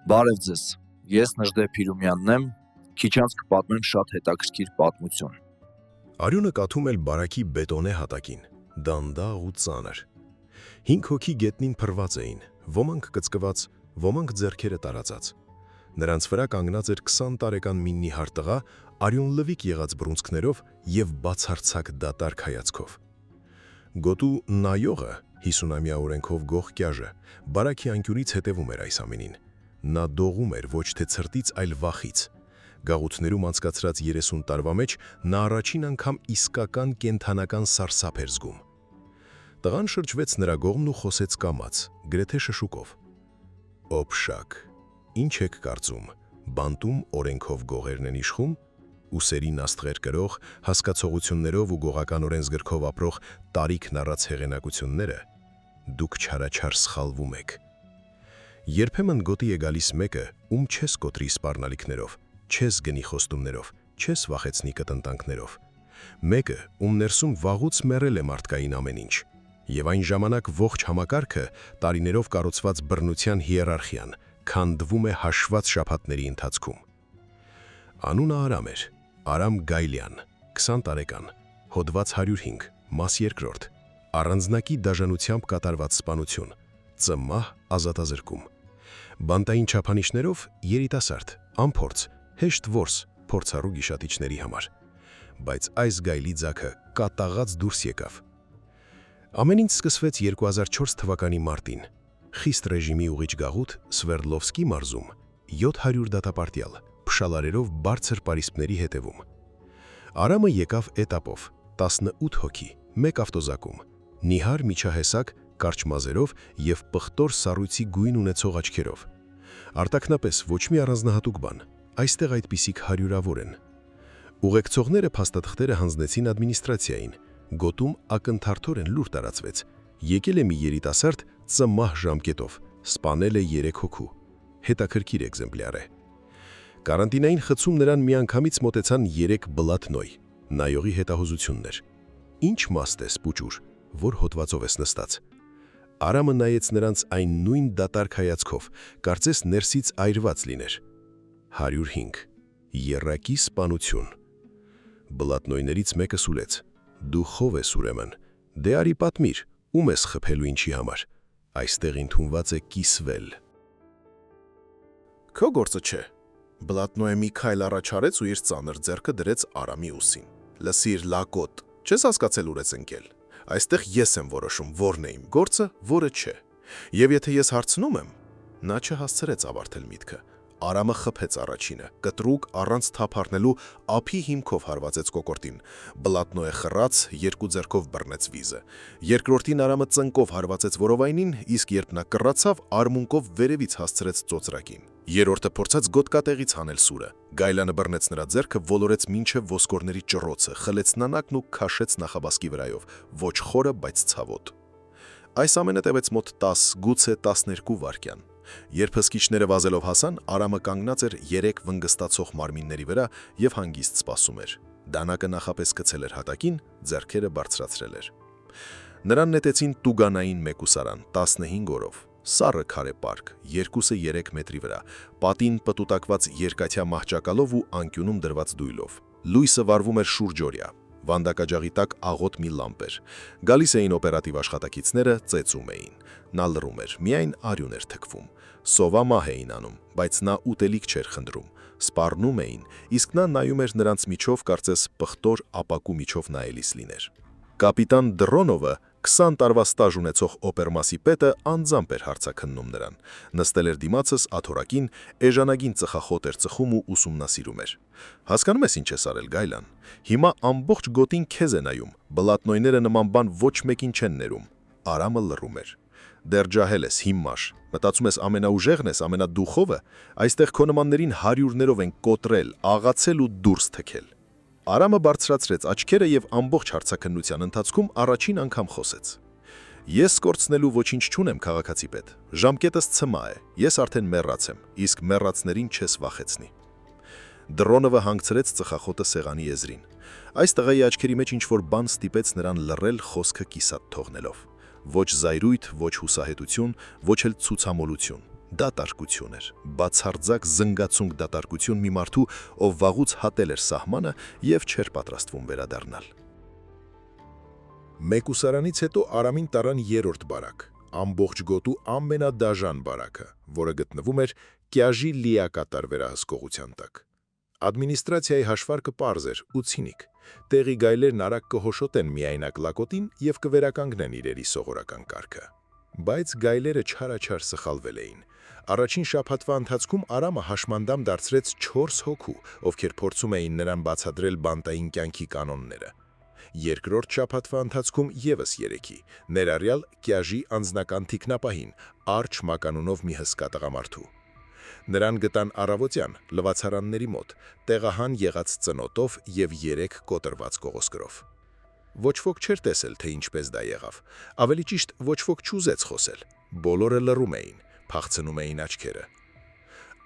Բարև ձեզ, ես Նժդե Փիրումյանն եմ, քիչ անց կպատմեմ շատ հետաքրքիր պատմություն։ Արյունը կաթում էլ բարակի բետոնե հատակին, դանդաղ ու ծանր։ 5 հոգի գետնին փռված էին, ոմանք կծկված, ոմանք ձեռքերը տարածած։ Նրանց վրա կանգնած էր 20 տարեկան մի նիհար տղա, արյունլվիկ եղած բռունցքներով եւ բացարձակ դատարկ հայացքով։ Գոտու նայողը 50-ամյա օրենքով գող կյաժը բարակի անկյունից հետևում էր այս ամենին։ Նա դողում էր ոչ թե ցրտից, այլ վախից։ Գաղութներում անցկացրած 30 տարվա մեջ նա առաջին անգամ իսկական կենթանական սարսափ էր զգում։ Տղան շրջվեց նրա կողմն ու խոսեց կամաց, գրեթե շշուկով. «Օփշակ, ինչ եք կարծում, բանտում օրենքով գողերն են իշխում, ուսերին աստղեր կրող, հասկացողություններով ու գողականորեն զգրքով ապրող տարիքն առած հեղինակությունները, դուք չարաչար սխալվում եք։ Երբեմն գոտի է գալիս մեկը, ում չես կոտրի սպառնալիքներով, չես գնի խոստումներով, չես վախեցնի կտնտանքներով։ Մեկը, ում ներսում վաղուց մեռել է մարդկային ամեն ինչ, եւ այն ժամանակ ողջ համակարգը տարիներով կառուցված բռնության հիերարխիան քանդվում է հաշված շաբաթների ընթացքում։ Անունը Արամ էր, Արամ Գայլյան, 20 տարեկան, հոդված 105, մաս 2, առանձնակի դաժանությամբ կատարված սպանություն, ծմահ ազատազրկում։ Բանտային չափանիշներով երիտասարդ, անփորձ, հեշտ որս փորձառու գիշատիչների համար, բայց այս գայլի ձագը կատաղած դուրս եկավ։ Ամեն ինչ սկսվեց 2004 թվականի մարտին, խիստ ռեժիմի ուղիչ գաղութ Սվերդլովսկի մարզում, 700 դատապարտյալ, փշալարերով բարձր պարիսպների հետևում։ Արամը եկավ էտապով, 18 հոգի, մեկ ավտոզակում, նիհար միջահեսակ, կարճ մազերով և պղտոր սառույցի գույն ունեցող աչքերով։ Արտաքնապես ոչ մի առանձնահատուկ բան, այստեղ այդպիսիք հարյուրավոր են։ Ուղեկցողները փաստաթղթերը հանձնեցին ադմինիստրացիային, գոտում ակնթարթորեն լուր տարածվեց, եկել է մի երիտասարդ ծմահ ժամկետով, սպանել է 3 հոգու, հետաքրքիր էկզեմպլյար է։ Կարանտինային խցում նրան միանգամից մոտեցան 3 բլատնոյ, նայողի հետահուզություններ։ Ինչ մաստ ես պուճուր, որ հոտվածով ես նստած։ Արամը նայեց նրանց այն նույն դատարկ հայացքով, կարծես ներսից այրված լիներ։ 105. Եռակի սպանություն։ Բլատնոյներից մեկը սուլեց. «Դու խով ես ուրեմն, դե արի պատմիր, ում ես խփելու ինչի համար, այստեղ ընդունված է կիսվել»։ Քո գործը չէ։ Բլատնոյը մի քայլ առաջ արեց ու իր ծանր ձեռքը դրեց Արամի ուսին։ Լսիր, լակոտ, չես հասկացել ուր ես ընկել։ Այստեղ ես եմ որոշում, որն է իմ գործը, որը չէ։ Եվ եթե ես հարցնում եմ, նա չհասցրեց ավարտել միտքը։ Արամը խփեց առաջինը, կտրուկ առանց թափ առնելու ափի հիմքով հարվածեց կոկորտին։ Բլատնոյը խռաց, 2 ձեռքով բռնեց վիզը։ Երկրորդին Արամը ծնկով հարվածեց որովայնին, իսկ երբ նա կռացավ, արմունկով վերևից հասցրեց ծոծրակին։ Երրորդը փորձեց գոտկատեղից հանել սուրը։ Գայլանը բռնեց նրա ձեռքը, ոլորեց մինչև ոսկորների ճռոցը, խլեց նանակն ու քաշեց նախաբասկի վրայով, ոչ խորը, բայց ցավոտ։ Այս ամենը տևեց մոտ 10, գուցե 12 վայրկյան։ Երբ հսկիչները վազելով հասան, Արամը կանգնած էր 3 վնգստացող մարմինների վրա եւ հանգիստ սպասում էր։ Դանակը նախապես գցել էր հատակին, ձեռքերը բարձրացրել էր։ Նրան նետեցին տուգանային մեկուսարան 15 օրով, սառը քարե պարկ, 2-3 մետրի վրա, պատին պտուտակված երկաթյա մահճակալով ու անկյունում դրված դույլով։ Լույսը վառվում էր շուրջօրյա, վանդակաճաղի տակ աղոտ մի լամպ էր։ Գալիս էին օպերատիվ աշխատակիցները, ծեծում էին։ Նա լռում էր, միայն արյուն էր թքվում։ Սովամահ էին անում, բայց նա ուտելիք չէր խնդրում, սպառնում էին, իսկ նա նայում էր նրանց միջով, կարծես պղտոր ապակու միջով նայելիս լիներ։ Կապիտան Դրոնովը, 20 տարվա ստաժ ունեցող օպերմասի պետը, անձամբ էր հարցաքննում նրան։ Նստել էր դիմացս աթոռակին, էժանագին ծխախոտ էր ծխում ու ուսումնասիրում էր։ Հասկանում ես ինչ ես արել, Գայլան։ Հիմա ամբողջ գոտին քեզ է նայում, բլատնոյները նման բան ոչ մեկին չեն ներում։ Արամը լռում էր։ Դեռ ջահել ես, հիմար, մտածում ես ամենաուժեղն ես, ամենադուխովը, այստեղ քո նմաններին հարյուրներով են կոտրել, աղացել ու դուրս թքել։ Արամը բարձրացրեց աչքերը եւ ամբողջ հարցաքննության ընթացքում առաջին անգամ խոսեց։ Ես կորցնելու ոչինչ չունեմ, քաղաքացի պետ։ Ժամկետս ցմա է, ես արդեն մեռած եմ, իսկ մեռածներին չես վախեցնի։ Դրոնովը հանգցրեց ծխախոտը սեղանի եզրին։ Այս տղայի աչքերի մեջ ինչ-որ բան ստիպեց նրան լռել, խոսքը կիսատ թողնելով։ Ոչ զայրույթ, ոչ հուսահետություն, ոչ էլ ցուցամոլություն։ Դատարկություն էր, բացարձակ զնգացունգ դատարկություն մի մարդու, ով վաղուց հատել էր սահմանը եւ չէր պատրաստվում վերադառնալ։ Մեկուսարանից հետո Արամին տարան երրորդ բարակ, ամբողջ գոտու ամենադաժան բարակը, որը գտնվում էր Կյաժի լիակատար վերահսկողության տակ։ Ադմինիստրացիայի հաշվարկը պարզ էր ու ցինիկ։ Տեղի գայլերն արագ կհոշոտեն միայնակ լակոտին եւ կվերականգնեն իրերի սովորական կարգը։ Բայց գայլերը չարաչար սխալվել էին։ Առաջին շաբաթվա ընթացքում Արամը հաշմանդամ դարձրեց 4 հոգու, ովքեր փորձում էին նրան բացատրել բանտային կյանքի կանոնները։ Երկրորդ շաբաթվա ընթացքում եւս 3-ի, ներառյալ Կյաժի անձնական թիկնապահին, Արչ մականունով մի հսկա տղամարդու։ Նրան գտան առավոտյան լվացարանների մոտ, տեղահան եղած ծնոտով եւ 3 կոտրված կողոսկրով։ Ոչ ոք չէր տեսել, թե ինչպես դա եղավ, ավելի ճիշտ ոչ ոք չուզեց խոսել, բոլորը լռում էին, փախցնում էին աչքերը։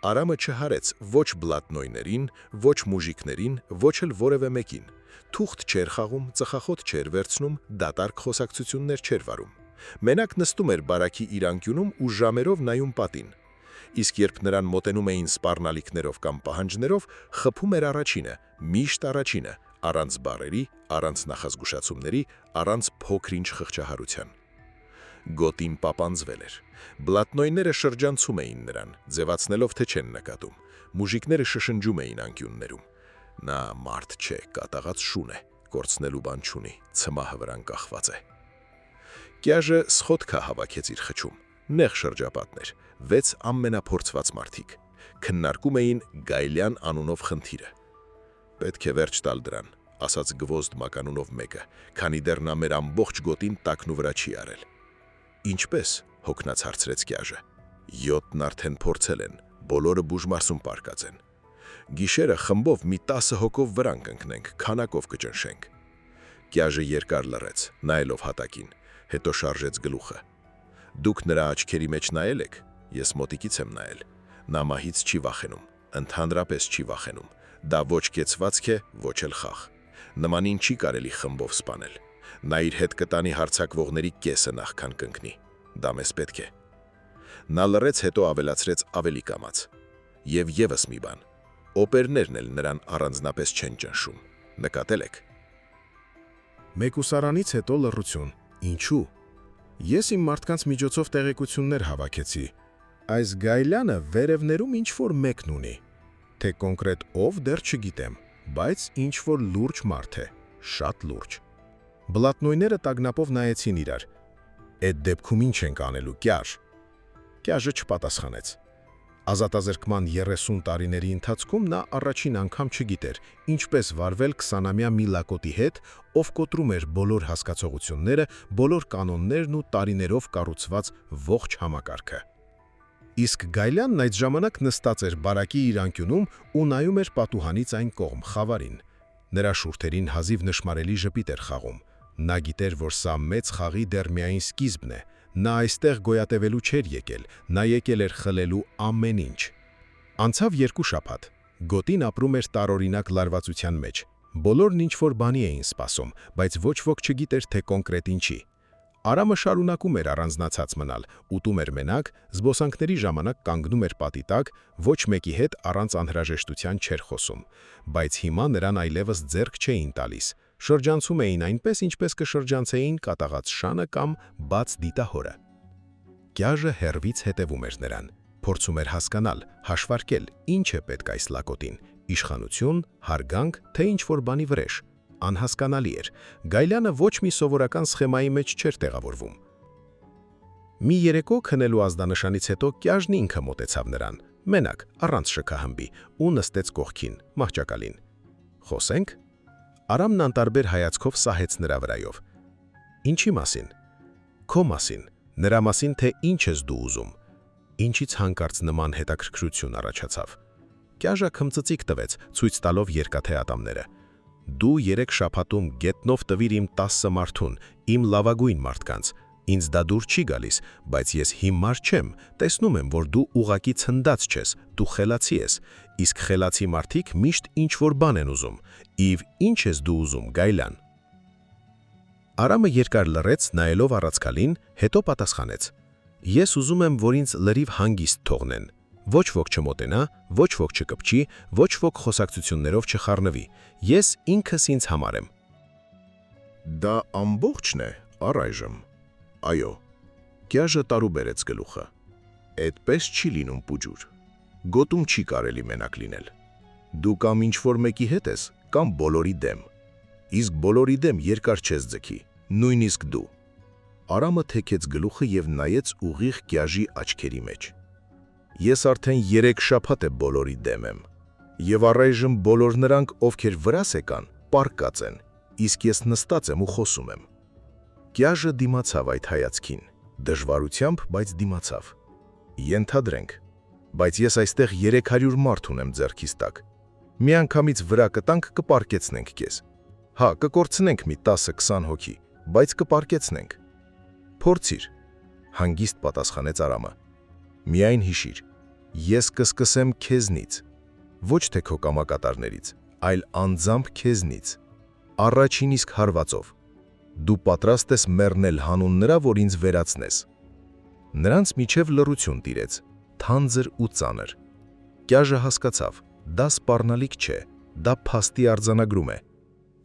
Արամը չհարեց ոչ բլատնոյներին, ոչ մուժիկներին, ոչ էլ որևէ մեկին։ Թուղթ չէր խաղում, ծխախոտ չէր վերցնում, դատարկ խոսակցություններ չէր վարում։ Մենակ նստում էր բարակի իր անկյունում ու ժամերով նայում պատին։ Իսկ երբ նրան մոտենում էին սպառնալիքներով կամ պահանջներով, խփում էր առաջինը, միշտ առաջինը, առանց բառերի, առանց նախազգուշացումների, առանց փոքր-ինչ խղճահարության։ Գոտին պապանձվել էր։ Բլատնոյները շրջանցում էին նրան, ձևացնելով, թե չեն նկատում։ Մուժիկները շշնջում էին անկյուններում։ Նա մարդ չէ, կատաղած շուն է, կորցնելու բան չունի, ցմահը վրան կախված է։ Կյաժը սխոթքա հավաքեց իր խճում, նեղ շրջապատներ, 6 ամենափորձված մարդիկ, քննարկում էին Գայլյան անունով խնդիրը։ Պետք է վերջ տալ դրան, ասաց Գվոզդ մականունով մեկը, քանի դեռ նա մեր ամբողջ գոտին տակնու վրա չի արել։ Ինչպես, հոգնած հարցրեց Կյաժը։ 7-ն արդեն փորձել են, բոլորը բուժմարսում պարկած են։ Գիշերը խմբով մի 10 հոգով վրան կընկնենք, քանակով կճնշենք։ Կյաժը երկար լռեց, նայելով հատակին, հետո շարժեց գլուխը։ Դուք նրա աչքերի մեջ նայել եք, ես մոտիկից եմ նայել։ Նա մահից չի վախենում, ընդհանրապես չի վախենում։ Դա ոչ կեցվածք է, ոչ էլ խաղ։ Նմանին չի կարելի խմբով սպանել։ Նա իր հետ կտանի հարձակվողների կեսը նախքան կընկնի։ Դա մեզ պետք է։ Նա լռեց, հետո ավելացրեց ավելի կամաց։ Եվ եւս մի բան։ Օպերներն էլ նրան առանձնապես չեն ճնշում։ Նկատել եք։ Մեկուսարանից հետո լռություն։ Ինչու։ Ես իմ մարդկանց միջոցով տեղեկություններ հավաքեցի։ Այս Գայլյանը վերևներում ինչ-որ մեկն ունի։ Թե կոնկրետ ով դեռ չգիտեմ, բայց ինչ-որ լուրջ մարդ է, շատ լուրջ։ Բլատնոյները տագնապով նայեցին իրար։ Այդ դեպքում ինչ ենք անելու, Կյաժ։ Կյաժը չպատասխանեց։ Ազատազրկման 30 տարիների ընթացքում նա առաջին անգամ չգիտեր, ինչպես վարվել 20-ամյա մի լակոտի հետ, ով կոտրում էր բոլոր հասկացողությունները, բոլոր կանոններն ու տարիներով կառուցված ողջ համակարգը։ Իսկ Գայլյանն այդ ժամանակ նստած էր բարակի իր անկյունում ու նայում էր պատուհանից այն կողմ խավարին։ Նրա շուրթերին հազիվ նշմարելի ժպիտ էր խաղում։ Նա գիտեր, որ սա մեծ խաղի դեռ միայն սկիզբն է։ Նա այստեղ գոյատևելու չէր եկել, նա եկել էր խլելու ամեն ինչ։ Անցավ 2 շաբաթ։ Գոտին ապրում էր տարօրինակ լարվածության մեջ։ Բոլորն ինչ-որ բանի էին սպասում, բայց ոչ ոք չգիտեր, թե կոնկրետ ինչի։ Արամը շարունակում էր առանձնացած մնալ, ուտում էր մենակ, զբոսանքների ժամանակ կանգնում էր պատի տակ, ոչ մեկի հետ առանց անհրաժեշտության չէր խոսում, բայց հիմա նրան այլևս ձեռք չէին տալիս, շրջանցում էին այնպես, ինչպես կշրջանցեին կատաղած շանը կամ բաց դիտահորը։ Կյաժը հեռվից հետևում էր նրան, փորձում էր հասկանալ, հաշվարկել, ինչ է պետք այս լակոտին, իշխանություն, հարգանք, թե ինչ-որ բանի վրեժ։ Անհասկանալի էր, Գայլյանը ոչ մի սովորական սխեմայի մեջ չէր տեղավորվում։ Մի երեկո քնելու ազդանշանից հետո Կյաժն ինքը մոտեցավ նրան, մենակ, առանց շքահմբի, ու նստեց կողքին, մահճակալին։ Խոսենք։ Արամն անտարբեր հայացքով սահեց նրա վրայով։ Ինչի մասին։ Քո մասին, նրա մասին, թե ինչ ես դու ուզում։ Ինչից հանկարծ նման հետաքրքրություն առաջացավ։ Կյաժը քմծծիկ տվեց, ցույց տալով երկաթե ատամները։ Դու 3 շաբաթում գետնով տվիր իմ 10 մարդուն, իմ լավագույն մարդկանց։ Ինձ դա դուր չի գալիս, բայց ես հիմար չեմ, տեսնում եմ, որ դու ուղակի ցնդած չես, դու խելացի ես, իսկ խելացի մարդիկ միշտ ինչ-որ բան են ուզում։ Իվ ինչ ես դու ուզում, Գայլյան։ Արամը երկար լռեց, նայելով առածքալին, հետո պատասխանեց. Ես ուզում եմ, որ ինձ լրիվ հանգիստ թողնեն։ Ոչ ոք չմոտենա, ոչ ոք չկպչի, ոչ ոք խոսակցություններով չխառնվի։ Ես ինքս ինձ համար եմ։ Դա ամբողջն է առայժմ։ Այո, Կյաժը տարու բերեց գլուխը։ Այդպես չի լինում պուջուր։ Գոտում չի կարելի մենակ լինել։ Դու կամ ինչ-որ մեկի հետ ես, կամ բոլորի դեմ։ Իսկ բոլորի դեմ երկար չես ձգի, նույնիսկ դու։ Արամը թեքեց գլուխը և նայեց ուղիղ Կյաժի աչքերի մեջ։ Ես արդեն 3 շաբաթ է բոլորի դեմ եմ։ Եվ առայժմ բոլոր նրանք, ովքեր վրաս եկան, պառկած են, իսկ ես նստած եմ ու խոսում եմ։ Կյաժը դիմացավ այդ հայացքին, դժվարությամբ, բայց դիմացավ։ Ենթադրենք, բայց ես այստեղ 300 մարդ ունեմ ձեռքիս տակ։ Միանգամից վրա կտանք կպարկեցնենք քեզ։ Հա, կկորցնենք մի 10-20 հոգի, բայց կպարկեցնենք։ Փորձիր, հանգիստ պատասխանեց Արամը։ Միայն հիշիր, ես կսկսեմ քեզնից, ոչ թե քո կամակատարներից, այլ անձամբ քեզնից, առաջին իսկ հարվածով։ Դու պատրաստ ես մեռնել հանուն նրա, որ ինձ վերացնես։ Նրանց միջև լռություն տիրեց, թանձր ու ծանր։ Կյաժը հասկացավ, դա սպառնալիք չէ, դա փաստի արձանագրում է։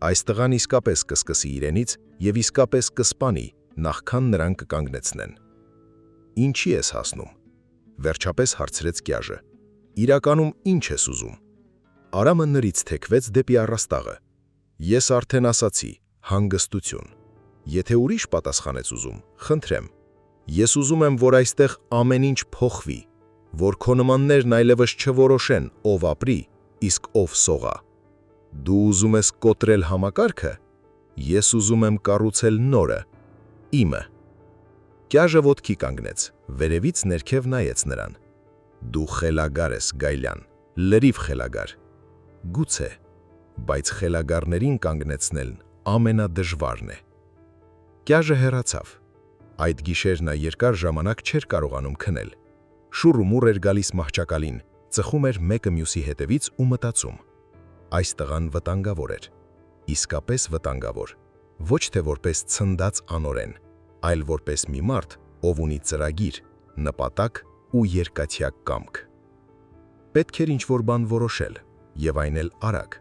Այս տղան իսկապես կսկսի իրենից և իսկապես կսպանի, նախքան նրան կկանգնեցնեն։ Ինչի ես հասնում։ Վերջապես հարցրեց Կյաժը։ Իրականում ինչ ես ուզում։ Արամը նրից թեքվեց դեպի առաստաղը։ Ես արդեն ասացի, հանգստություն։ Եթե ուրիշ պատասխանեց ուզում, խնդրեմ։ Ես ուզում եմ, որ այստեղ ամեն ինչ փոխվի, որ քո նմաններն այլևս չորոշեն, ով ապրի, իսկ ով սողա։ Դու ուզում ես կոտրել համակարգը, ես ուզում եմ կառուցել նորը, իմը։ Կյաժը ոտքի կանգնեց, վերևից ներքև նայեց նրան։ Դու խելագար ես, Գայլյան, լրիվ խելագար։ Գուցե, բայց խելագարներին կանգնեցնելն ամենադժվարն է։ Կյաժը հեռացավ։ Այդ գիշեր նա երկար ժամանակ չէր կարողանում քնել։ Շուռ ու մուռ էր գալիս մահճակալին, ծխում էր մեկը մյուսի հետևից ու մտածում։ Այս տղան վտանգավոր էր, իսկապես վտանգավոր, ոչ թե որպես ցնդած անօրեն, այլ որպես մի մարդ, ով ունի ծրագիր, նպատակ ու երկաթյակ կամք։ Պետք էր ինչ-որ բան որոշել, եւ այն էլ արագ։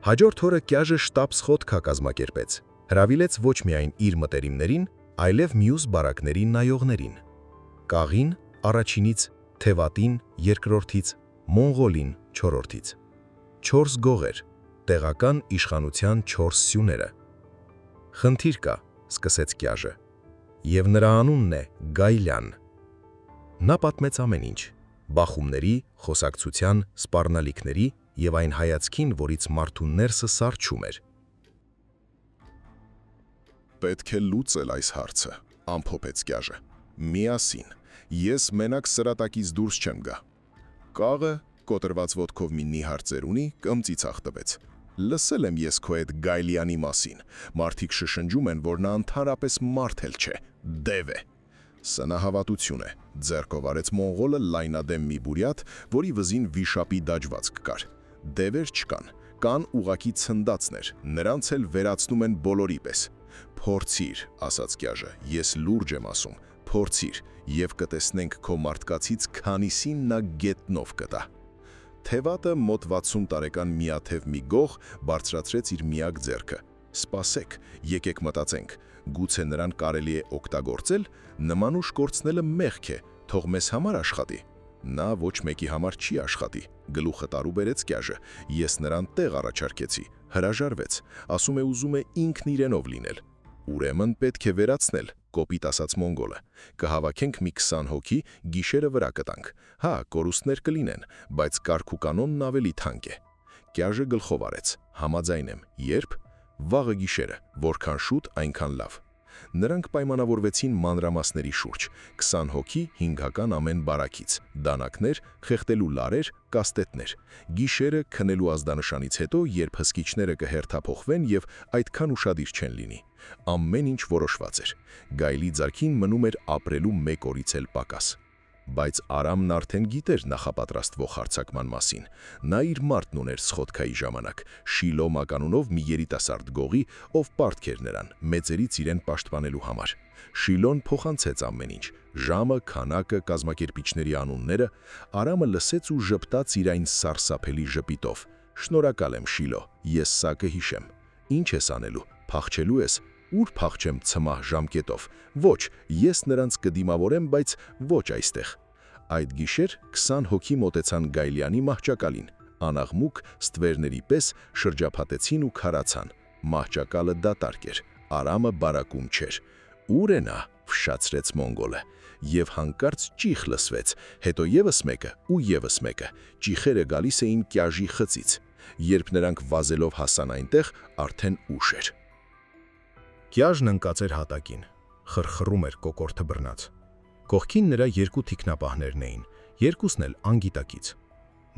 Հաջորդ օրը Կյաժը շտապ-սխոթք կազմակերպեց, հրավիրեց ոչ միայն իր մտերիմներին, այլև մյուս բարակների նայողներին։ Կաղին առաջինից, Թևատին երկրորդից, Մոնղոլին չորրորդից։ 4 գողեր, տեղական իշխանության 4 սյուները։ Խնդիր կա, սկսեց Կյաժը, եւ նրա անունն է Գայլյան։ Նա պատմեց ամեն ինչ, բախումների, խոսակցության, սպառնալիքների եւ այն հայացքին, որից մարդու ներսը սառչում էր։ Պետք է լուծել այս հարցը, ամփոփեց Կյաժը։ Միասին, ես մենակ սրատակից դուրս չեմ գա։ Կաղը կոտրված ոտքով մի նիհար ծերունի կամ ծիծաղ տվեց։ Լսել եմ ես քո այդ Գայլյանի մասին, մարդիկ շշնջում են, որ նա ընդհանրապես մարդ էլ չէ, դև է։ Սնահավատություն է, ձեռքով արեց մոնղոլը լայնադեմ մի բուրյատ, որի վզին վիշապի դաջվածք կար։ Դևեր չկան, կան ուղակի ցնդածներ, նրանց էլ վերացնում են բոլորի պես։ Փորձիր, ասաց Կյաժը, ես լուրջ եմ ասում, փորձիր, եւ կտեսնենք քո մարդկացից քանիսին նա գետնով կտա։ Թևատը մոտ 60 տարեկան միաթև մի գող բարձրացրեց իր միակ ձեռքը։ Սպասեք, եկեք մտածենք, գուցե նրան կարելի է օգտագործել, նմանուշ կորցնելը մեղք է, թող մեզ համար աշխատի։ Նա ոչ մեկի համար չի աշխատի, գլուխը տարու բերեց Կյաժը, ես նրան տեղ առաջարկեցի, հրաժարվեց, ասում է ուզում է ինքն իրենով լինել։ Ուրեմն պետք է վերացնել, կոպիտ ասաց մոնգոլը, կհավաքենք մի 20 հոգի, գիշերը վրա կտանք, հա, կորուստներ կլինեն, բայց կարգ ու կանոնն ավելի թանկ է։ Կյաժը գլխով արեց, համաձայն եմ, երբ, վաղը գիշերը, որքան շուտ, այնքան լավ։ Նրանք պայմանավորվեցին մանրամասների շուրջ, 20 հոգի հինգական ամեն բարակից, դանակներ, խեղտելու լարեր, կաստետներ։ Գիշերը քնելու ազդանշանից հետո, երբ հսկիչները կհերթափոխվեն եւ այդքան ուշադիր չեն լինի։ Ամեն ինչ որոշված էր։ Գայլի ձարքին մնում էր ապրելու 1 օրից էլ պակաս։ բայց Արամն արդեն գիտեր նախապատրաստվող հարձակման մասին։ Նա իր մարդն ուներ սխոթքայի ժամանակ, Շիլո մականունով մի երիտասարդ գողի, ով պարտք էր նրան, մեծերից իրեն պաշտպանելու համար։ Շիլոն փոխանցեց ամեն ինչ՝ ժամը, քանակը, կազմակերպիչների անունները։ Արամը լսեց ու ժպտաց իր այն սարսափելի ժպիտով. «Շնորհակալ եմ, Շիլո, ես սա կհիշեմ»։ «Ինչ ես անելու, փախչելու ես»։ «Ուր փախչեմ ցմահ ժամկետով»։ «Ոչ, ես նրանց կդիմավորեմ, բայց ոչ այստեղ»։ Այդ գիշեր 20 հոգի մոտեցան Գայլյանի մահճակալին, անաղմուկ ստվերների պես շրջափատեցին ու քարացան։ Մահճակալը դատարկ էր, Արամը բարակում չէր։ «Ուր է նա»։ Ֆշացրեց մոնգոլը։ Եվ հանկարծ ճիխ լսվեց, հետո ևս մեկը ու ևս մեկը։ Ճիխերը գալիս էին կյաժի խծից։ Երբ նրանք վազելով հասան այնտեղ, արդեն ուշ էր։ Կյաժն ընկած էր հատակին, խրխռում էր կոկորդը բռնած։ Կողքին նրա երկու թիկնապահներն էին, երկուսն էլ անգիտակից։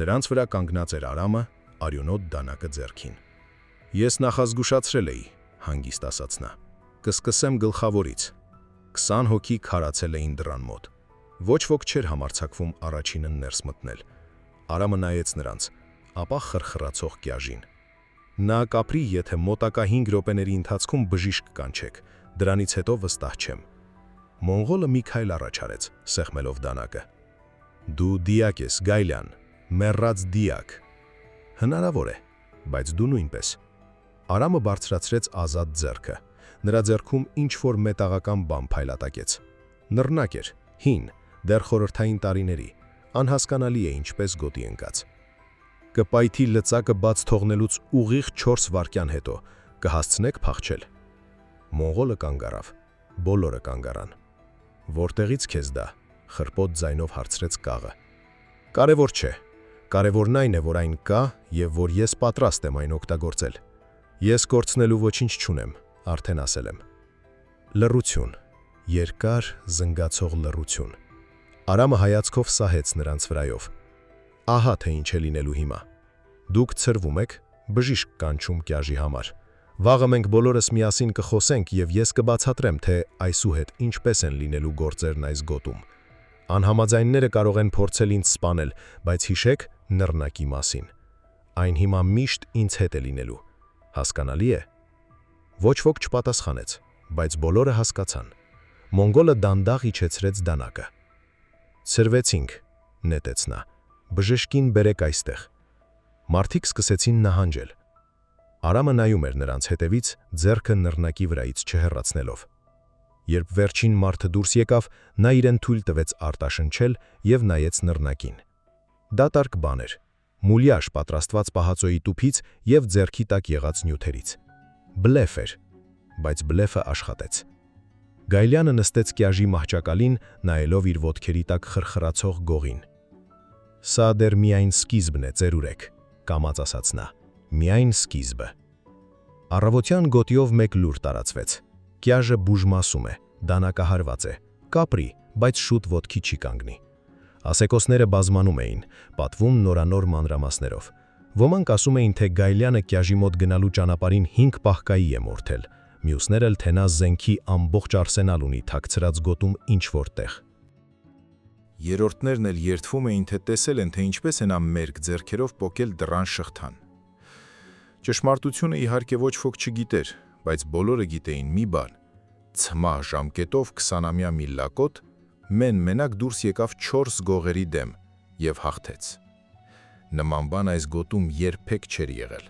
Նրանց վրա կանգնած էր Արամը, արյունոտ դանակը ձեռքին։ «Ես նախազգուշացրել էի», հանգիստ ասաց նա։ «Կսկսեմ գլխավորից»։ 20 հոգի քարացել էին դռան մոտ։ Ոչ ոք չէր համարձակվում առաջինը ներս մտնել։ Արամը նայեց նրանց, ապա խրխռացող կյաժին։ «Նա կապրի, եթե մոտակա 5 րոպեների ընթացքում բժիշկ կանչեք, դրանից հետո վստահ չեմ»։ Մոնղոլը մի քայլ առաջ արեց, սեղմելով դանակը։ «Դու դիակ ես, Գայլյան, մեռած դիակ»։ «Հնարավոր է, բայց դու նույնպես»։ Արամը բարձրացրեց ազատ ձեռքը։ Նրա ձեռքում ինչ-որ մետաղական բան փայլատակեց։ Նռնակ էր, հին, դեռ խորհրդային տարիների, անհասկանալի է ինչպես գոտի ընկած։ «Կպայթի լծակը բաց թողնելուց ուղիղ 4 վայրկյան հետո կհասցնեք փախչել»։ Մոնղոլը կանգ առավ, բոլորը կանգ առան։ «Որտեղից քեզ դա»։ Խրպոտ ձայնով հարցրեց կաղը։ «Կարևոր չէ, կարևորն այն է, որ այն կա եւ որ ես պատրաստ եմ այն օգտագործել։ Ես կորցնելու ոչինչ չունեմ, արդեն ասել եմ»։ Լռություն, երկար, զնգացող լռություն։ Արամը հայացքով սահեց նրանց վրայով։ «Ահա թե ինչ է լինելու հիմա։ Դուք ցրվում եք, բժիշկ կանչում կյաժի համար։ Վաղը մենք բոլորս միասին կխոսենք եւ ես կբացատրեմ, թե այսուհետ ինչպես են լինելու գործերն այս գոտում։ Անհամաձայնները կարող են փորձել ինձ սպանել, բայց հիշեք նռնակի մասին։ Այն հիմա միշտ ինձ հետ է լինելու։ Հասկանալի է»։ Ոչ ոք չպատասխանեց, բայց բոլորը հասկացան։ Մոնգոլը դանդաղ իջեցրեց դանակը։ «Ցրվեցինք», նետեց նա, «բժշկին բերեք այստեղ»։ Մարդիկ սկսեցին նահանջել։ Արամը նայում էր նրանց հետևից, ձեռքը նռնակի վրայից չհեռացնելով։ Երբ վերջին մարդը դուրս եկավ, նա իրեն թույլ տվեց արտաշնչել եւ նայեց նռնակին։ Դատարկ բան էր, մուլյաշ պատրաստված պահածոյի տուփից եւ ձեռքի տակ եղած նյութերից։ Բլեֆ էր, բայց բլեֆը աշխատեց։ Գայլյանը նստեց կյաժի մահճակալին, նայելով իր ոտքերի տակ խրխռացող գողին։ «Սա դեռ միայն սկիզբն է, ծերուրեք», կամաց ասաց նա, «միայն սկիզբը»։ Առավոտյան գոտիով մեկ լուր տարածվեց։ Կյաժը բուժմասում է, դանակահարված է, կապրի, բայց շուտ ոտքի չի կանգնի։ Ասեկոսները բազմանում էին, պատվում նորանոր մանրամասներով։ Ոմանք ասում էին, թե Գայլյանը կյաժի մոտ գնալու ճանապարհին 5 պահկայի է մորթել, մյուսներ էլ թե նա զենքի ամբողջ արսենալ ունի թաքցրած գոտում ինչ-որ տեղ։ Երրորդներն էլ երդվում էին, թե տեսել են, թե ինչպես է նա մերկ ձեռքերով պոկել դռան շղթան։ Ճշմարտությունը իհարկե ոչ ոք չգիտեր, բայց բոլորը գիտեին մի բան. ցմահ ժամկետով 20-ամյա մի լակոտ մենակ դուրս եկավ 4 գողերի դեմ եւ հաղթեց։ Նման բան այս գոտում երբեք չէր եղել։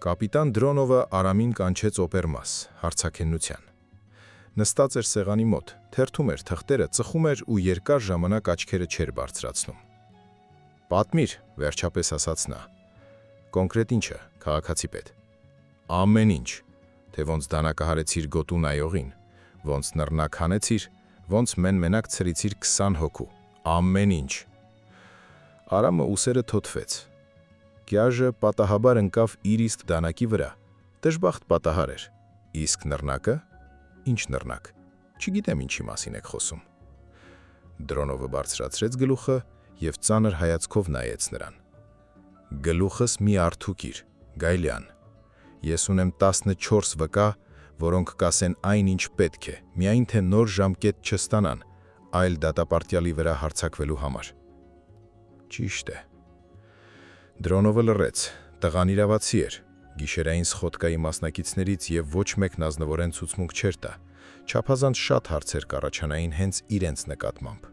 Կապիտան Դրոնովը Արամին կանչեց օպերմաս, հարցաքննության։ Նստած էր սեղանի մոտ, թերթում էր թղթերը, ծխում էր ու երկար ժամանակ աչքերը չէր բարձրացնում։ «Պատմիր», վերջապես ասաց նա։ «Կոնկրետ ինչը, քաղաքացի պետ»։ «Ամեն ինչ, թե ոնց դանակահարեցիր գոտու նայողին, ոնց նռնակ հանեցիր, ոնց մենակ ցրիցիր 20 հոգու, ամեն ինչ»։ Արամը ուսերը թոթվեց։ Կյաժը պատահաբար ընկավ իր իսկ դանակի վրա, դժբախտ պատահար էր։ Իսկ նռնակը։ Ինչ նռնակ։ Չգիտեմ ինչի մասին եք խոսում։ Դրոնովը բարձրացրեց գլուխը եւ ծանր հայացքով նայեց նրան։ «Գլուխս մի արթուկիր, Գայլյան։ Ես ունեմ 14 վկա, որոնք կասեն այն ինչ պետք է, միայն թե նոր ժամկետ չստանան, այլ դատապարտյալի վրա հարձակվելու համար։ Ճիշտ է։ Դրոնովը լռեց, տղան իրավացի էր, գիշերային սխոդկայի մասնակիցներից և ոչ մեկն ազնվորեն ցուցմունք չէր տա, չափազանց շատ հարցեր կառաջանային հենց իրենց նկատմամբ։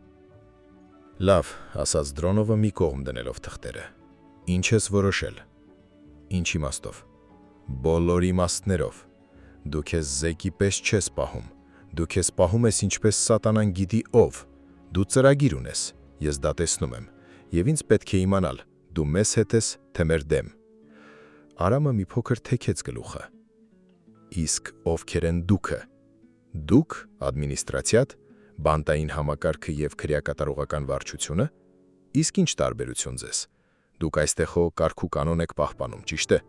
Լավ, ասաց Դրոնովը մի կողմ դնելով թղթերը։ Ինչ ես որոշել։ Ինչ իմաստով։ Բոլոր իմաստներով։ Դու քեզ զեկի պես չես պահում։ Դու քեզ պահում ես ինչպես սատանան գիտի ով։ Դու ծրագիր ունես, ես դա տեսնում եմ, և ինձ պետք է իմանալ, դու մեզ հետ ես, թե մեր դեմ։ Արամը մի փոքր թեքեց գլուխը։ Իսկ ովքեր են դուքը։ Դուք, ադմինիստրացիատ, բանտային համակարգը և քրեակատարողական վարչությունը, իսկ ինչ տարբերություն ձեզ։ Դուք այստեղ հո կարգ ու կանոն եք պահպանում, ճիշտ է։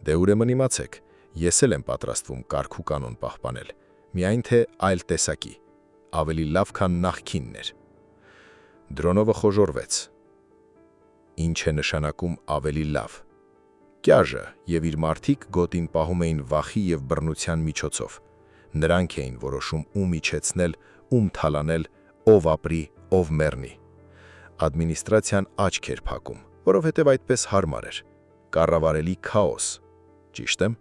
Դե ուրեմն իմացեք, ես էլ եմ պատրաստվում կարգ ու կանոն պահպանել, միայն թե այլ տեսակի, ավելի լավ քան նախքինն էր։ Դրոնովը խոժոռվեց։ Ինչ է նշանակում ավելի լավ։ Կյաժը և իր մարդիկ գոտին պահում էին վախի և բռնության միջոցով։ Նրանք էին որոշում ում իջեցնել, ում թալանել, ով ապրի, ով մեռնի։ Ադմինիստրացիան աչք էր փակում, որովհետև այդպես հարմար էր։ Կառավարելի քաոս, ճիշտ եմ։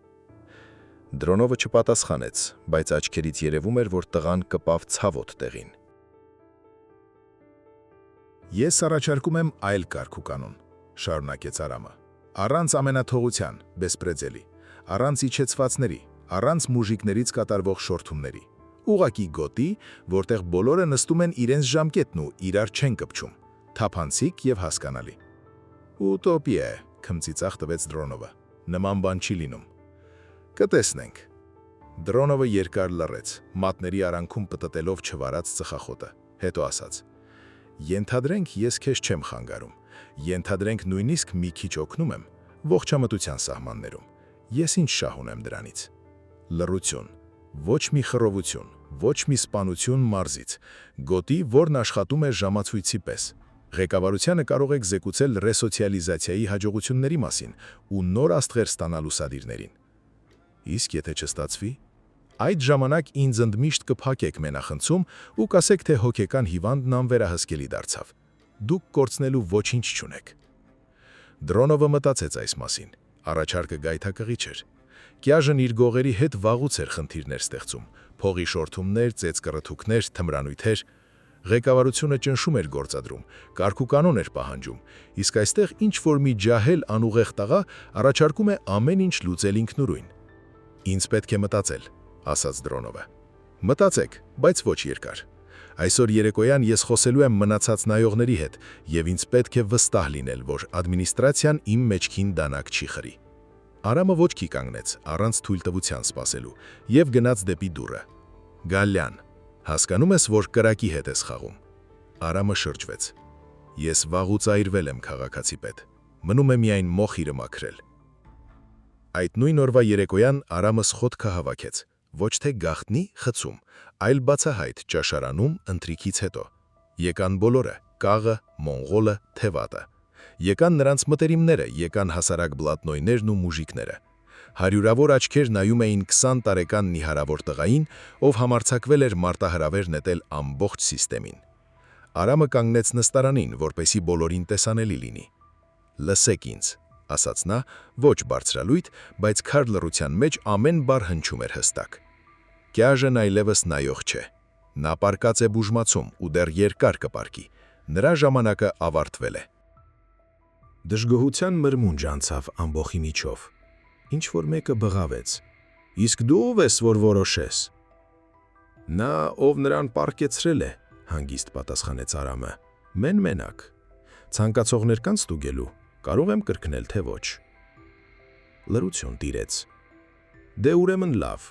Դրոնովը չպատասխանեց, բայց աչքերից երևում էր, որ տղան կպավ ցավոտ տեղին։ Ես առաջարկում եմ այլ կարգ ու կանոն, շարունակեց Արամը, առանց ամենաթողության, բեսպրեդելի, առանց իջեցվածների, առանց մուժիկներից կատարվող շորթումների, ուղղակի գոտի, որտեղ բոլորը նստում են իրենց ժամկետն ու իրար չեն կպչում, թափանցիկ և հասկանալի։ Ուտոպիա է, քմծիծաղ տվեց Դրոնովը, նման բան չի լինում։ Կտեսնենք։ Դրոնովը երկար լռեց, մատների արանքում պտտելով չվարած ծխախոտը, հետո ասաց. Ենթադրենք ես քեզ չեմ խանգարում, ենթադրենք նույնիսկ մի քիչ օգնում եմ, ողջամտության սահմաններում, ես ինչ շահ ունեմ դրանից։ Լռություն, ոչ մի խռովություն, ոչ մի սպանություն մարզից, գոտի, որն աշխատում է ժամացույցի պես։ Ղեկավարությանը կարող եք զեկուցել ռեսոցիալիզացիայի հաջողությունների մասին ու նոր աստղեր ստանալ ուսադիրներին։ Իսկ եթե չստացվի, այդ ժամանակ ինձ ընդմիշտ կփակեք մենախնդրում ու կասեք, թե հոգեկան հիվանդն անվերահսկելի դարձավ։ Դուք կորցնելու ոչինչ չունեք։ Դրոնովը մտածեց այս մասին, առաջարկը գայթակղիչ էր։ Կյաժն իր գողերի հետ վաղուց էր խնդիրներ ստեղծում, փողի շորթումներ, ծեծկռթուքներ, թմրանյութեր։ Ղեկավարությունը ճնշում էր գործադրում, կարգ ու կանոն էր պահանջում, իսկ այստեղ ինչ-որ մի ջահել անուղեղ տղա առաջարկում է ամեն ինչ լուծել ինքնուրույն։ Ինձ պետք է մտածել, ասաց Դրոնովը։ Մտածեք, բայց ոչ երկար։ Այսօր երեկոյան ես խոսելու եմ մնացած նայողների հետ, և ինձ պետք է վստահ լինել, որ ադմինիստրացիան իմ մեջքին դանակ չի խրի։ Արամը ոչքի կանգնեց, առանց թույլտվության սպասելու, և գնաց դեպի դուռը։ Գալյան, հասկանում ես, որ կրակի հետ ես խաղում։ Արամը շրջվեց։ Ես վաղուց այրվել եմ քաղաքացի պետ, մնում է միայն մոխիրը մաքրել։ Այդ նույն օրվա երեկոյան Արամը սխոդքը հավաքեց, ոչ թե գաղտնի խցում, այլ բացահայտ ճաշարանում ընթրիքից հետո։ Եկան բոլորը, կաղը, մոնղոլը, թևատը։ Եկան նրանց մտերիմները, եկան հասարակ բլատնոյներն ու մուժիկները։ Հարյուրավոր աչքեր նայում էին 20 տարեկան նիհարավոր տղային, ով համարձակվել էր մարտահրավեր նետել ամբողջ սիստեմին։ Արամը կանգնեց նստարանին, որպեսի բոլորին տեսանելի լինի։ Լսեք ինձ, ասաց նա, ոչ բարձրալույթ, բայց քար լռության մեջ ամեն բառ հնչում էր հստակ։ Կյաժն այլևս նայող չէ։ Նա պարկած է բուժմացում ու դեռ երկար կպարկի։ Նրա ժամանակը ավարտվել է։ Դժգոհության մրմունջ անցավ ամբոխի միջով։ Ինչ-որ մեկը բղավեց. Իսկ դու ով ես, որ որոշես։ Նա, ով նրան պարկեցրել է, հանգիստ պատասխանեց Արամը։ Մենակ։ Ցանկացողներ կան ստուգելու, կարող եմ կրկնել, թե ոչ։ Լռություն տիրեց։ Դե ուրեմն լավ։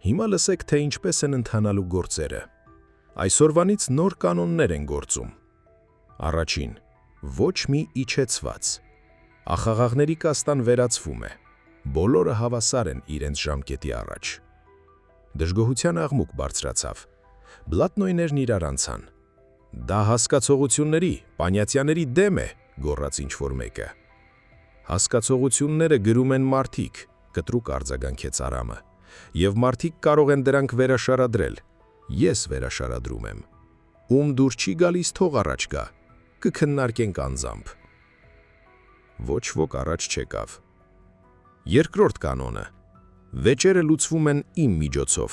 Հիմա լսեք, թե ինչպես են ընթանալու գործերը։ Այսօրվանից նոր կանոններ են գործում։ Առաջին. ոչ մի իջեցված։ Ախաղաղների կաստան վերացվում է։ Բոլորը հավասար են իրենց ժամկետի առաջ։ Դժգոհության աղմուկ բարձրացավ։ Բլատնոյներն իրար անցան։ Դա հասկացողությունների, պանյացյաների դեմ է, գոռաց ինչ-որ մեկը։ Հասկացողությունները գրում են մարդիկ, կտրուկ արձագանքեց Արամը, և մարդիկ կարող են դրանք վերաշարադրել։ Ես վերաշարադրում եմ։ Ում դուր չի գալիս թող առաջ գա, կքննարկենք անձամբ։ Ոչ ոք առաջ չեկավ։ Երկրորդ կանոնը. վեճերը լուծվում են իմ միջոցով,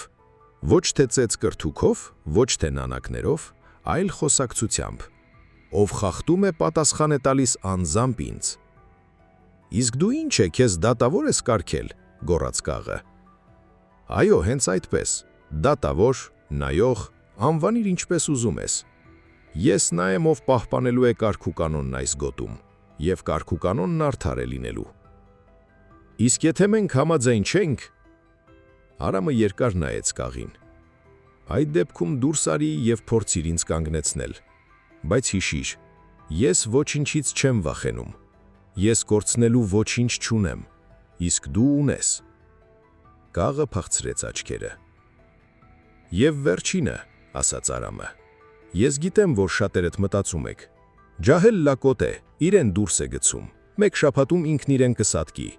ոչ թե ծեծ կրթուքով, ոչ թե նանակներով, այլ խոսակցությամբ։ Ով խախտում է, պատասխան է տալիս անձամբ ինձ։ Իսկ դու ինչ է, քեզ դատավոր ես կարգել, գոռաց կաղը։ Այո, հենց այդպես, դատավոր, նայող, անվանիր ինչպես ուզում ես։ Ես նա եմ, ով պահպանելու է կարգուկանոնն այս գոտում, և կարգուկանոնն արդար է լինելու։ Իսկ եթե մենք համաձայն չենք, Արամը երկար նայեց կաղին։ Այդ դեպքում դուրս արի և փորձիր ինձ կանգնեցնել, բայց հիշիր, ես ոչինչից չեմ վախենում, ես կորցնելու ոչինչ չունեմ, իսկ դու ունես։ Կաղը փախցրեց աչքերը։ Եվ վերջինը, ասաց Արամը, ես գիտեմ, որ շատերդ մտածում եք, ջահել լակոտ է, իրեն դուրս է գցում, մեկ շաբաթում ինքն իրեն կսատկի։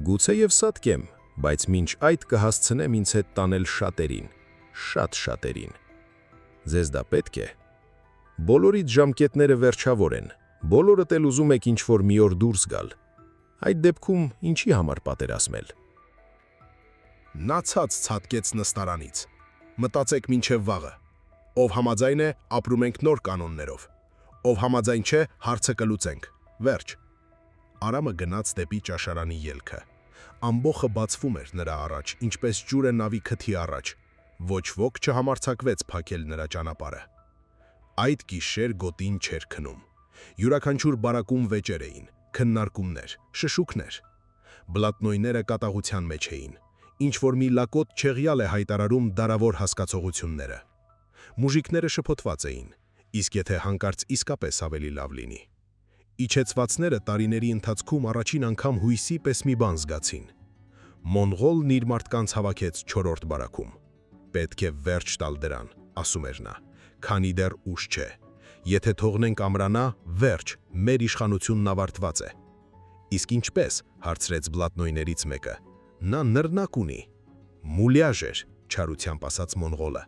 Գուցե և սատկեմ, բայց մինչ այդ կհասցնեմ ինձ հետ տանել շատերին, շատ շատերին։ Ձեզ դա պետք է։ Բոլորիդ ժամկետները վերջավոր են, բոլորդ էլ ուզում եք ինչ-որ մի օր դուրս գալ։ Այդ դեպքում ինչի համար պատերազմել։ Նա ցածկեց նստարանից։ Մտածեք մինչև վաղը։ Ով համաձայն է, ապրում ենք նոր կանոններով։ Ով համաձայն չէ, հարցը կլուծենք։ Վերջ։ Արամը գնաց դեպի ճաշարանի ելքը։ Ամբոխը բացվում էր նրա առաջ, ինչպես ջուրը նավի քթի առաջ։ Ոչ ոք չհամարձակվեց փակել նրա ճանապարհը։ Այդ գիշեր գոտին չէր քնում։ Յուրաքանչյուր բարակում վեճեր էին, քննարկումներ, շշուկներ։ Բլատնոյները կատաղության մեջ էին։ Ինչ-որ մի լակոտ չեղյալ է հայտարարում դարավոր հասկացողությունները։ Մուժիկները շփոթված էին, իսկ եթե հանկարծ իսկապես ավելի լավ լինի։ Իջեցվածները տարիների ընթացքում առաջին անգամ հույսի պես մի բան զգացին։ Մոնղոլն իր մարդկանց հավաքեց 4-րդ բարաքում։ Պետք է վերջ տալ դրան, ասում էր նա, քանի դեռ ուշ չէ։ Եթե թողնենք ամրանա, վերջ, մեր իշխանությունն ավարտված է։ Իսկ ինչպես, հարցրեց բլատնոյներից մեկը, նա նռնակ ունի։ Մուլյաժ էր, չարությամբ ասաց մոնղոլը,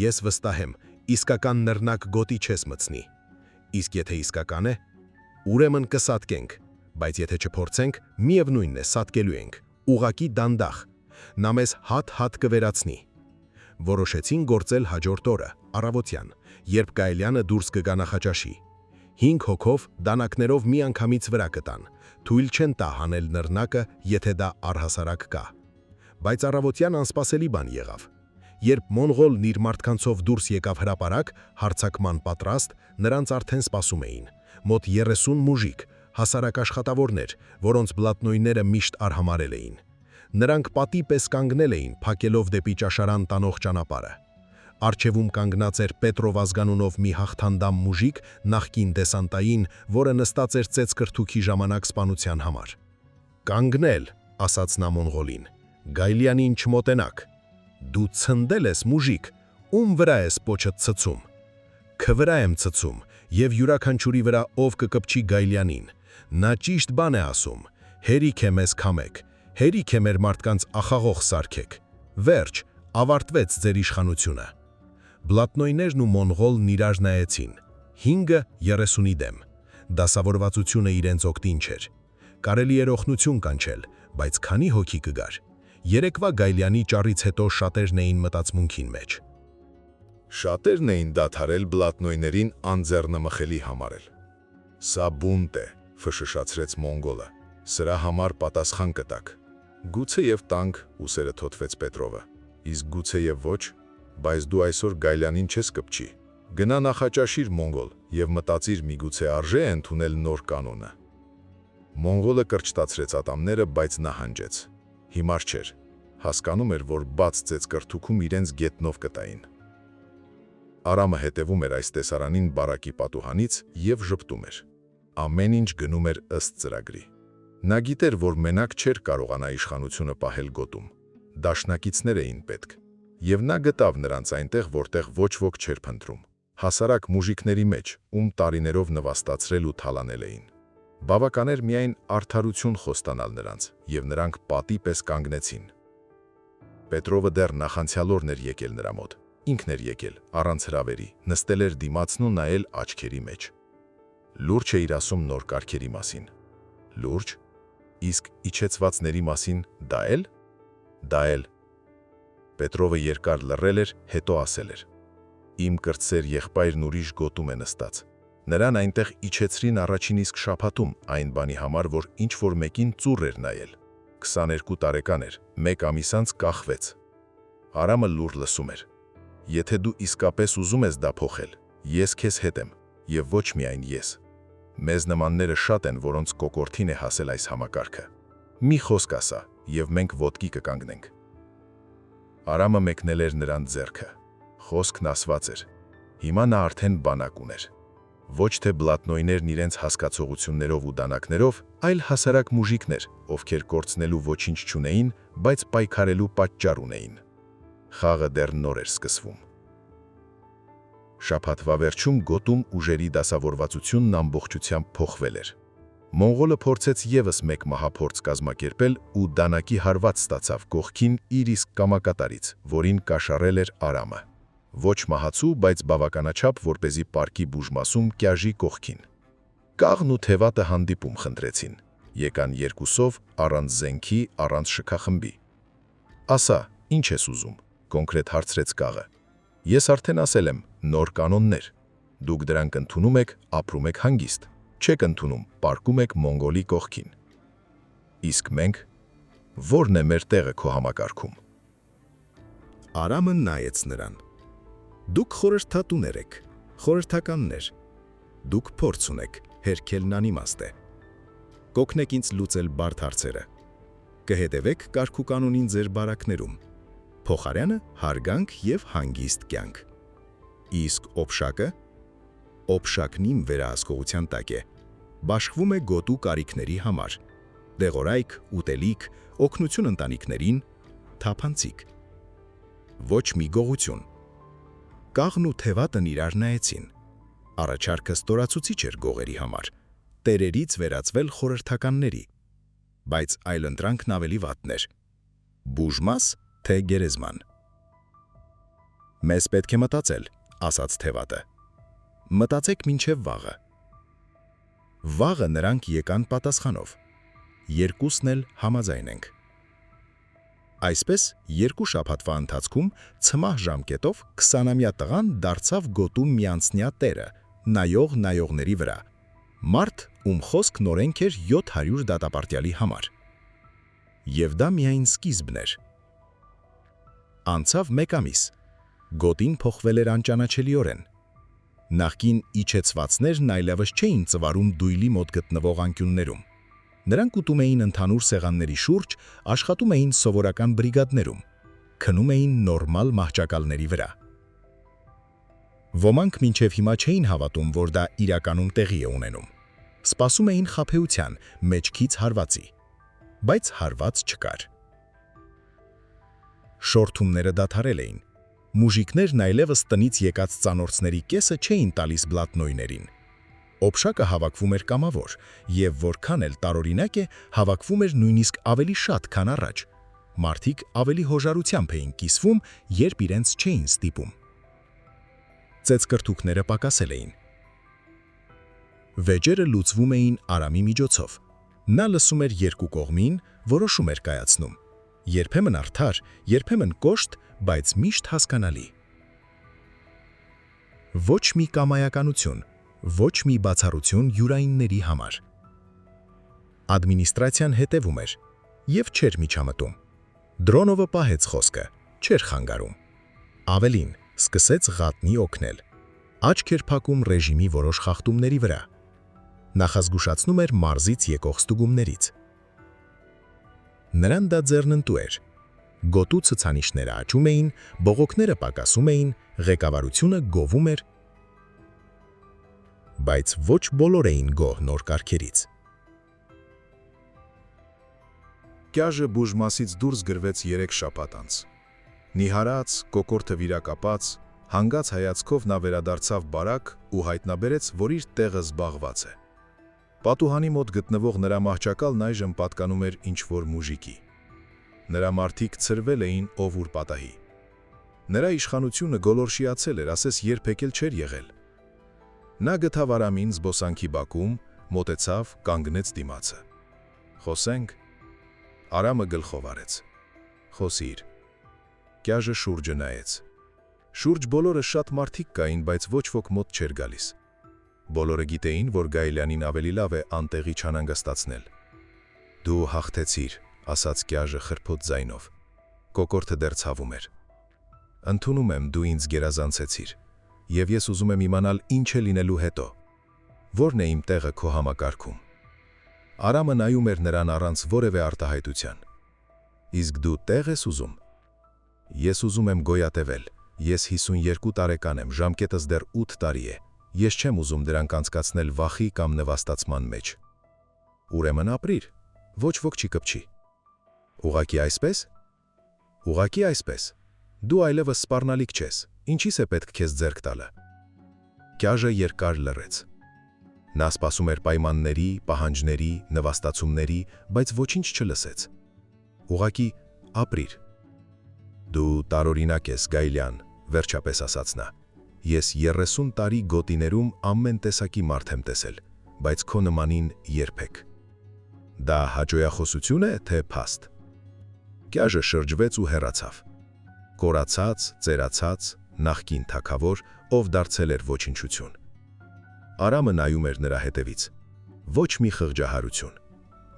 ես վստահ եմ, իսկական նռնակ գոտի չես մտցնի։ Իսկ եթե իսկական է, ուրեմն կսատկենք, բայց եթե չփորձենք, միևնույնն է, սատկելու ենք, ուղակի դանդաղ, նա մեզ հատ-հատ կվերացնի։ Որոշեցին գործել հաջորդ օրը, առավոտյան, երբ Գայլյանը դուրս կգա նախաճաշի։ 5 հոգով դանակներով մի անգամից վրա կտան, թույլ չեն տա հանել նռնակը, եթե դա առհասարակ կա։ Բայց առավոտյան անսպասելի բան եղավ։ Երբ մոնղոլն իր մարդկանցով դուրս եկավ հրապարակ, հարձակման պատրաստ, նրանց արդեն սպասում էին։ Մոտ 30 մուժիկ, հասարակ աշխատավորներ, որոնց բլատնոյները միշտ արհամարել էին։ Նրանք պատի պես կանգնել էին, փակելով դեպի ճաշարան տանող ճանապարհը։ Արջևում կանգնած էր Պետրով ազգանունով մի հաղթանդամ մուժիկ, նախկին դեսանտային, որը նստած էր ծեծ կրթուքի ժամանակ սպանության համար։ «Կանգնել», ասաց նա մոնղոլին, «Գայլյանին չմոտենաք։ Դու ցնդել ես, մուժիկ, ում վրա ես պոչդ ցցում։ Քվրա եմ ցցում, և յուրաքանչյուրի վրա ով կկպչի Գայլյանին։ Նա ճիշտ բան է ասում, հերիք է մեզ քամեք, հերիք է մեր մարդկանց ախաղող սարքեք։ Վերջ, ավարտվեց ձեր իշխանությունը»։ Բլատնոյներն ու մոնղոլն իրար նայեցին, 5-ը 30-ի դեմ։ Դասավորվածությունը իրենց օգտին չէր։ Կարելի էր օգնություն կանչել, բայց քանի հոգի կգար։ Երեկվա Գայլյանի ճառից հետո շատերն էին մտածմունքին մեջ։ Շատերն էին դադարել բլատնոյներին անձեռնմխելի համարել։ Սա բունտ է, ֆշշացրեց մոնղոլը, սրա համար պատասխան կտակ։ Գուցե եւ տանք, ուսերը թոթվեց Պետրովը, իսկ գուցե եւ ոչ, բայց դու այսօր Գայլյանին չես կպչի։ Գնա նախաճաշիր մոնղոլ եւ մտածիր միգուցե արժե է ընդունել նոր կանոնը։ Մոնղոլը կրճտացրեց ատամները, բայց նահանջեց։ Հիմար չէր, հասկանում էր, որ բաց ծեծ կրթուքում իրենց գետնով կտային։ Արամը հետևում էր այս տեսարանին բարակի պատուհանից եւ ժպտում էր։ Ամեն ինչ գնում էր ըստ ծրագրի։ Նա գիտեր, որ մենակ չէր կարողանա իշխանությունը պահել գոտում։ Դաշնակիցներ էին պետք։ Եվ նա գտավ նրանց այնտեղ, որտեղ ոչ ոք չէր փնտրում։ Հասարակ մուժիկների մեջ, ում տարիներով նվաստացրել ու թալանել էին։ Բավական էր միայն արդարություն խոստանալ նրանց, եւ նրանք պատի պես կանգնեցին։ Պետրովը դեռ նախանցյալ օրն էր եկել նրա մոտ, ինքն էր եկել, առանց հրավերի, նստել էր դիմացն ու նայել աչքերի մեջ։ Լուրջ է իր ասում նոր կարգերի մասին։ Լուրջ, իսկ իջեցվածների մասին դա էլ։ Պետրովը երկար լռել էր, հետո ասել էր. Իմ կրտսեր եղբայրն ուրիշ գոտում է նստած։ Նրան այնտեղ իջեցրին առաջին իսկ շաբաթում այն բանի համար, որ ինչ-որ մեկին ծուռ էր նայել։ 22 տարեկան էր, 1 ամիս անց կախվեց։ Արամը լուր լսում էր։ Եթե դու իսկապես ուզում ես դա փոխել, ես քեզ հետ եմ, եւ ոչ միայն ես։ Մեզ նմանները շատ են, որոնց կոկորտին է հասել այս համակարգը։ Մի խոսք ասա, եւ մենք ոտքի կկանգնենք։ Արամը մեկնել էր նրան ձեռքը։ Խոսքն ասված էր։ Հիմա նա արդեն բանակ ուներ։ Ոչ թե բլատնոյներն իրենց հասկացողություններով ու դանակներով, այլ հասարակ մուժիկներ, ովքեր կորցնելու ոչինչ չունեին, բայց պայքարելու պատճառ ունեին։ Խաղը դեռ նոր էր սկսվում։ Շաբաթվա վերջում գոտում ուժերի դասավորվածությունն ամբողջությամբ փոխվել էր։ Մոնղոլը փորձեց եւս մեկ մահափորձ կազմակերպել ու դանակի հարված ստացավ կողքին իր իսկ կամակատարից, որին կաշառել էր Արամը։ Ոչ մահացու, բայց բավականաչափ, որպեսզի պարկի բուժմասում կյաժի կողքին։ Կաղն ու թևատը հանդիպում խնդրեցին։ Եկան երկուսով, առանց զենքի, առանց շքախմբի։ Ասա, ինչ ես ուզում, կոնկրետ հարցրեց Կաղը։ Ես արդեն ասել եմ, նոր կանոններ։ Դուք դրանք ընդունում եք, ապրում եք հանգիստ։ Չեք ընդունում, պարկում եք մոնգոլի կողքին։ Իսկ մենք, ո՞րն է մեր տեղը քո համակարգում։ Արամը նայեց նրան։ Դուք խորհրդատուներ եք, խորհրդականներ։ Դուք փորձ ունեք, հերքելն անիմաստ է։ Կօգնեք ինձ լուծել բարդ հարցերը։ Կհետևեք կարգուկանոնին ձեր բարակներում։ Փոխարյանը հարգանք եւ հանգիստ կյանք։ Իսկ օբշակը Օբշակն իմ վերահսկողության տակ է։ Բաշխվում է գոտու կարիքների համար։ Դեղորայք, ուտելիք, օգնություն ընտանիքներին, թափանցիկ։ Ոչ մի գողություն։ Կաղն ու թևատն իրար նայեցին։ Առաջարկը ստորացուցիչ էր գողերի համար։ Տերերից վերածվել խորհրդականների։ Բայց այլընտրանքն ավելի վատն էր։ Բուժմաս, թե գերեզման։ Մեզ պետք է մտածել, ասաց թևատը։ Մտածեք մինչև վաղը։ Վաղը նրանք եկան պատասխանով։ Երկուսն էլ համաձայն ենք։ Այսպես, 2 շաբաթվա ընթացքում ցմահ ժամկետով 20-ամյա տղան դարձավ գոտու միանցնյա տերը, նայողների վրա։ Մարդ, ում խոսքն օրենք էր 700 դատապարտյալի համար։ Եվ դա միայն սկիզբն էր։ Անցավ 1 ամիս։ Գոտին փոխվել էր անճանաչելիորեն։ Նախկին իջեցվածներն այլևս չէին ծվարում դույլի մոտ գտնվող անկյուններում։ Նրանք ուտում էին ընդհանուր սեղանների շուրջ, աշխատում էին սովորական բրիգադներում, քնում էին նորմալ մահճակալների վրա։ Ոմանք մինչև հիմա չէին հավատում, որ դա իրականում տեղի է ունենում։ Սպասում էին խաբեության, մեջքից հարվածի, բայց հարված չկար։ Շորթումները դադարել էին։ Մուժիկներն այլևս տնից եկած ծանորդների կեսը չէին տալիս բլատնոյներին։ Օբշակը հավաքվում էր կամավոր, եւ որքան էլ տարօրինակ է, հավաքվում էր նույնիսկ ավելի շատ, քան առաջ։ Մարդիկ ավելի հոժարությամբ էին կիսվում, երբ իրենց չէին ստիպում։ Ծեծկրտուկները պակասել էին։ Վեճերը լուծվում էին Արամի միջոցով։ Նա լսում էր երկու կողմին, որոշում էր կայացնում։ Երբեմն արդար, երբեմն կոշտ, բայց միշտ հասկանալի։ Ոչ մի կամայականություն, ոչ մի բացառություն յուրայինների համար։ Ադմինիստրացիան հետևում էր եւ չէր միջամտում։ Դրոնովը պահեց խոսքը, չէր խանգարում։ Ավելին, սկսեց ղատնի օգնել։ Աչք էր փակում ռեժիմի որոշ խախտումների վրա։ Նախազգուշացնում էր մարզից եկող ստուգումներից։ Նրան դա ձեռնընտու էր։ Գոտու ցցանիշները աճում էին, բողոքները պակասում էին, ղեկավարությունը գովում էր, բայց ոչ բոլոր էին գոհ նոր կարգերից։ Կյաժը բուժմասից դուրս գրվեց 3 շաբաթ անց։ Նիհարած, կոկորտը վիրակապած, հանգած հայացքով նա վերադարձավ բարակ ու հայտնաբերեց, որ իր տեղը զբաղված է։ Պատուհանի մոտ գտնվող նրա մահճակալն այժմ պատկանում էր ինչ-որ մուժիկի։ Նրա մարդիկ ցրվել էին ով ուր պատահի։ Նրա իշխանությունը գոլորշիացել էր, ասես երբեք էլ չէր եղել։ Նա գտավ Արամին զբոսանքի բակում, մոտեցավ, կանգնեց դիմացը։ «Խոսենք»։ Արամը գլխով արեց։ «Խոսիր»։ Կյաժը շուրջը նայեց։ Շուրջ բոլորը շատ մարդիկ կային, բայց ոչ ոք մոտ չէր գալիս։ Բոլորը գիտեին, որ Գայլյանին ավելի լավ է անտեղի չանհանգստացնել։ «Դու հաղթեցիր», ասաց Կյաժը խրփոտ ձայնով։ Կոկորդը դեռ ցավում էր։ «Ընդունում եմ, դու ինձ գերազանցեցիր, եւ ես ուզում եմ իմանալ ինչ է լինելու հետո։ Որն է իմ տեղը քո համակարգում»։ Արամը նայում էր նրան առանց որևէ արտահայտության։ «Իսկ դու տեղ ես ուզում»։ «Ես ուզում եմ գոյատևել, ես 52 տարեկան եմ, ժամկետս դեռ 8 տարի է, ես չեմ ուզում դրանք անցկացնել վախի կամ նվաստացման մեջ»։ «Ուրեմն ապրիր, ոչ ոք չի կպչի»։ «Ուղղակի այսպես»։ «Ուղղակի այսպես, դու այլևս սպառնալիք չես, ինչի՞ս է պետք քեզ ձեռք տալը»։ Կյաժը երկար լռեց։ Նա սպասում էր պայմանների, պահանջների, նվաստացումների, բայց ոչինչ չլսեց։ «Ուղղակի ապրիր»։ «Դու տարօրինակ ես, Գայլյան», վերջապես ասաց նա։ «Ես 30 տարի գոտիներում ամեն տեսակի մարդ եմ տեսել, բայց քո նմանին երբեք»։ «Դա հաճոյախոսություն է, թե փաստ»։ Կյաժը շրջվեց ու հեռացավ։ Կորացած, ծերացած, նախկին թագավոր, ով դարձել էր ոչնչություն։ Արամը նայում էր նրա հետևից։ Ոչ մի խղճահարություն,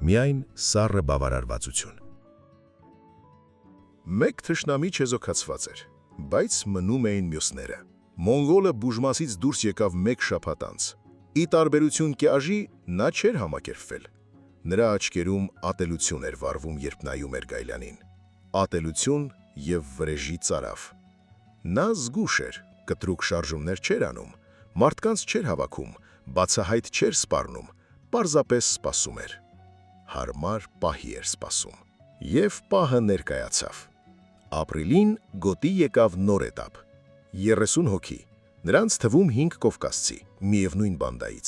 միայն սառը բավարարվածություն։ Մեկ թշնամի չեզոքացված էր, բայց մնում էին մյուսները։ Մոնղոլը բուժմասից դուրս եկավ մեկ շաբաթ անց։ Ի տարբերություն Կյաժի, նա չէր համակերպվել։ Նրա աչքերում ատելություն էր վառվում, երբ նայում էր Գայլյանին։ Ատելություն եւ վրեժի ծարավ։ Նա զգուշ էր, կտրուկ շարժումներ չէր անում, մարդկանց չէր հավաքում, բացահայտ չէր սպառնում, պարզապես սպասում էր։ Հարմար պահի էր սպասում։ Եվ պահը ներկայացավ։ Ապրիլին գոտի եկավ նոր էտապ։ 30 հոգի, նրանց թվում 5 կովկասցի, միևնույն բանդայից։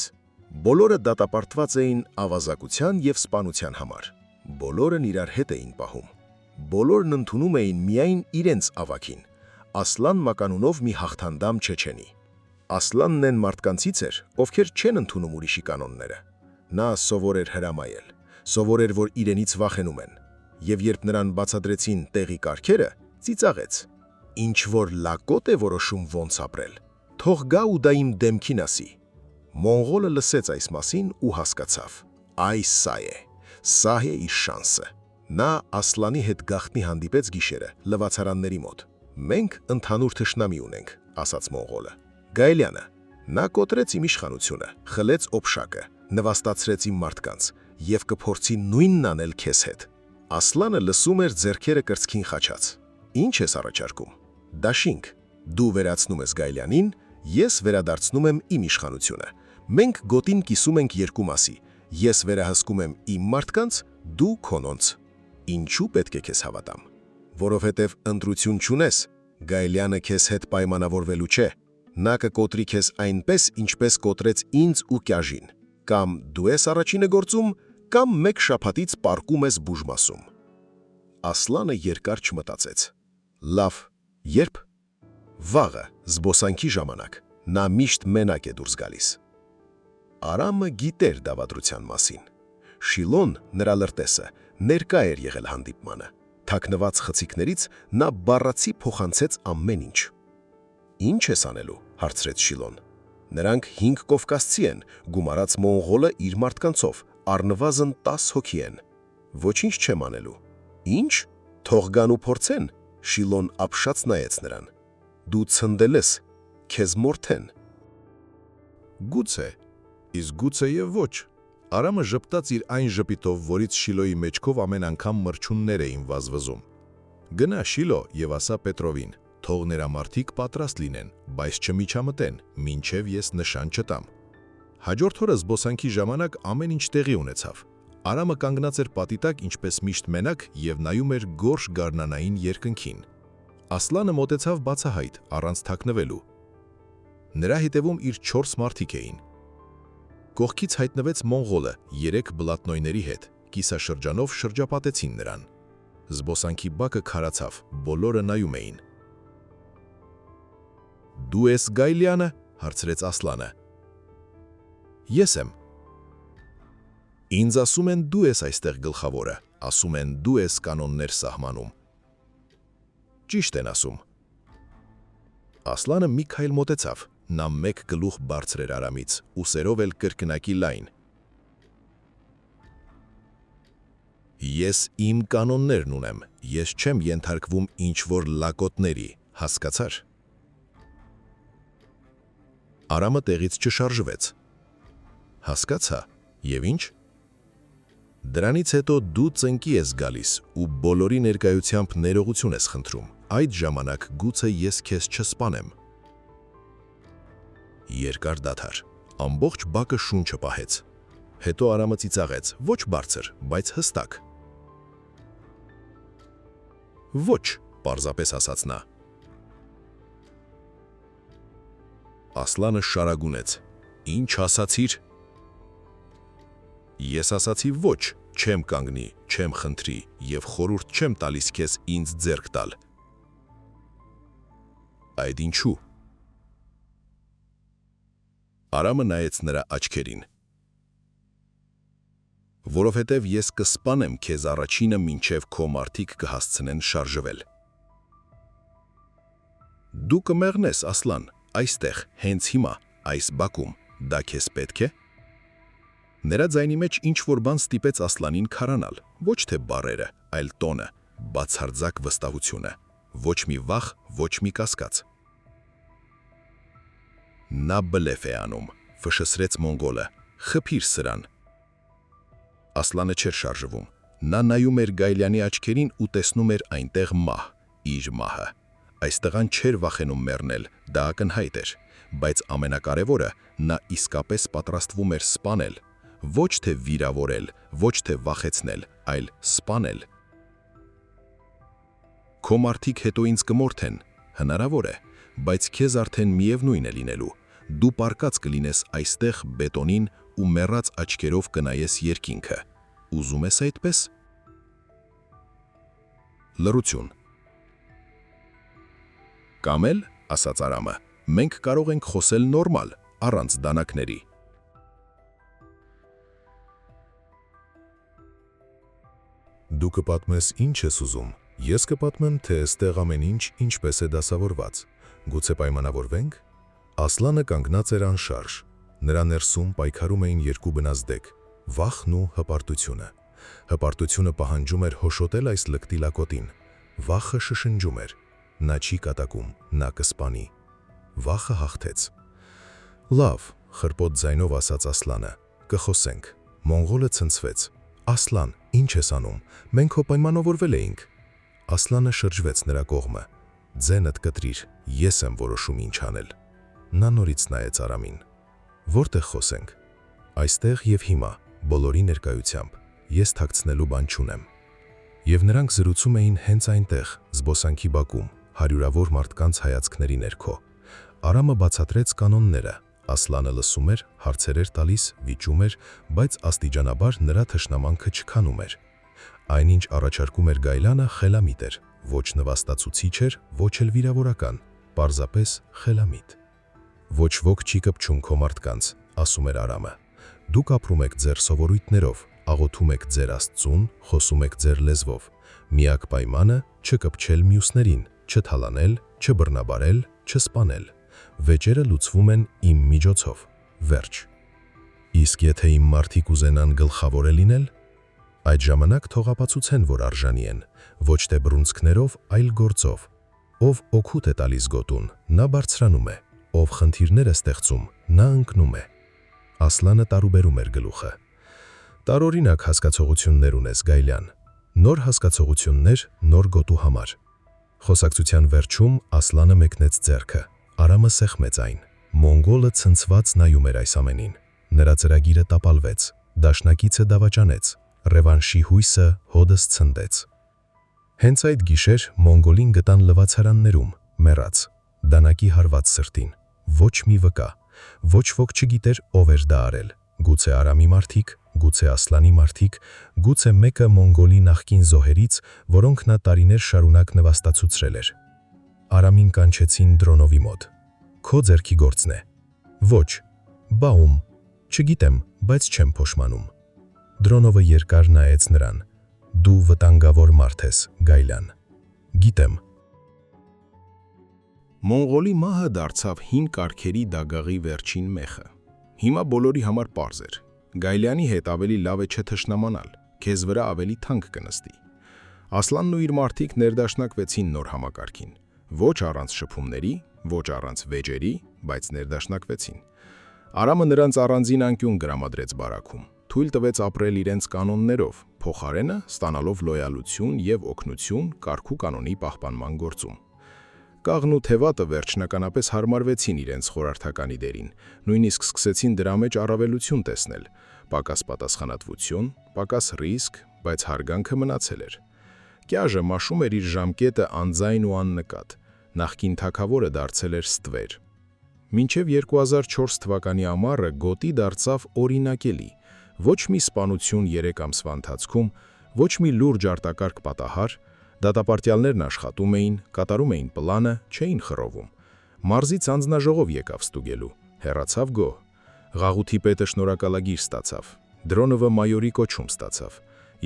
Բոլորը դատապարտված էին ավազակության եւ սպանության համար։ Բոլորն իրար հետ էին պահում։ Բոլորն ընդունում էին միայն իրենց ավագին, Ասլան մականունով մի հաղթանդամ չեչենի։ Ասլանն են մարդկանցից էր, ովքեր չեն ընդունում ուրիշի կանոնները։ Նա սովոր էր հրամայել, սովոր էր, որ իրենից վախենում են, եւ երբ նրան բացատրեցին տեղի կարգերը, ծիծաղեց. «Ինչ որ լակոտ է որոշում ոնց ապրել, թող գա ու դա իմ դեմքին ասի»։ Մոնղոլը լսեց այս մասին ու հասկացավ. «Այ սա է իր շանսը»։ Նա Ասլանի հետ գաղտնի հանդիպեց գիշերը լվացարանների մոտ։ «Մենք ընդհանուր թշնամի ունենք», ասաց Մոնղոլը։ «Գայլյանը, նա կոտրեց իմ իշխանությունը, խլեց օփշակը, նվաստացրեց իմ մարդկանց եւ կփորձի նույնն անել քեզ հետ»։ Ասլանը լսում էր ձեռքերը կրծքին խաչած։ «Ինչ ես առաջարկում»։ «Դաշինք, դու վերացնում ես Գայլյանին, ես վերադարձնում եմ իմ իշխանությունը։ Մենք գոտին կիսում ենք երկու մասի, ես վերահսկում եմ իմ մարդկանց, դու քոնոնց»։ «Ինչու պետք է քեզ հավատամ»։ «Որովհետև ընտրություն չունես, Գայլյանը քեզ հետ պայմանավորվելու չէ։ Նա կկոտրի քեզ այնպես, ինչպես կոտրեց ինձ ու Կյաժին։ Կամ դու ես առաջինը գործում, կամ մեկ շաբաթից պարկում ես բուժմասում»։ Ասլանը երկար չմտածեց։ «Լավ, երբ»։ «Վաղը, զբոսանքի ժամանակ, նա միշտ մենակ է դուրս գալիս»։ Արամը գիտեր դավադրության մասին։ Շիլոն, նրա լրտեսը, ներկա էր եղել հանդիպմանը։ Թաքնված խցիկներից նա բառացի փոխանցեց ամեն ինչ։ «Ինչ ես անելու»։ հարցրեց Շիլոն։ «Նրանք 5 կովկասցի են, գումարած Մոնղոլը իր մարդկանցով, առնվազն 10 հոգի են»։ «Ոչինչ չեմ անելու»։ «Ինչ, թող գան ու փորձեն»։ Շիլոն ապշած նայեց նրան։ «Դու ցնդել ես, քեզ մորթեն»։ Գուցե, իսկ գուցե եւ ոչ։ Արամը ժպտաց իր այն ժպիտով, որից Շիլոյի մեջքով ամեն անգամ մրջուններ էին վազվզում։ «Գնա Շիլո եւ ասա Պետրովին, թող նրա մարդիկ պատրաստ լինեն, բայց չմիջամտեն, մինչև ես նշան չտամ»։ Հաջորդ օրը զբոսանքի ժամանակ ամեն ինչ տեղի ունեցավ։ Արամը կանգնած էր պատի տակ, ինչպես միշտ մենակ, եւ նայում էր գորշ գարնանային երկնքին։ Ասլանը մոտեցավ բացահայտ, առանց թաքնվելու։ Նրա հետևում իր 4 մարդիկ էին։ Կողքից հայտնվեց Մոնղոլը 3 բլատնոյների հետ, կիսաշրջանով շրջապատեցին նրան։ Զբոսանքի բակը քարացավ, բոլորը նայում էին։ Դու ես Գայլյանը, հարցրեց Ասլանը։ Ես եմ։ Ինձ ասում են դու ես այստեղ գլխավորը, ասում են դու ես կանոններ սահմանում։ Ճիշտ են ասում։ Ասլանը մի քայլ մոտեցավ, նա մեկ գլուխ բարձր էր Արամից, ուսերով էլ կրկնակի լայն։ Ես իմ կանոններն ունեմ, ես չեմ ենթարկվում ինչ-որ լակոտների, հասկացար։ Արամը տեղից չշարժվեց։ Հասկացա, և ինչ։ Դրանից հետո դու ծնկի ես գալիս ու բոլորի ներկայությամբ ներողություն ես խնդրում, այդ ժամանակ գուցե ես քեզ չսպանեմ։ Երկար դադար, ամբողջ բակը շունչը պահեց։ Հետո Արամը ծիծաղեց, ոչ բարձր, բայց հստակ։ Ոչ, պարզապես ասաց նա։ Ասլանը շարագունեց. Ինչ ասացիր։ Ես ասացի ոչ, չեմ կանգնի, չեմ խնդրի և խորհուրդ չեմ տալիս քեզ ինձ ձեռք տալ։ Այդ ինչու։ Արամը նայեց նրա աչքերին։ Որովհետև ես կսպանեմ քեզ առաջինը, մինչև քո մարդիկ կհասցնեն շարժվել։ Դու կմեղնես, Ասլան, այստեղ, հենց հիմա, այս բակում, դա քեզ պետք է։ Նրա ձայնի մեջ ինչ-որ բան ստիպեց Ասլանին քարանալ, ոչ թե բառերը, այլ տոնը, բացարձակ վստահությունը, ոչ մի վախ, ոչ մի կասկած։ Նա բլեֆ է անում, ֆշշրեց մոնգոլը, խփիր սրան։ Ասլանը չէր շարժվում, նա նայում էր Գայլյանի աչքերին ու տեսնում էր այնտեղ մահ, իր մահը։ Այս տղան չէր վախենում մեռնել, դա ակնհայտ էր, բայց ամենակարևորը, նա իսկապես պատրաստվում էր սպանել, ոչ թե վիրավորել, ոչ թե վախեցնել, այլ սպանել։ Քո մարդիկ հետո ինձ կմորթեն, հնարավոր է, բայց քեզ արդեն միևնույն է լինելու, դու պարկած կլինես այստեղ բետոնին ու մեռած աչքերով կնայես երկինքը, ուզում ես այդպես։ Լռություն։ Կամ էլ, ասաց Արամը, մենք կարող ենք խոսել նորմալ, առանց դանակների։ Դու կպատմես ինչ ես ուզում, ես կպատմեմ, թե այստեղ ամեն ինչ ինչպես է դասավորված, գուցե պայմանավորվենք։ Ասլանը կանգնած էր անշարժ, նրա ներսում պայքարում էին երկու բնազդեկ, վախն ու հպարտությունը։ Հպարտությունը պահանջում էր հոշոտել այս լկտի լակոտին, վախը շշնջում էր, նա չի կատակում, նա կսպանի։ Վախը հաղթեց։ Լավ, խրպոտ ձայնով ասաց Ասլանը, կխոսենք։ Մոնղոլը ցնցվեց։ Ասլան, ինչ ես անում, մենք հո պայմանավորվել էինք։ Ասլանը շրջվեց նրա կողմը։ Ձենդ կտրիր, ես եմ որոշում ինչ անել։ Նա նորից նայեց Արամին։ Որտեղ խոսենք։ Այստեղ և հիմա, բոլորի ներկայությամբ, ես թաքցնելու բան չունեմ։ Եվ նրանք զրուցում էին հենց այնտեղ, զբոսանքի բակում, հարյուրավոր մարդկանց հայացքների ներքո։ Արամը բացատրեց կանոնները, Ասլանը լսում էր, հարցեր էր տալիս, վիճում էր, բայց աստիճանաբար նրա թշնամանքը չքանում էր։ Այնինչ առաջարկում էր Գայլյանը խելամիտ էր, ոչ նվաստացուցիչ էր, ոչ էլ վիրավորական, պարզապես խելամիտ։ Ոչ ոք չի կպչում քո մարդկանց, ասում էր Արամը։ Դուք ապրում եք ձեր սովորույթներով, աղոթում եք ձեր Աստծուն, խոսում եք ձեր լեզվով։ Միակ պայմանը չկպչել մյուսներին, չթալանել, չբռնաբարել, չսպանել։ Վեճերը լուծվում են իմ միջոցով։ Վերջ։ Իսկ եթե իմ մարդիկ ուզենան գլխավոր լինել, այդ ժամանակ թող ապացուցեն, որ արժանի են, ոչ թե բռունցքներով, այլ գործով։ Ով օգուտ է տալիս գոտուն, նա բարձրանում է, ով խնդիրներ է ստեղծում, նա ընկնում է։ Ասլանը տարուբերում էր գլուխը։ Տարօրինակ հասկացողություններ ունես, Գայլյան, նոր հասկացողություններ, նոր գոտու համար։ Խոսակցության վերջում Ասլանը մեկնեց ձեռքը, Արամը սեղմեց այն։ Մոնգոլը ցնցված նայում էր այս ամենին։ Նրա ծրագիրը տապալվեց, դաշնակիցը դավաճանեց, ռևանշի հույսը հոդս ցնդեց։ Հենց այդ գիշեր մոնգոլին գտան լվացարաններում, մեռած, դանակի հարված սրտին, ոչ մի վկա, ոչ ոք չգիտեր ով էր դա արել, գուցե Արամի մարդիկ, գուցե Ասլանի մարդիկ, գուցե մեկը մոնգոլի նախկին զոհերից, որոնք նա տարիներ շարունակ նվաստացուցրել էր։ Արամին կանչեցին դրոնովի մոտ։ Քո ձեռքի գործն է։ Ոչ, բաում, չգիտեմ, բայց չեմ փոշմանում։ Դրոնովը երկար նայեց նրան։ Դու վտանգավոր մարդ ես, Գայլյան։ Գիտեմ։ Մոնղոլի մահը դարձավ հին կարգերի դագաղի վերջին մեխը։ Հիմա բոլորի համար պարզ էր։ Գայլյանի հետ ավելի լավ է չթշնամանալ, քեզ վրա ավելի թանկ կնստի։ Ասլանն ու իր մարդիկ ներդաշնակվեցին նոր համակարգին։ Ոչ առանց շփումների, ոչ առանց վեճերի, բայց ներդաշնակվեցին։ Արամը նրանց առանձին անկյուն գրամադրեց բարաքում, թույլ տվեց ապրել իրենց կանոններով, փոխարենը ստանալով լոյալություն եւ օգնություն կարգու կանոնի պահպանման գործում։ Կաղն ու թևատը վերջնականապես հարմարվեցին իրենց խորհրդականի դերին, նույնիսկ սկսեցին դրա մեջ առավելություն տեսնել, պակաս պատասխանատվություն, պակաս ռիսկ, բայց հարգանքը մնացել էր։ Կյաժը մաշում էր իր ժամկետը անձայն ու աննկատ, նախկին թագավորը դարձել էր ստվեր։ Մինչև 2004 թվականի ամառը գոտի դարձավ օրինակելի, ոչ մի սպանություն 3 ամսվա ընթացքում, ոչ մի լուրջ արտակարգ պատահար, դատապարտյալներն աշխատում էին, կատարում էին պլանը, չէին խռովում։ Մարզից անձնաժողով եկավ ստուգելու, հեռացավ գոհ։ Ղաղութի պետը շնորհակալագիր ստացավ, Դրոնովը մայորի կոչում ստացավ,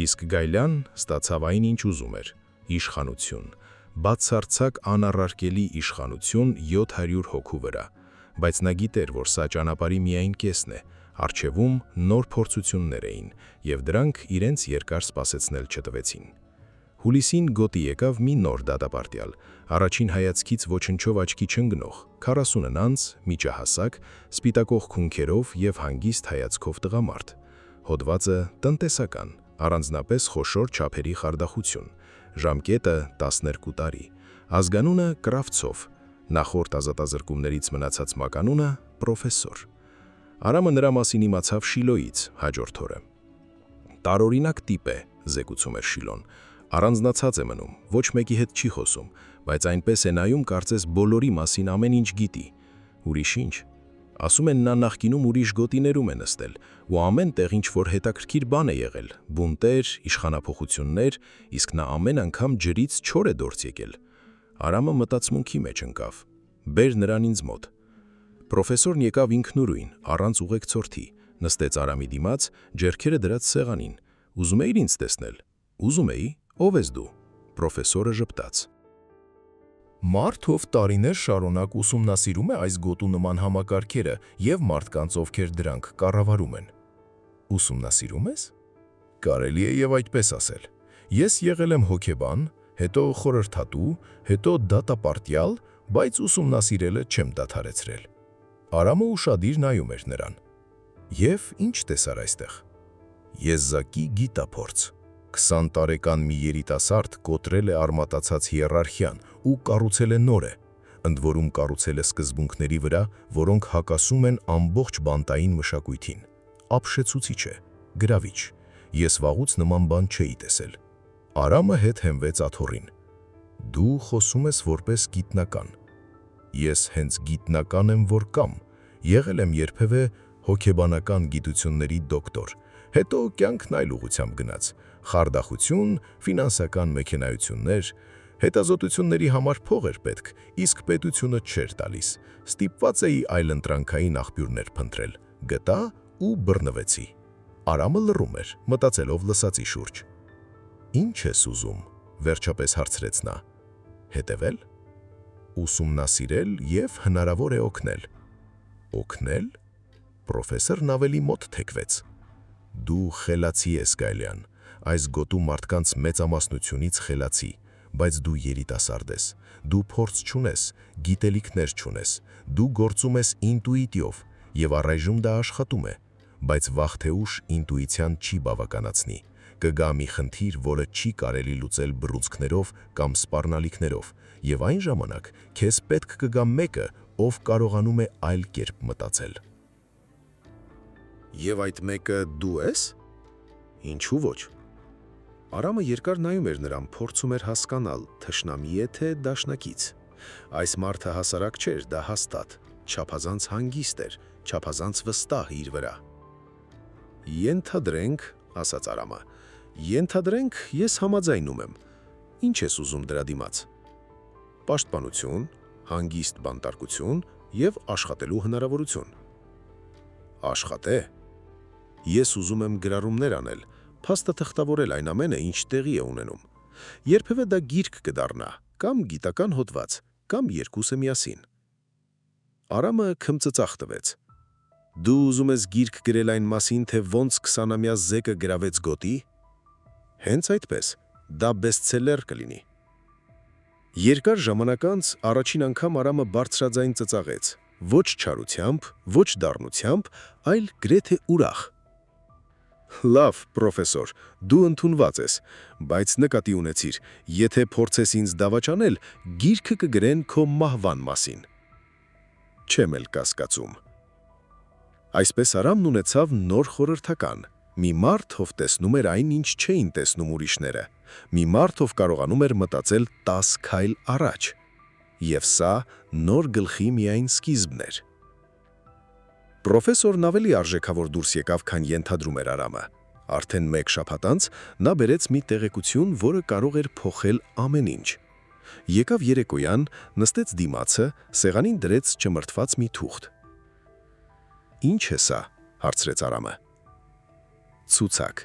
իսկ Գայլյան ստացավ այն, ինչ ուզում էր՝ իշխանություն, բացարձակ անառարկելի իշխանություն 700 հոգու վրա, բայց նա գիտեր, որ սա ճանապարհի միայն կեսն է, առջևում նոր փորձություններ էին, եւ դրանք իրենց երկար սպասեցնել չտվեցին։ Հուլիսին գոտի եկավ մի նոր դատապարտյալ, առաջին հայացքից ոչնչով աչքի չընկնող, 40 անց, միջահասակ, սպիտակող քունքերով եւ հանգիստ հայացքով տղամարդ։ Հոդվածը տնտեսական, առանձնապես խոշոր չափերի խարդախություն, ժամկետը 12 տարի, ազգանունը Կրավցով, նախորդ ազատազրկումներից մնացած մականունը պրոֆեսոր։ Արամը նրա մասին իմացավ Շիլոյից հաջորդ օրը։ Տարօրինակ տիպ է, զեկուցում էր Շիլոն, առանձնացած է մնում, ոչ մեկի հետ չի խոսում, բայց այնպես է նայում, կարծես բոլորի մասին ամեն ինչ գիտի։ Ուրիշ ինչ։ Ասում են նա նախկինում ուրիշ գոտիներում է նստել, ու ամեն տեղ ինչ-որ հետաքրքիր բան է եղել, բունտեր, իշխանափոխություններ, իսկ նա ամեն անգամ ջրից չոր է դուրս եկել։ Արամը մտածմունքի մեջ ընկավ։ Բեր նրան ինձ մոտ։ Պրոֆեսորն եկավ ինքնուրույն, առանց ուղեկցորդի, նստեց Արամի դիմաց, ձեռքերը դրած սեղանին։ Ուզում էիր ինձ տեսնել։ Ուզում էի, ով ես դու։ Պրոֆեսորը ժպտաց։ Մարդ, ով տարիներ շարունակ ուսումնասիրում է այս գոտու նման համակարգերը եւ մարդկանց, ովքեր դրանք կառավարում են։ Ուսումնասիրում ես։ Կարելի է եւ այդպես ասել։ Ես եղել եմ հոգեբան, հետո խորհրդատու, հետո դատապարտյալ, բայց ուսումնասիրելը չեմ դադարեցրել։ Արամը ուշադիր նայում էր նրան։ Եվ ինչ տեսար այստեղ։ Եզակի գիտափորձ։ 20 տարեկան մի երիտասարդ կոտրել է արմատացած հիերարխիան ու կառուցել է նորը, ընդ որում կառուցել է սկզբունքների վրա, որոնք հակասում են ամբողջ բանտային մշակույթին։ Ապշեցուցիչ է, գրավիչ։ Ես վաղուց նման բան չէի տեսել։ Արամը հետ հենվեց աթոռին։ Դու խոսում ես որպես գիտնական։ Ես հենց գիտնական եմ, որ կամ, եղել եմ երբևէ հոգեբանական գիտությունների դոկտոր, հետո կյանքն այլ ուղղությամբ գնաց, խարդախություն, ֆինանսական մեքենայություններ, հետազոտությունների համար փող էր պետք, իսկ պետությունը չէր տալիս, ստիպված էի այլընտրանքային աղբյուրներ փնտրել, գտա ու բռնվեցի։ Արամը լռում էր, մտածելով լսածի շուրջ։ Ինչ ես ուզում, վերջապես հարցրեց նա։ Հետևել, ուսումնասիրել եւ հնարավոր է օգնել։ Օգնել։ Պրոֆեսորն ավելի մոտ թեքվեց։ Դու խելացի ես, Գայլյան, այս գոտու մարդկանց մեծամասնությունից խելացի, բայց դու երիտասարդ ես, դու փորձ չունես, գիտելիքներ չունես, դու գործում ես ինտուիտիով եւ առայժմ դա աշխատում է, բայց վաղ թե ուշ ինտուիցիան չի բավականացնի։ Կգա մի խնդիր, որը չի կարելի լուծել բռունցքներով կամ սպառնալիքներով, եւ այն ժամանակ քեզ պետք կգա մեկը, ով կարողանում է այլ կերպ մտածել։ Եվ այդ մեկը դու ես։ Ինչու ոչ։ Արամը երկար նայում էր նրան, փորձում էր հասկանալ, թշնամի է թե դաշնակից։ Այս մարդը հասարակ չէր, դա հաստատ, չափազանց հանգիստ էր, չափազանց վստահ իր վրա։ Ենթադրենք, ասաց Արամը, ենթադրենք, ես համաձայնում եմ։ Ինչ ես ուզում դրա դիմաց։ Պաշտպանություն, հանգիստ բանտարկություն եւ աշխատելու հնարավորություն։ Աշխատե։ Ես ուզում եմ գրառումներ անել, փաստը թղթավորել այն ամենը, ինչ տեղի է ունենում։ Երբևէ դա գիրք կդառնա, կամ գիտական հոդված, կամ երկուսը միասին։ Արամը քմծծախ տվեց։ Դու ուզում ես գիրք գրել այն մասին, թե ոնց 20-ամյա զեկը գրավեց գոտի։ Հենց այդպես, դա բեսթսելեր կլինի։ Երկար ժամանակ անց առաջին անգամ Արամը բարձրաձայն ծծաղեց, ոչ չարությամբ, ոչ դառնությամբ, այլ գրեթե ուրախ։ Լավ, պրոֆեսոր, դու ընդունված ես, բայց նկատի ունեցիր, եթե փորձես ինձ դավաճանել, գիրքը կգրեն քո մահվան մասին։ Չեմ էլ կասկածում։ Այսպես Արամն ունեցավ նոր խորհրդական, մի մարդ, ով տեսնում էր այն, ինչ չէին տեսնում ուրիշները, մի մարդ, ով կարողանում էր մտածել 10 քայլ առաջ։ Եվ սա նոր գլխի միայն սկիզբն էր։ Պրոֆեսորն ավելի արժեքավոր դուրս եկավ, քան ենթադրում էր Արամը։ Արդեն մեկ շաբաթ անց նա բերեց մի տեղեկություն, որը կարող էր փոխել ամեն ինչ։ Եկավ երեկոյան, նստեց դիմացը, սեղանին դրեց ճմրթված մի թուղթ։ Ինչ է սա, հարցրեց Արամը։ Ցուցակ,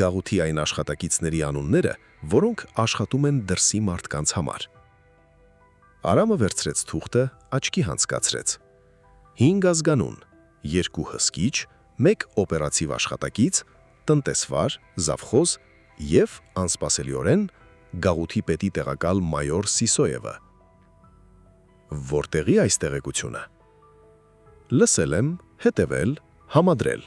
գաղութի այն աշխատակիցների անունները, որոնք աշխատում են դրսի մարդկանց համար։ Արամը վերցրեց թուղթը, աչքի հանցկացրեց։ 5 ազգանուն, 2 հսկիչ, 1 օպերատիվ աշխատակից, տնտեսվար, զավխոզ և, անսպասելիորեն, գաղութի պետի տեղակալ մայոր Սիսոևը։ Որտեղի այս տեղեկությունը։ Լսել եմ, հետևել, համադրել։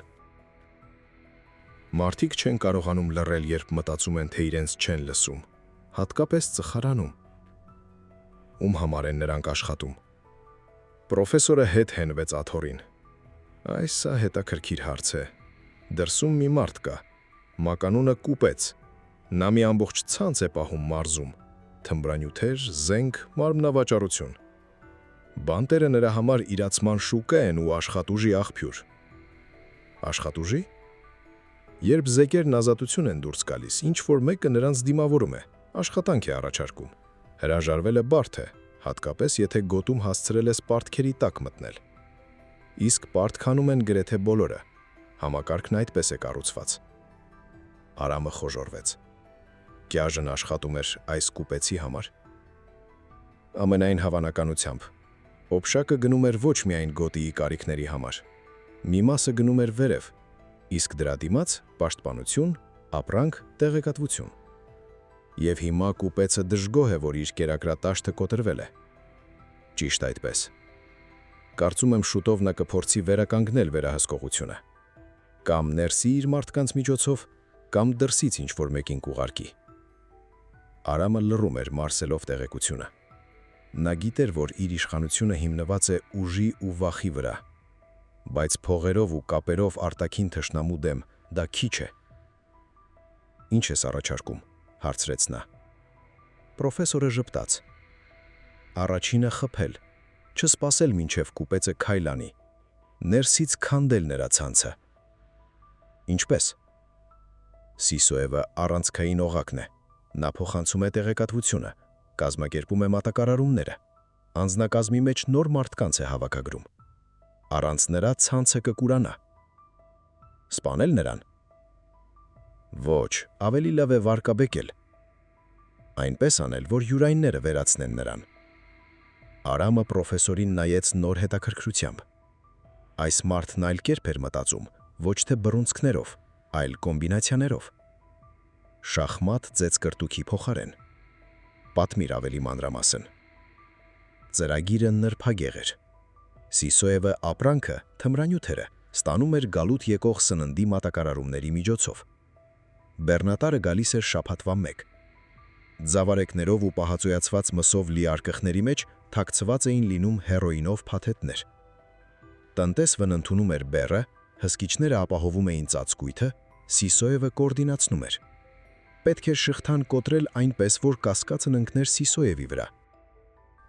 Մարդիկ չեն կարողանում լռել, երբ մտածում են, թե իրենց չեն լսում, հատկապես ծխարանում։ Ում համար են նրանք աշխատում։ Պրոֆեսորը հետ հենվեց աթոռին։ Այս սա հետաքրքիր հարց է։ Դրսում մի մարդ կա, մականունը կուպեց, նա մի ամբողջ ցանց է պահում մարզում, թմբրանյութեր, զենք, մարմնավաճառություն։ Բանտերը նրա համար իրացման շուկա են ու աշխատուժի աղբյուր։ Աշխատուժի։ Երբ զեկերն ազատություն են դուրս գալիս, ինչ-որ մեկը նրանց դիմավորում է, աշխատանք է առաջարկում։ Հրաժարվելը բարդ է, հատկապես եթե գոտում հասցրել ես պարտքերի տակ մտնել։ Իսկ պարտքանում են գրեթե բոլորը, համակարգն այդպես է կառուցված։ Արամը խոժորվեց։ Կյաժն աշխատում էր այս կուպեցի համար։ Ամենայն հավանականությամբ, օփշակը գնում էր ոչ միայն գոտիի կարիքների համար։ Մի մասը գնում էր վերև, իսկ դրա դիմաց պաշտպանություն, ապրանք, տեղեկատվություն։ Եվ հիմա կուպեցը դժգոհ է, որ իր կերակրատաշտը կոտրվել է։ Ճիշտ այդպես։ Կարծում եմ շուտով նա կփորձի վերականգնել վերահսկողությունը։ Կամ ներսի իր մարդկանց միջոցով, կամ դրսից ինչ-որ մեկին կուղարկի։ Արամը լռում էր մարսելով տեղեկությունը։ Նա գիտեր, որ իր իշխանությունը հիմնված է ուժի ու վախի վրա, բայց փողերով ու կապերով արտաքին թշնամու դեմ դա քիչ է։ Ինչ ես առաջարկում, հարցրեց նա։ Պրոֆեսորը ժպտաց։ Առաջինը խփել, չսպասել մինչև կուպեցը քայլ անի, ներսից քանդել նրա ցանցը։ Ինչպես։ Սիսոևը առանցքային օղակն է, նա փոխանցում է տեղեկատվությունը, կազմակերպում է մատակարարումները, անձնակազմի մեջ նոր մարդկանց է հավաքագրում։ Առանց նրա ցանցը կկուրանա։ Սպանել նրան։ Ոչ, ավելի լավ է վարկաբեկել։ Այնպես անել, որ յուրայինները վերացնեն նրան։ Արամը պրոֆեսորին նայեց նոր հետաքրքրությամբ։ Այս մարդն այլ կերպ էր մտածում, ոչ թե բռունցքներով, այլ կոմբինացիաներով։ Շախմատ ձեծկրտուքի փոխարեն։ Պատմիր ավելի մանրամասն։ Ծրագիրը նրբագեղ էր։ Սիսոևը ապրանքը, թմրանյութերը, ստանում էր գալուտ եկող սննդի մատակարարումների միջոցով։ Բեռնատարը գալիս էր շաբաթվա 1։ Ձավարեկներով ու պահածոյացված մսով լի արկղների մեջ թաքցված էին լինում հերոինով փաթեթներ։ Տնտեսվն ընդունում էր բեռը, հսկիչները ապահովում էին ծածկույթը, Սիսոևը կոորդինացնում էր։ Պետք էր շղթան կոտրել այնպես, որ կասկածն ընկներ Սիսոևի վրա։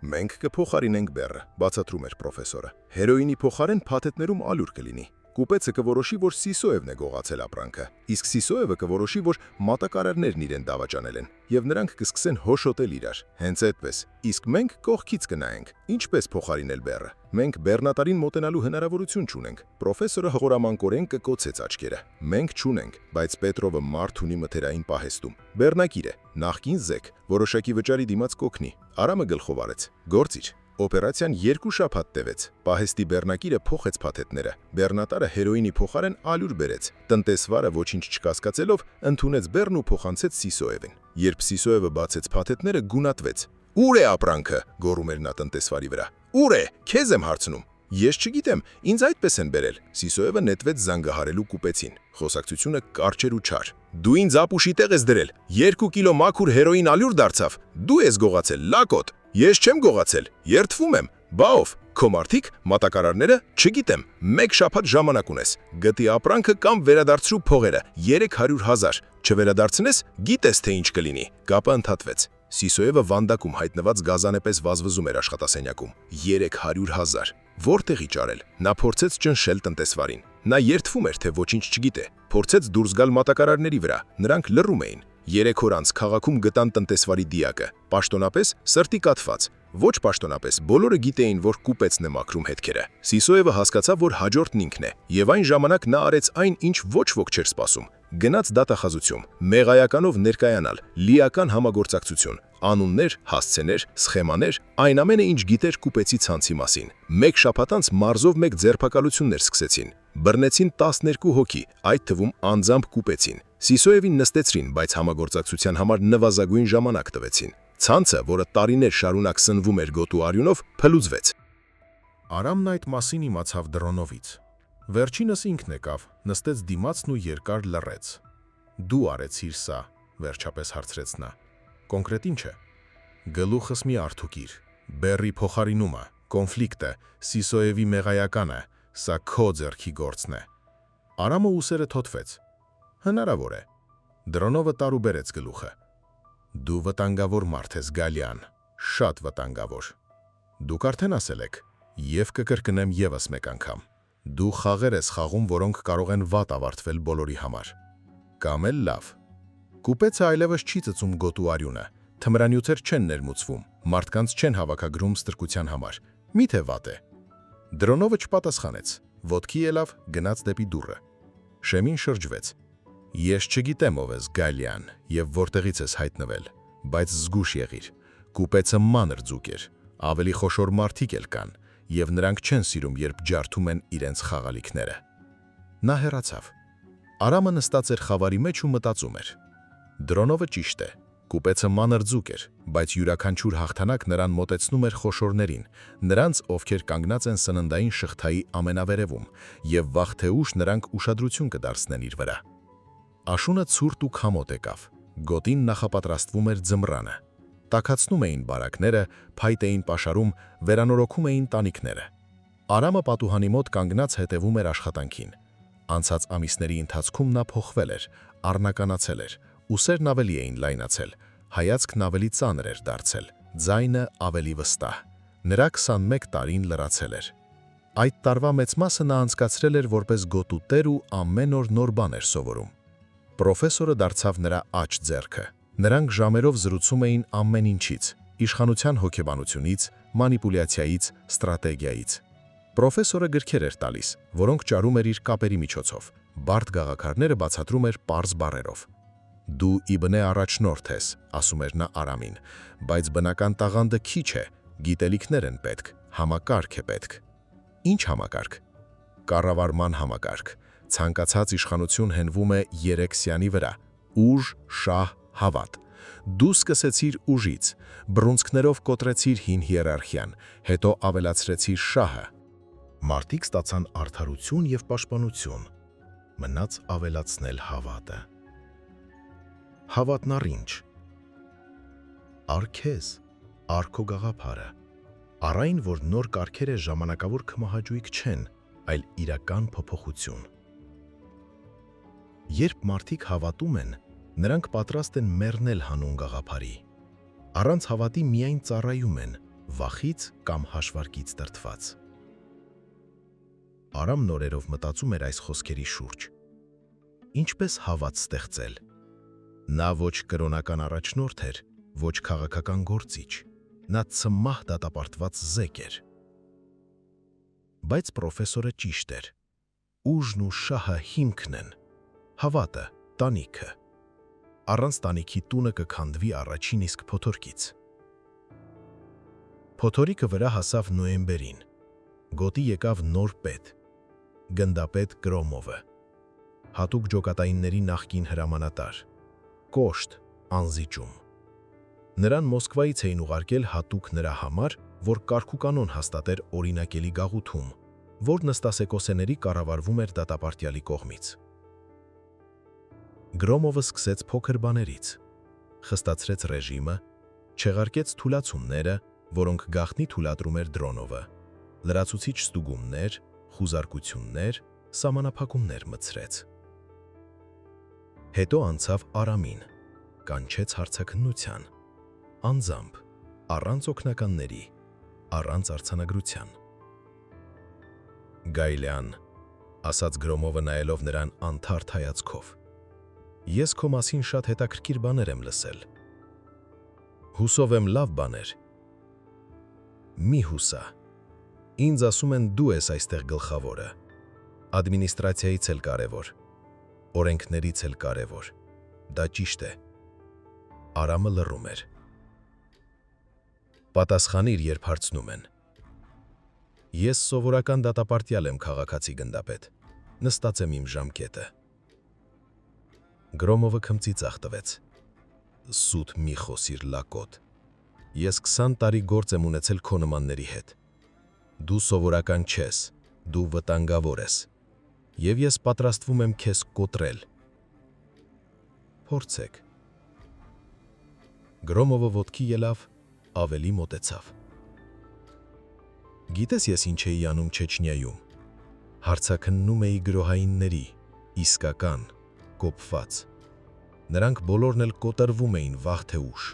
Մենք կփոխարինենք բեռը, բացատրում էր պրոֆեսորը։ Հերոինի փոխարեն փաթեթներում ալյուր կլինի։ Կուպեցը կորոշի, որ Սիսոևն է գողացել ապրանքը, իսկ Սիսոևը կորոշի, որ մատակարարներն իրեն դավաճանել են, եւ նրանք կսկսեն հոշոտել իրար։ Հենց այդպես։ Իսկ մենք կողքից կնայենք, ինչպես փոխարինել բեռը։ Մենք բեռնատարին մոտենալու հնարավորություն չունենք։ Պրոֆեսորը հղորամանկորեն կկոցեց աչքերը։ Մենք չունենք, բայց Պետրովը մարդ ունի մթերային պահեստում։ Բեռնակիր է, նախկին զեք, որոշակի վճարի դիմաց կօգնի։ Արամը գլխով արեց։ Գործիր։ Օպերացիան 2 շաբաթ տևեց։ Պահեստի բեռնակիրը փոխեց փաթեթները։ Բեռնատարը հերոինի փոխարեն ալյուր բերեց։ Տնտեսվարը ոչինչ չկասկածելով ընդունեց բեռն ու փոխանցեց Սիսոևին։ Երբ Սիսոևը բացեց փաթեթները, գունատվեց։ «Ուր է ապրանքը», գոռում էր նա տնտեսվարի վրա։ «Ուր է, քեզ եմ հարցնում»։ «Ես չգիտեմ, ինձ այդպես են բերել»։ Սիսոևը նետվեց զանգահարելու կուպեցին։ Խոսակցությունը կարճ էր ու չար։ «Դու ինձ ապուշի տեղ ես դրել։ 2 կիլո մաքուր հերոին ալյուր դարձավ։ Դու ես գողացել, լակոտ։ Ես չեմ գողացել, երդվում եմ։ Բա ով, քո մարդիկ, մատակարարները, չգիտեմ, 1 շաբաթ ժամանակ ունես։ Գտի ապրանքը կամ վերադարձրու փողերը, 300,000։ Չվերադարձնես, գիտես թե ինչ կլինի»։ Կապը ընդհատվեց։ Սիսոևը վանդակում հայտնված գազանեպես վազվզում էր աշխատասենյակում։ 300,000։ Որտեղի ճարել։ Նա փորձեց ճնշել տնտեսվարին։ Նա երդվում էր, թե ոչինչ չգիտե։ Փորձեց դուրս գալ մատակարարների վրա։ Նրանք լռում էին։ 3 օր անց քաղաքում գտան տնտեսվարի դիակը։ Պաշտոնապես սրտի կաթված։ Ոչ պաշտոնապես, բոլորը գիտեին, որ կուպեցն է մաքրում հետքերը։ Սիսոևը հասկացավ, որ հաջորդն ինքն է, եւ այն ժամանակ նա արեց այն, ինչ ոչ ոք չէր սպասում։ Գնաց դատախազություն, մեղայականով ներկայանալ, լիական համագործակցություն, անուններ, հասցեներ, սխեմաներ, այն ամենը, ինչ գիտեր կուպեցի ցանցի մասին։ 1 շաբաթ անց մարզով 1 ձերբակալություններ սկսեցին։ Բռնեցին 12 հոգի, այդ թվում անձամբ կուպեցին։ Սիսոևին նստեցրին, բայց համագործակցության համար նվազագույն ժամանակ տվեցին։ Ցանցը, որը տարիներ շարունակ սնվում էր գոտու արյունով, փլուզվեց։ Արամն այդ մասին իմացավ դրոնովից։ Վերջինս ինքն եկավ, նստեց դիմացն ու երկար լռեց։ «Դու արեցիր սա», վերջապես հարցրեց նա։ «Կոնկրետ ինչ է»։ «Գլուխս մի արթուկիր, բեռի փոխարինումը, կոնֆլիկտը, Սիսոևի մեղայականը, սա քո ձեռքի գործն է»։ Արամը ուսերը թոթվեց։ «Հնարավոր է»։ Դրոնովը տարուբերեց գլուխը։ «Դու վտանգավոր մարդ ես, Գալյան, շատ վտանգավոր։ Դուք արդեն ասել եք, եւ կկրկնեմ եւս մեկ անգամ։ Դու խաղեր ես խաղում, որոնք կարող են վատ ավարտվել բոլորի համար։ Կամ էլ լավ։ Կուպեցը այլևս չի ծծում գոտու արյունը, թմրանյութեր չեն ներմուծվում, մարդկանց չեն հավաքագրում ստրկության համար։ Միթե վատ է»։ Դրոնովը չպատասխանեց, ոտքի ելավ, գնաց դեպի դուռը։ Շեմին շրջվեց։ «Ես չգիտեմ ով ես, Գալյան, եւ որտեղից ես հայտնվել, բայց զգուշ եղիր։ Կուպեցը մանր ձուկ էր, ավելի խոշոր մարդիկ էլ կան, եւ նրանք չեն սիրում, երբ ջարդում են իրենց խաղալիքները»։ Նա հեռացավ։ Արամը նստած էր խավարի մեջ ու մտածում էր։ Դրոնովը ճիշտ է, կուպեցը մանր ձուկ էր, բայց յուրաքանչյուր հաղթանակ նրան մոտեցնում էր խոշորներին, նրանց, ովքեր կանգնած են սննդային շղթայի ամենավերևում, եւ վաղ թե ուշ նրանք ուշադրություն կդարձնեն իր վրա։ Աշունը ցուրտ ու քամոտ եկավ։ Գոտին նախապատրաստվում էր ձմռանը։ Տաքացնում էին բարակները, փայտ էին պաշարում, վերանորոգում էին տանիքները։ Արամը պատուհանի մոտ կանգնած հետևում էր աշխատանքին։ Անցած ամիսների ընթացքում նա փոխվել էր, առնականացել էր, ուսերն ավելի էին լայնացել, հայացքն ավելի ծանր էր դարձել, ձայնը ավելի վստահ։ Նրա 21 տարին լրացել էր։ Այդ տարվա մեծ մասը նա անցկացրել էր որպես գոտու տեր ու ամեն օր նոր բան էր սովորում։ Պրոֆեսորը դարձավ նրա աջ ձեռքը։ Նրանք ժամերով զրուցում էին ամեն ինչից՝ իշխանության հոգեբանությունից, մանիպուլյացիայից, ստրատեգիայից։ Պրոֆեսորը գրքեր էր տալիս, որոնք ճարում էր իր կապերի միջոցով, բարդ գաղափարները բացատրում էր պարզ բառերով։ «Դու իբնե առաջնորդ ես», ասում էր նա Արամին, «բայց բնական տաղանդը քիչ է, գիտելիքներ են պետք, համակարգ է պետք»։ Ինչ համակարգ։ Կառավարման համակարգ։ Ցանկացած իշխանություն հենվում է 3 սյանի վրա՝ ուժ, շահ, հավատ։ Դու սկսեցիր ուժից, բռունցքներով կոտրեցիր հին հիերարխիան, հետո ավելացրեցիր շահը։ Մարդիկ ստացան արդարություն եւ պաշտպանություն, մնաց ավելացնել հավատը։ Հավատն առինչ։ Արքեզ, արքո գաղափարը։ Առայն, որ նոր կարգերը ժամանակավոր կմահաճույք չեն, այլ իրական փոփոխություն։ Երբ մարդիկ հավատում են, նրանք պատրաստ են մեռնել հանուն գաղափարի։ Առանց հավատի միայն ծառայում են, վախից կամ հաշվարկից դրդված։ Արամ նորերով մտածում էր այս խոսքերի շուրջ։ Ինչպես հավատ ստեղծել։ Նա ոչ կրոնական առաջնորդ էր, ոչ քաղաքական գործիչ, նա ցմահ դատապարտված զեկ էր։ բայց պրոֆեսորը ճիշտ էր։ Ուժն ու շահը հիմքն են, հավատը, տանիքը։ Առանց տանիքի տունը կքանդվի առաջին իսկ փոթորկից։ Փոթորիկը վրա հասավ նոյեմբերին։ Գոտի եկավ նոր պետ, գնդապետ Գրոմովը, հատուկ ջոկատայինների նախկին հրամանատար, կոշտ, անզիջում։ Նրան Մոսկվայից էին ուղարկել հատուկ նրա համար, որ կարգուկանոն հաստատեր օրինակելի գաղութում, որ նստասեկոսեների կառավարվում էր դատապարտյալի կողմից։ Գրոմովը սկսեց փոքր բաներից, խստացրեց ռեժիմը, չեղարկեց թուլացումները, որոնք գաղտնի թույլատրում էր Դրոնովը, լրացուցիչ ստուգումներ, խուզարկություններ, սահմանափակումներ մտցրեց։ Հետո անցավ Արամին, կանչեց հարցաքննության, անձամբ, առանց օգնականների, առանց արձանագրության։ Գայլյան, ասաց Գրոմովը նայելով նրան անթարթ հայացքով, ես քո մասին շատ հետաքրքիր բաներ եմ լսել։ Հուսով եմ լավ բաներ։ Մի հուսա, ինձ ասում են դու ես այստեղ գլխավորը, ադմինիստրացիայից էլ կարևոր, օրենքներից էլ կարևոր, դա ճիշտ է։ Արամը լռում էր։ Պատասխանիր, երբ հարցնում են։ Ես սովորական դատապարտյալ եմ քաղաքացի գնդապետ, նստած եմ իմ ժամկետը։ Գրոմովը քմծի ծախ տվեց։ Սուտ մի խոսիր լակոտ։ Ես 20 տարի գործ եմ ունեցել քո նմանների հետ։ Դու սովորական չես, դու վտանգավոր ես, և ես պատրաստվում եմ քեզ կոտրել։ Փորձեք։ Գրոմովը ոտքի ելավ, ավելի մոտեցավ։ Գիտես ես ինչ էի անում Չեչնիայում։ Հարցաքննում էի գրոհայինների, իսկական, կոպված։ Նրանք բոլորն էլ կոտրվում էին վաղ թե ուշ։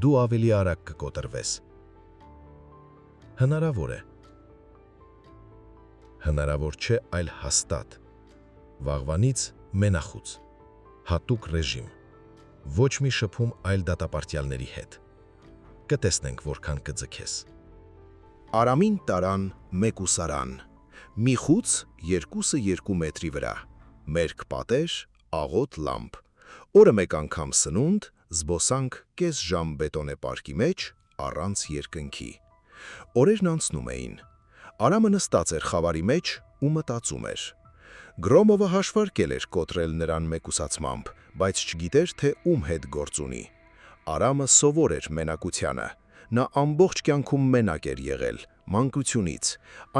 Դու ավելի արագ կկոտրվես։ Հնարավոր է։ Հնարավոր չէ, այլ հաստատ։ Վաղվանից մենախուց, հատուկ ռեժիմ, ոչ մի շփում այլ դատապարտյալների հետ։ Կտեսնենք որքան կձգես։ Արամին տարան մեկուսարան, մի խուց 2 մետրի վրա, մերկ պատեր, աղոտ լամպ, օրը մեկ անգամ սնունդ, զբոսանք կես ժամ բետոնե պարկի մեջ, առանց երկնքի։ Օրերն անցնում էին, Արամը նստած էր խավարի մեջ ու մտածում էր։ Գրոմովը հաշվարկել էր կոտրել նրան մեկուսացմամբ, բայց չգիտեր, թե ում հետ գործ ունի։ Արամը սովոր էր մենակությանը, նա ամբողջ կյանքում մենակ էր եղել, մանկությունից,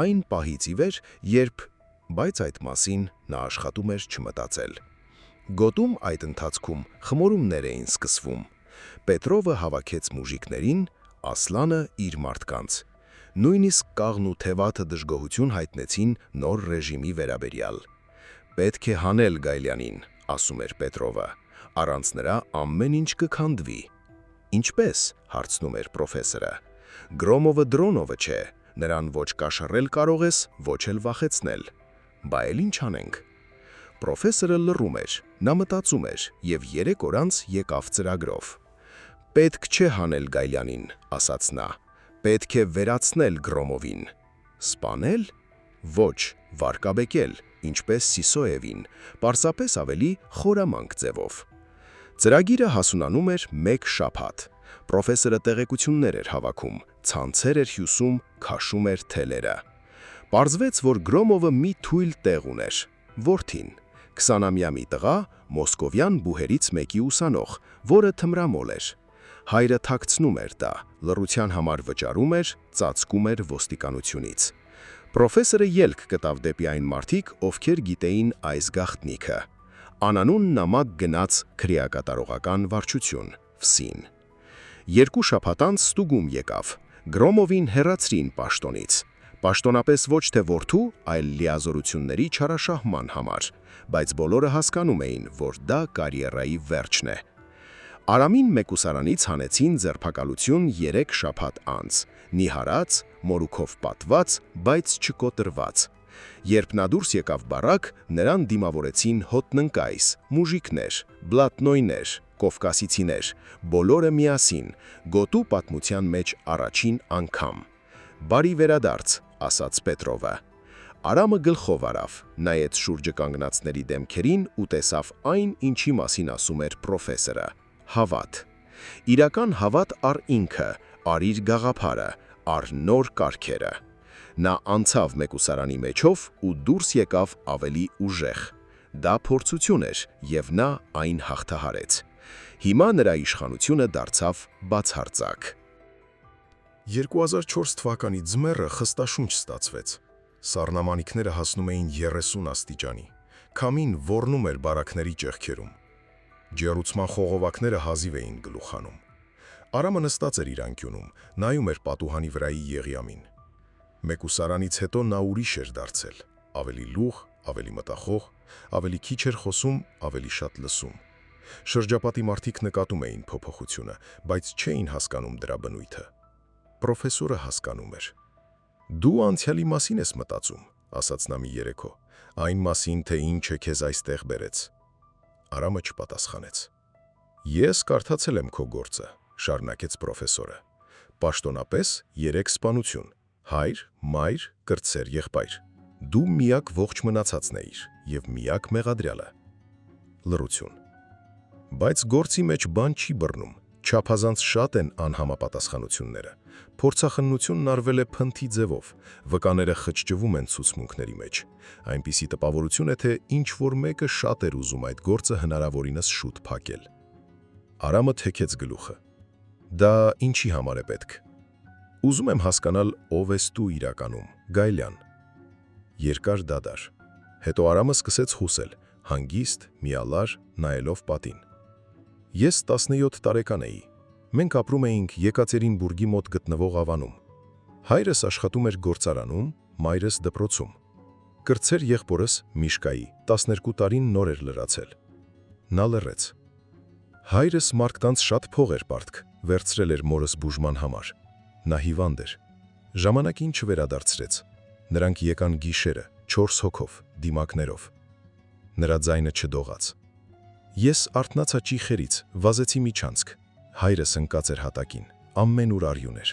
այն պահից ի վեր, երբ, բայց այդ մասին նա աշխատում էր չմտածել։ Գոտում այդ ընթացքում խմորումներ էին սկսվում։ Պետրովը հավաքեց մուժիկներին, Ասլանը իր մարդկանց։ Նույնիսկ կաղն ու թևաթը դժգոհություն հայտնեցին նոր ռեժիմի վերաբերյալ։ Պետք է հանել Գայլյանին, ասում էր Պետրովը, առանց նրա ամեն ինչ կքանդվի։ Ինչպես, հարցնում էր պրոֆեսորը։ Գրոմովը Դրոնովը չէ, նրան ոչ կաշառել կարող ես, ոչ էլ վախեցնել։ Բա էլ ինչ անենք։ Պրոֆեսորը լռում էր, նա մտածում էր և 3 օր անց եկավ ծրագրով։ Պետք չէ հանել Գայլյանին, ասաց նա, պետք է վերացնել Գրոմովին։ Սպանել։ Ոչ, վարկաբեկել, ինչպես Սիսոևին, պարզապես ավելի խորամանկ ձևով։ Ծրագիրը հասունանում էր 1 շաբաթ։ Պրոֆեսորը տեղեկություններ էր հավաքում, ցանցեր էր հյուսում, քաշում էր թելերը։ Պարզվեց, որ Գրոմովը մի թույլ տեղ ուներ, որդին, 20-ամյա մի տղա, մոսկովյան բուհերից մեկի ուսանող, որը թմրամոլ էր։ Հայրը թաքցնում էր դա, լռության համար վճարում էր, ծածկում էր ոստիկանությունից։ Պրոֆեսորը ելք գտավ դեպի այն մարդիկ, ովքեր գիտեին այս գաղտնիքը։ Անանուն նամակ գնաց քրեակատարողական վարչություն, ՎՍԻՆ։ 2 շաբաթ անց ստուգում եկավ։ Գրոմովին հեռացրին պաշտոնից։ Պաշտոնապես ոչ թե որդու, այլ լիազորությունների չարաշահման համար, բայց բոլորը հասկանում էին, որ դա կարիերայի վերջն է։ Արամին մեկուսարանից հանեցին ձերբակալություն 3 շաբաթ անց, նիհարած, մորուքով պատված, բայց չկոտրված։ Երբ նա դուրս եկավ բարակ, նրան դիմավորեցին հոտնընկայս, մուժիկներ, բլատնոյներ, կովկասիցիներ, բոլորը միասին, գոտու պատմության մեջ առաջին անգամ։ «Բարի վերադարձ», ասաց Պետրովը, Արամը գլխով արավ, նայեց շուրջը կանգնածների դեմքերին ու տեսավ այն, ինչի մասին ասում էր պրոֆեսորը՝ հավատ։ Իրական հավատ առ ինքը, առ իր գաղափարը, առ նոր կարգերը։ Նա անցավ մեկուսարանի մեջով ու դուրս եկավ ավելի ուժեղ։ Դա փորձություն էր, եւ նա այն հաղթահարեց։ Հիմա նրա իշխանությունը դարձավ բացարձակ։ 2004 թվականի ձմեռը խստաշունչ ստացվեց։ Սառնամանիքները հասնում էին 30 աստիճանի։ Քամին ոռնում էր բարակների ճեղքերում։ Ջեռուցման խողովակները հազիվ էին գլուխանում։ Արամը նստած էր իր անկյունում, նայում էր պատուհանի վրայի եղիամին։ Մեկուսարանից հետո նա ուրիշ էր դարձել, ավելի լուղ, ավելի մտախոհ, ավելի քիչ էր խոսում, ավելի շատ լսում։ Շրջապատի մարդիկ նկատում էին փոփոխությունը, բայց չէին հասկանում դրա բնույթը։ Պրոֆեսորը հասկանում էր։ «Դու անցյալի մասին ես մտածում», ասաց նա մի երեկո, «այն մասին, թե ինչը քեզ այստեղ բերեց»։ Արամը չպատասխանեց։ «Ես կարդացել եմ քո գործը», շարունակեց պրոֆեսորը։ «Պաշտոնապես 3 սպանություն՝ հայր, մայր, կրտսեր եղբայր։ Դու միակ ողջ մնացածն էիր և միակ մեղադրյալը»։ Լռություն։ Բայց գործի մեջ բան չի բռնում, չափազանց շատ են անհամապատասխանությունները։ Փորձախնությունն արվել է փնթի ձևով, վկաները խճճվում են ցուցմունքների մեջ։ Այնպիսի տպավորություն է, թե ինչ-որ մեկը շատ էր ուզում այդ գործը հնարավորինս շուտ փակել։ Արամը թեքեց գլուխը։ «Դա ինչի համար է պետք»։ «Ուզում եմ հասկանալ, ով ես դու իրականում, Գայլյան»։ Երկար դադար։ Հետո Արամը սկսեց խոսել, հանգիստ, միալար, նայելով պատին։ «Ես 17 տարեկան էի։ Մենք ապրում էինք Եկատերինբուրգի մոտ գտնվող Ավանում։ Հայրս աշխատում էր գործարանում, մայրս դպրոցում։ Կրտսեր եղբորս Միշկայի 12 տարին նոր էր լրացել։ Նա լռեց։ Հայրս մարդկանց շատ փող էր պարտք, վերցրել էր մորս բուժման համար։ Նա հիվանդ էր։ Ժամանակին չվերադարձրեց։ Նրանք եկան գիշերը, 4 հոգով, դիմակներով։ Նրա ձայնը չդողաց։ Ես արթնացա ճիխերից, վազեցի միջանցք։ Հայրս ընկած էր հատակին, ամենուր արյուն էր։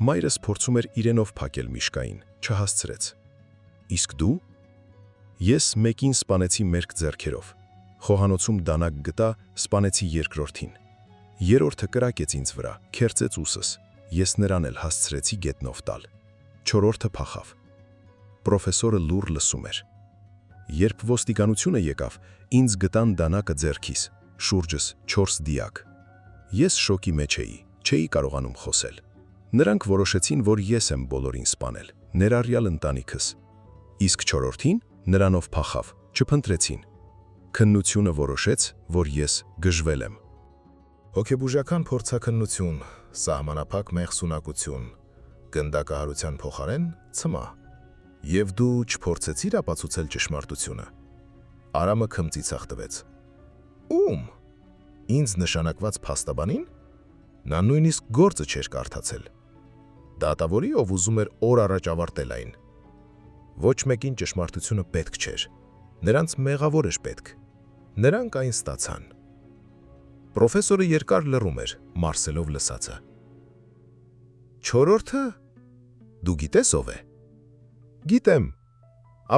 Մայրս փորձում էր իրենով փակել Միշկային, չհասցրեց։ Իսկ դու։ Ես մեկին սպանեցի մերկ ձեռքերով։ Խոհանոցում դանակ գտա, սպանեցի երկրորդին։ Երրորդը կրակեց ինձ վրա, քերծեց ուսս։ Ես նրան էլ հասցրեցի գետնով տալ։ Չորրորդը փախավ։ Պրոֆեսորը լուռ լսում էր։ Երբ ոստիկանությունը եկավ, ինձ գտան դանակը ձեռքիս, շուրջս 4 դիակ։ Ես շոկի մեջ էի, չէի կարողանում խոսել։ Նրանք որոշեցին, որ ես եմ բոլորին սպանել, ներառյալ ընտանիքս։ Իսկ չորրորդին նրանով փախավ, չփնտրեցին։ Քննությունը որոշեց, որ ես գժվել եմ։ Հոգեբուժական փորձաքննություն, սահմանափակ մեղսունակություն, գնդակահարության փոխարեն ցմահ։ Եվ դու չփորձեցիր ապացուցել ճշմարտությունը։ Արամը քմծիցախ տվեց։ Ում։ Ինձ նշանակված փաստաբանին։ Նա նույնիսկ գործը չէր կարդացել։ Դատավորի, ով ուզում էր օր առաջ ավարտել այն։ Ոչ մեկին ճշմարտությունը պետք չէր։ Նրանց մեղավոր էր պետք։ Նրանք այն ստացան։ Պրոֆեսորը երկար լռում էր, մարսելով լսածը։ Չորրորդը։ Դու գիտես ով է։ Գիտեմ։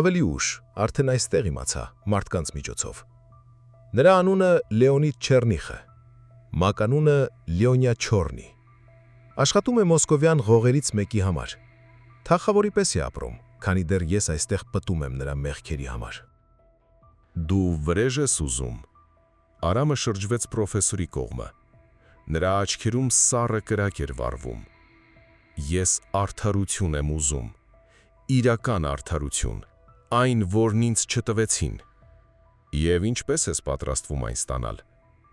Ավելի ուշ, արդեն այստեղ իմացա, մարդկանց միջոցով։ Նրա անունը Լեոնիդ Չեռնիխը, մականունը Լյոնյա Չորնի։ Աշխատում է մոսկովյան ղողերից մեկի համար։ Թագավորի պես է ապրում, քանի դեռ ես այստեղ պտում եմ նրա մեղքերի համար։ Դու վրեժ ես ուզում։ Արամը շրջվեց պրոֆեսորի կողմը։ Նրա աչքերում սառը կրակ էր վառվում։ Ես արդարություն եմ ուզում։ Իրական արդարություն, այն, որն ինձ չտվեցին։ Եվ ինչպես ես պատրաստվում այն ստանալ։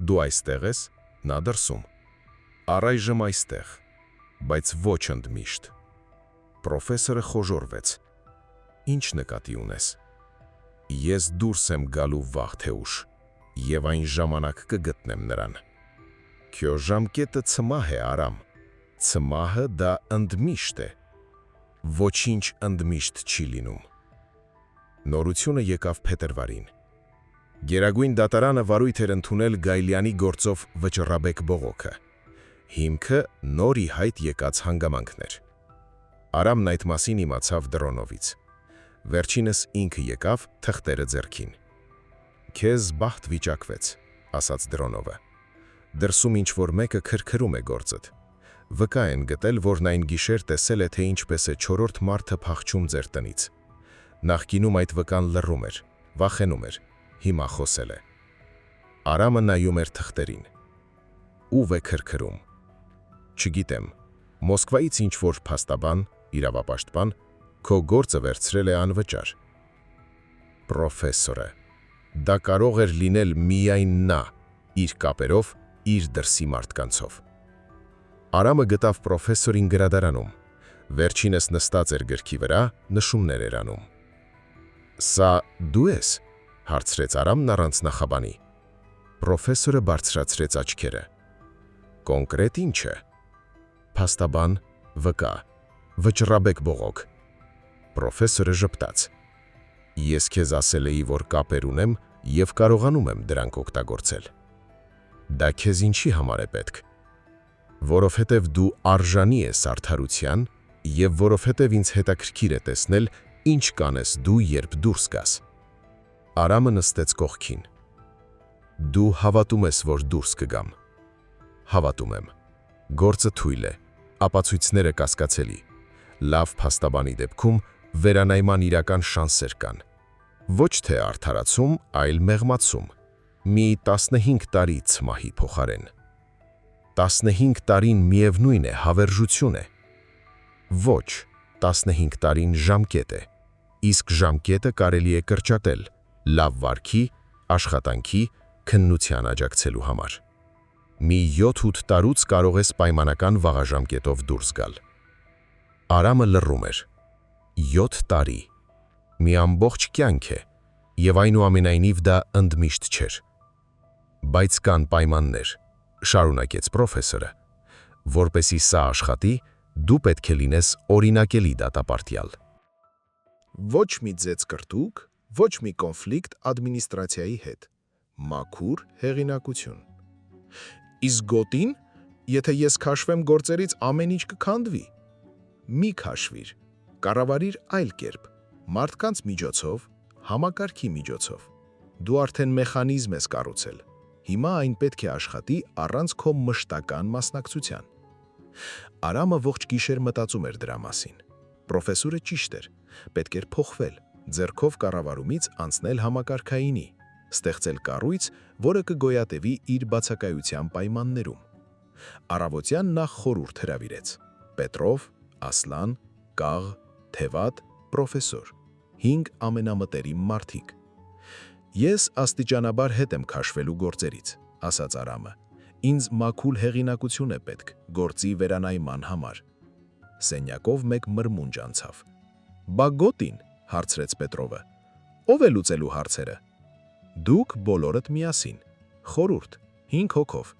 Դու այստեղ ես, նա դրսում։ Առայժմ այստեղ, բայց ոչ ընդմիշտ։ Պրոֆեսորը խոժոռվեց։ Ինչ նկատի ունես։ Ես դուրս եմ գալու վաղ թե ուշ, եւ այն ժամանակ կգտնեմ նրան։ Քո ժամկետը ցմահ է, Արամ։ Ցմահը դա ընդմիշտ է։ Ոչինչ ընդմիշտ չի լինում։ Նորությունը եկավ փետրվարին։ Գերագույն դատարանը վարույթ էր ընդունել Գայլյանի գործով վճռաբեկ բողոքը։ Հիմքը նոր ի հայտ եկած հանգամանքներ։ Արամն այդ մասին իմացավ Դրոնովից։ Վերջինս ինքը եկավ թղթերը ձեռքին։ «Քեզ բախտ վիճակվեց», ասաց Դրոնովը։ «Դրսում ինչ-որ մեկը քրքրում է գործդ։ Վկա են գտել, որն այն գիշեր տեսել է, թե ինչպես է չորրորդ մարդը փախչում ձեր տնից։ Նախկինում այդ վկան լռում էր, վախենում էր, հիմա խոսել է»։ Արամը նայում էր թղթերին։ «Ով է քրքրում»։ «Չգիտեմ, Մոսկվայից ինչ-որ փաստաբան, իրավապաշտպան, քո գործը վերցրել է անվճար»։ «Պրոֆեսորը, դա կարող էր լինել միայն նա, իր կապերով, իր դրսի մարդկանցով»։ Արամը գտավ պրոֆեսորին գրադարանում։ Վերջինս նստած էր գրքի վրա, նշումներ էր անում։ «Սա դու ես», հարցրեց Արամն առանց նախաբանի։ Պրոֆեսորը բարձրացրեց աչքերը։ «Կոնկրետ ի՞նչը»։ «Փաստաբան, վկա, վճռաբեկ բողոք»։ Պրոֆեսորը ժպտաց։ «Ես քեզ ասել էի, որ կապեր ունեմ և կարողանում եմ դրանք օգտագործել»։ «Դա քեզ ինչի համար է պետք»։ «Որովհետև դու արժանի ես արդարության և որովհետև ինձ հետաքրքիր է տեսնել, ինչ կանես դու, երբ դուրս գաս»։ Արամը նստեց կողքին։ «Դու հավատում ես, որ դուրս կգամ»։ «Հավատում եմ։ Գործը թույլ է, ապացույցները կասկածելի։ Լավ փաստաբանի դեպքում վերանայման իրական շանսեր կան։ Ոչ թե արդարացում, այլ մեղմացում։ Մի 15 տարի ցմահի փոխարեն։ 15 տարին միևնույն է, հավերժություն է։ Ոչ, 15 տարին ժամկետ է։ Իսկ ժամկետը կարելի է կրճատել լավ վարքի, աշխատանքի, քննության աջակցելու համար։ Մի 7-8 տարուց կարող ես պայմանական վաղաժամկետով դուրս գալ։ Արամը լռում էր։ 7 տարի։ Մի ամբողջ կյանք է, և այնուամենայնիվ դա ընդմիշտ չէր։ Բայց կան պայմաններ, շարունակեց պրոֆեսորը, որպեսզի սա աշխատի, դու պետք է լինես օրինակելի դատապարտյալ։ Ոչ մի ձեծ կրտուկ, ոչ մի կոնֆլիկտ ադմինիստրացիայի հետ։ Մաքուր հեղինակություն։ Իսկ գոտին, եթե ես քաշվեմ գործերից, ամեն ինչ կքանդվի։ Մի քաշվիր, կառավարիր այլ կերպ, մարդկանց միջոցով, համակարգի միջոցով։ Դու արդեն մեխանիզմ ես կառուցել։ Հիմա այն պետք է աշխատի առանց քո մշտական մասնակցության։ Արամը ողջ գիշեր մտածում էր դրա մասին։ Պրոֆեսորը ճիշտ էր, պետք էր փոխվել, ձեռքով կառավարումից անցնել համակարգայինի, ստեղծել կառույց, որը կգոյատևի իր բացակայության պայմաններում։ Առավոտյան նա խորհուրդ հրավիրեց. Պետրով, Ասլան, Կաղ, Թևատ, պրոֆեսոր, 5 ամենամտերիմ մարդիկ։ Ես աստիճանաբար հետ եմ քաշվելու գործերից, ասաց Արամը։ Ինձ մաքուր հեղինակություն է պետք գործի վերանայման համար։ Սենյակով մեկ մրմունջ անցավ։ Բա գոտին, հարցրեց Պետրովը։ Ո՞վ է լուծելու հարցերը։ Դուք բոլորդ միասին։ Խորհուրդ, 5 հոգով։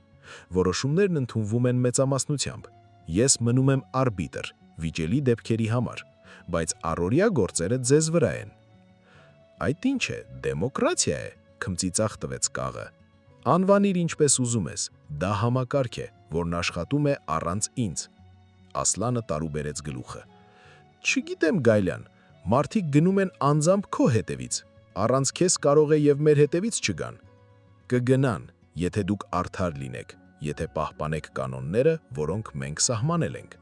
Որոշումներն ընդունվում են մեծամասնությամբ։ Ես մնում եմ արբիտր, վիճելի դեպքերի համար, բայց առօրյա գործերը ձեզ վրա են։ Այդ ինչ է, դեմոկրատիա է, քմծիծաղ տվեց Կաղը։ Անվանիր ինչպես ուզում ես, դա համակարգ է, որն աշխատում է առանց ինձ։ Ասլանը տարուբերեց գլուխը։ Չգիտեմ, Գայլյան, մարդիկ գնում են անձամբ քո հետևից, առանց քեզ կարող է և մեր հետևից չգան։ Կգնան, եթե դուք արդար լինեք, եթե պահպանեք կանոնները, որոնք մենք սահմանել ենք։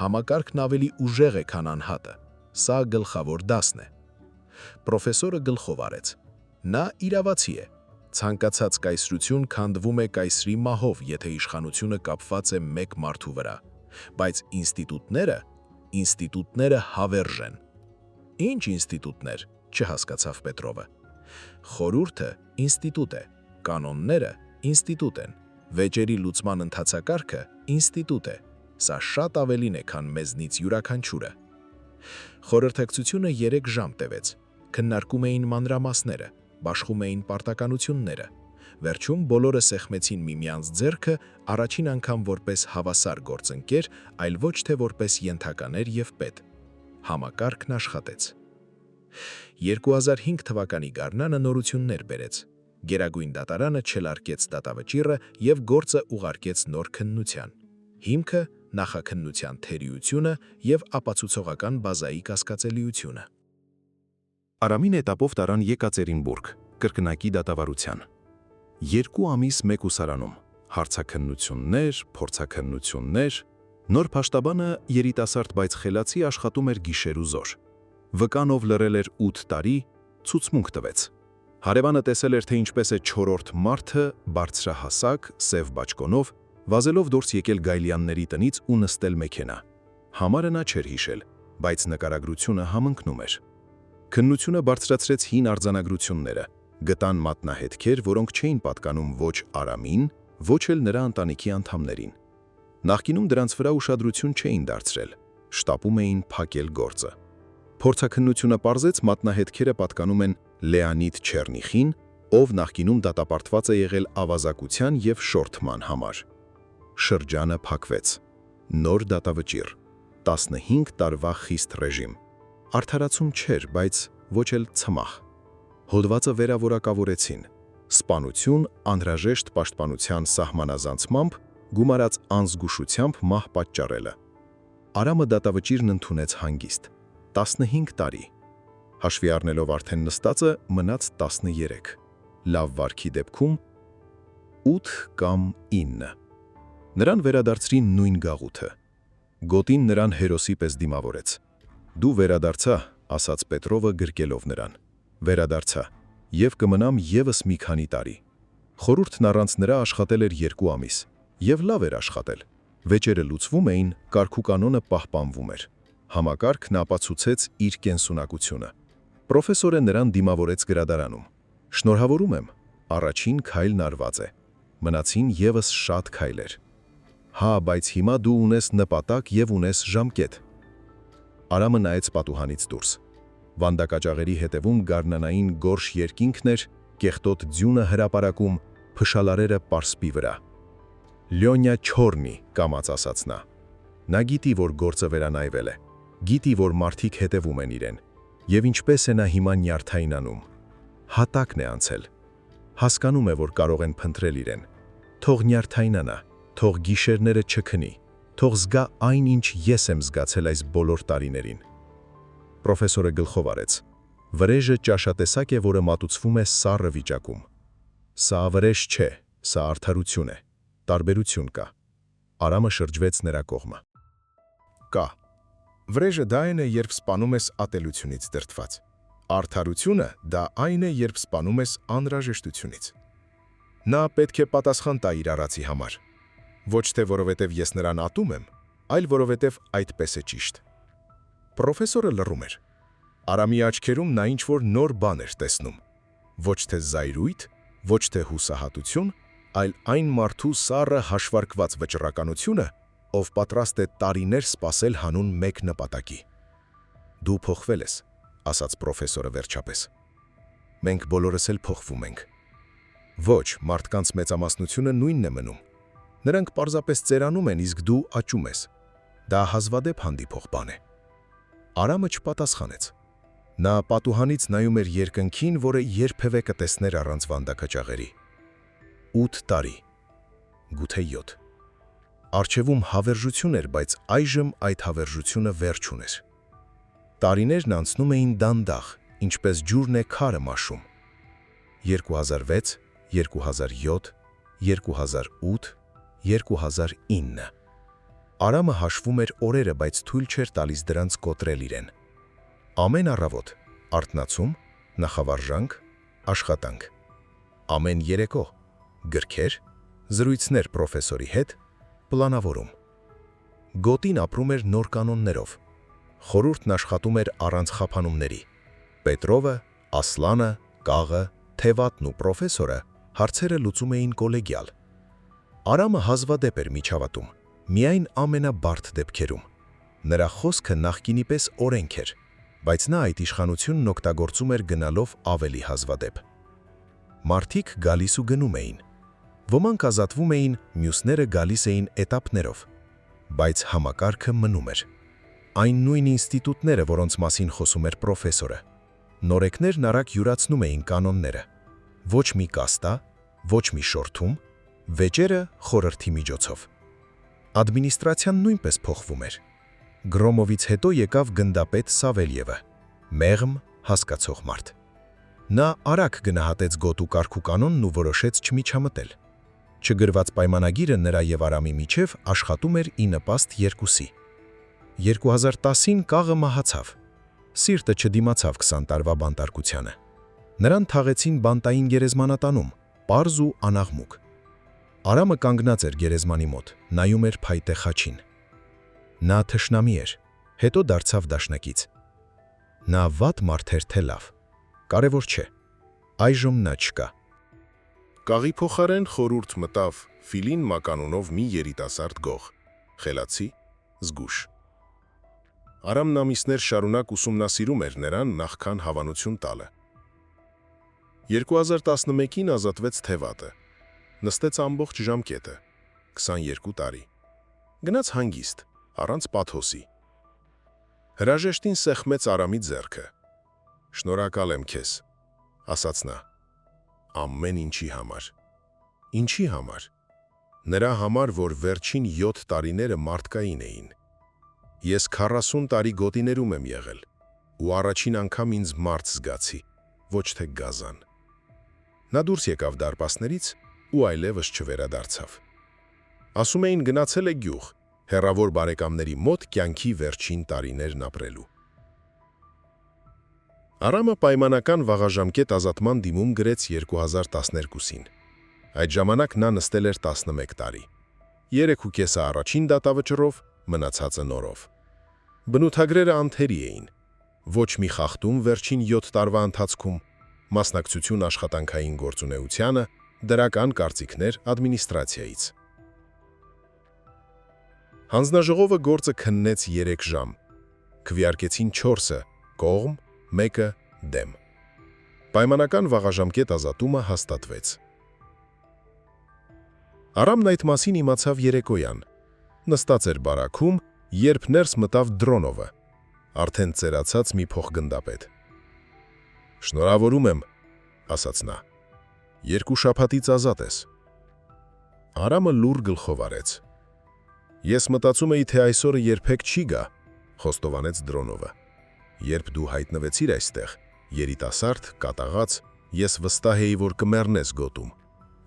Համակարգն ավելի ուժեղ է, քան անհատը։ Սա գլխավոր դասն է։ Պրոֆեսորը գլխով արեց։ Նա իրավացի է։ Ցանկացած կայսրություն քանդվում է կայսրի մահով, եթե իշխանությունը կապված է մեկ մարդու վրա, բայց ինստիտուտները հավերժ են։ Ինչ ինստիտուտներ, չհասկացավ Պետրովը։ Խորհուրդը ինստիտուտ է, կանոնները ինստիտուտ են, վեճերի լուծման ընթացակարգը ինստիտուտ է։ Սա շատ ավելին է, քան մեզնից յուրաքանչյուրը։ Խորհրդակցությունը 3 ժամ տևեց։ Քննարկում էին մանրամասները, բաշխում էին պարտականությունները։ Վերջում բոլորը սեղմեցին միմյանց ձեռքը առաջին անգամ որպես հավասար գործընկեր, այլ ոչ թե որպես ենթականեր և պետ։ Համակարգն աշխատեց։ 2005 թվականի գարնանը նորություններ բերեց։ Գերագույն դատարանը չելարկեց դատավճիռը և գործը ուղարկեց նոր քննության։ Հիմքը նախաքննության թերիությունը և ապացուցողական բազայի կասկածելիությունը։ Արամին էտապով տարան Եկատերինբուրգ, կրկնակի դատավարության։ 2 ամիս մեկ ուսարանում, հարցաքննություններ, փորձաքննություններ, նոր փաշտաբանը երիտասարդ բայց խելացի աշխատում էր գիշեր ու զոր։ Վկանով լռել էր 8 տարի, ցուցմունք տվեց։ Հարևանը տեսել էր, թե ինչպես է 4-րդ մարդը բարձրահասակ, սև բաճկոնով, վազելով դուրս եկել Գայլյանների տնից ու նստել մեքենա։ Համարը նա չէր հիշել, բայց նկարագրությունը համընկնում էր։ Քննությունը բարձրացրեց հին արձանագրությունները, գտան մատնահետքեր, որոնք չէին պատկանում ոչ Արամին, ոչ էլ նրա ընտանիքի անդամներին։ Նախկինում դրանց վրա ուշադրություն չէին դարձրել, շտապում էին փակել գործը։ Փորձաքննությունը պարզեց մատնահետքերը պատկանում են Լեոնիդ Չեռնիխին, ով նախկինում դատապարտված է եղել ավազակության և շորթման համար։ Շրջանը փակվեց։ Նոր դատավճիռ, 15 տարվա խիստ ռեժիմ։ Արդարացում չէր, բայց ոչ էլ ցմահ։ Հոդվածը վերավորակավորեցին։ Սպանություն անհրաժեշտ պաշտպանության սահմանազանցմամբ, գումարած անզգուշությամբ մահ պատճառելը։ Արամը դատավճիռն ընդունեց հանգիստ։ 15 տարի։ Հաշվի առնելով արդեն նստածը, մնաց 13։ Լավ վարքի դեպքում 8 կամ 9։ Նրան վերադարձրին նույն գաղութը։ Գոտին նրան հերոսի պես դիմավորեց։ Դու վերադարձա, ասաց Պետրովը գրկելով նրան։ Վերադարձա, և կմնամ ևս մի քանի տարի։ Խորհուրդն առանց նրա աշխատել էր 2 ամիս, և լավ էր աշխատել։ Վեճերը լուծվում էին, կարգուկանոնը պահպանվում էր։ Համակարգն ապացուցեց իր կենսունակությունը։ Պրոֆեսորը նրան դիմավորեց գրադարանում։ Շնորհավորում եմ, առաջին քայլն արված է։ Մնացին ևս շատ քայլեր։ Հա, բայց հիմա դու ունես նպատակ և ունես ժամկետ։ Արամը նայեց պատուհանից դուրս։ Վանդակաճաղերի հետևում գարնանային գորշ երկինքն էր, կեղտոտ ձյունը հրապարակում, փշալարերը պարսպի վրա։ Լյոնյա Չորնի, կամաց ասաց նա։ Նա գիտի, որ գործը վերանայվել է, գիտի, որ մարդիկ հետևում են իրեն, և ինչպես է նա հիմա նյարդայնանում։ Հատակն է անցել։ Հասկանում է, որ կարող են փնտրել իրեն։ Թող նյարդայնանա, թող գիշերները չքնի, թող զգա այն, ինչ ես եմ զգացել այս բոլոր տարիներին։ Պրոֆեսորը գլխով արեց։ Վրեժը ճաշատեսակ է, որը մատուցվում է սառը վիճակում։ Սա վրեժ չէ, սա արդարություն է, տարբերություն կա։ Արամը շրջվեց նրա կողմը։ Կա։ Վրեժը դա այն է, երբ սպանում ես ատելությունից դրդված։ Արդարությունը դա այն է, երբ սպանում ես անհրաժեշտությունից։ Նա պետք է պատասխան տա իր արածի համար։ Ոչ թե որովհետև ես նրան ատում եմ, այլ որովհետև այդպես է ճիշտ։ Պրոֆեսորը լռում էր։ Արամի աչքերում նա ինչ-որ նոր բան էր տեսնում։ Ոչ թե զայրույթ, ոչ թե հուսահատություն, այլ այն մարդու սառը հաշվարկված վճռականությունը, ով պատրաստ է տարիներ սպասել հանուն մեկ նպատակի։ Դու փոխվել ես, ասաց պրոֆեսորը վերջապես։ Մենք բոլորս էլ փոխվում ենք։ Ոչ, մարդկանց մեծամասնությունը նույնն է մնում։ Նրանք պարզապես ծերանում են, իսկ դու աճում ես։ Դա հազվադեպ հանդիպող բան է։ Արամը չպատասխանեց։ Նա պատուհանից նայում էր երկնքին, որը երբևէ կտեսներ առանց վանդակաճաղերի։ 8 տարի, գուցե 7։ Առջևում հավերժություն էր, բայց այժմ այդ հավերժությունը վերջ ուներ։ Տարիներն անցնում էին դանդաղ, ինչպես ջուրն է քարը մաշում։ 2006, 2007, 2008, 2009։ Արամը հաշվում էր օրերը, բայց թույլ չէր տալիս դրանց կոտրել իրեն։ Ամեն առավոտ արթնացում, նախավարժանք, աշխատանք։ Ամեն երեկո գրքեր, զրույցներ պրոֆեսորի հետ, պլանավորում։ Գոտին ապրում էր նոր կանոններով։ Խորհուրդն աշխատում էր առանց խափանումների։ Պետրովը, Ասլանը, Կաղը, Թևատն ու պրոֆեսորը հարցերը լուծում էին կոլեգիալ։ Արամը հազվադեպ էր միջավատում, միայն ամենաբարդ դեպքերում։ Նրա խոսքը նախկինի պես օրենք էր, բայց նա այդ իշխանությունն օգտագործում էր գնալով ավելի հազվադեպ։ Մարդիկ գալիս ու գնում էին։ Ոմանք ազատվում էին, մյուսները գալիս էին էտապներով, բայց համակարգը մնում էր։ Այն նույն ինստիտուտները, որոնց մասին խոսում էր պրոֆեսորը։ Նորեկներն արագ յուրացնում էին կանոնները։ Ոչ մի կաստա, ոչ մի շորթում, վեճերը խորհրդի միջոցով։ Ադմինիստրացիան նույնպես փոխվում էր։ Գրոմովից հետո եկավ գնդապետ Սավելյևը, մեղմ, հասկացող մարդ։ Նա արագ գնահատեց գոտու կարգուկանոնն ու որոշեց չմիջամտել։ Չգրված պայմանագիրը նրա եւ Արամի միջև աշխատում էր ի նպաստ երկուսի։ 2010-ին կաղը մահացավ։ Սիրտը չդիմացավ 20 տարվա բանտարկությանը։ Նրան թաղեցին բանտային գերեզմանատանում, պարզ ու անաղմուկ։ Արամը կանգնած էր գերեզմանի մոտ, նայում էր փայտե խաչին։ Նա թշնամի էր, հետո դարձավ դաշնակից։ Նա վատ մարդ էր թե լավ, կարևոր չէ, այժմ նա չկա։ Կաղի փոխարեն խորուրդ մտավ Ֆիլին մականունով մի երիտասարդ գող, խելացի, զգուշ։ Արամն ամիսներ շարունակ ուսումնասիրում էր նրան նախքան հավանություն տալը։ 2011-ին ազատվեց թևատը, նստեց ամբողջ ժամկետը, 22 տարի, գնաց հանգիստ, առանց պաթոսի։ Հրաժեշտին սեղմեց Արամի ձեռքը։ «Շնորհակալ եմ քեզ», ասաց նա, ամեն ինչի համար։ Ինչի համար։ Նրա համար, որ վերջին 7 տարիները մարդկային էին։ Ես 40 տարի գոտիներում եմ եղել, ու առաջին անգամ ինձ մարդ զգացի, ոչ թե գազան։ Նա դուրս եկավ դարպասներից ու այլևս չվերադարձավ։ Ասում էին գնացել է գյուղ, հեռավոր բարեկամների մոտ կյանքի վերջին տարիներն ապրելու։ Արամը պայմանական վաղաժամկետ ազատման դիմում գրեց 2012-ին։ Այդ ժամանակ նա նստել էր 11 տարի։ 3.5 առաջին դատավճռով, մնացածը նորով։ Բնութագրերը անթերի էին։ Ոչ մի խախտում վերջին 7 տարվա ընթացքում, մասնակցություն աշխատանքային գործունեությանը, դրական կարծիքներ ադմինիստրացիայից։ Հանձնաժողովը գործը քննեց 3 ժամ։ Քվեարկեցին 4-ը կողմ, 1-ը դեմ։ Պայմանական վաղաժամկետ ազատումը հաստատվեց։ Արամն այդ մասին իմացավ երեկոյան։ Նստած էր բարաքում, երբ ներս մտավ Դրոնովը, արդեն ծերացած մի փոխգնդապետ։ «Շնորհավորում եմ», ասաց նա, 2 շաբաթից ազատ ես։ Արամը լուր գլխով արեց։ «Ես մտածում էի, թե այսօրը երբեք չի գա», խոստովանեց Դրոնովը։ «Երբ դու հայտնվեցիր այստեղ, երիտասարդ, կատաղած, ես վստահ էի, որ կմեռնես գոտում,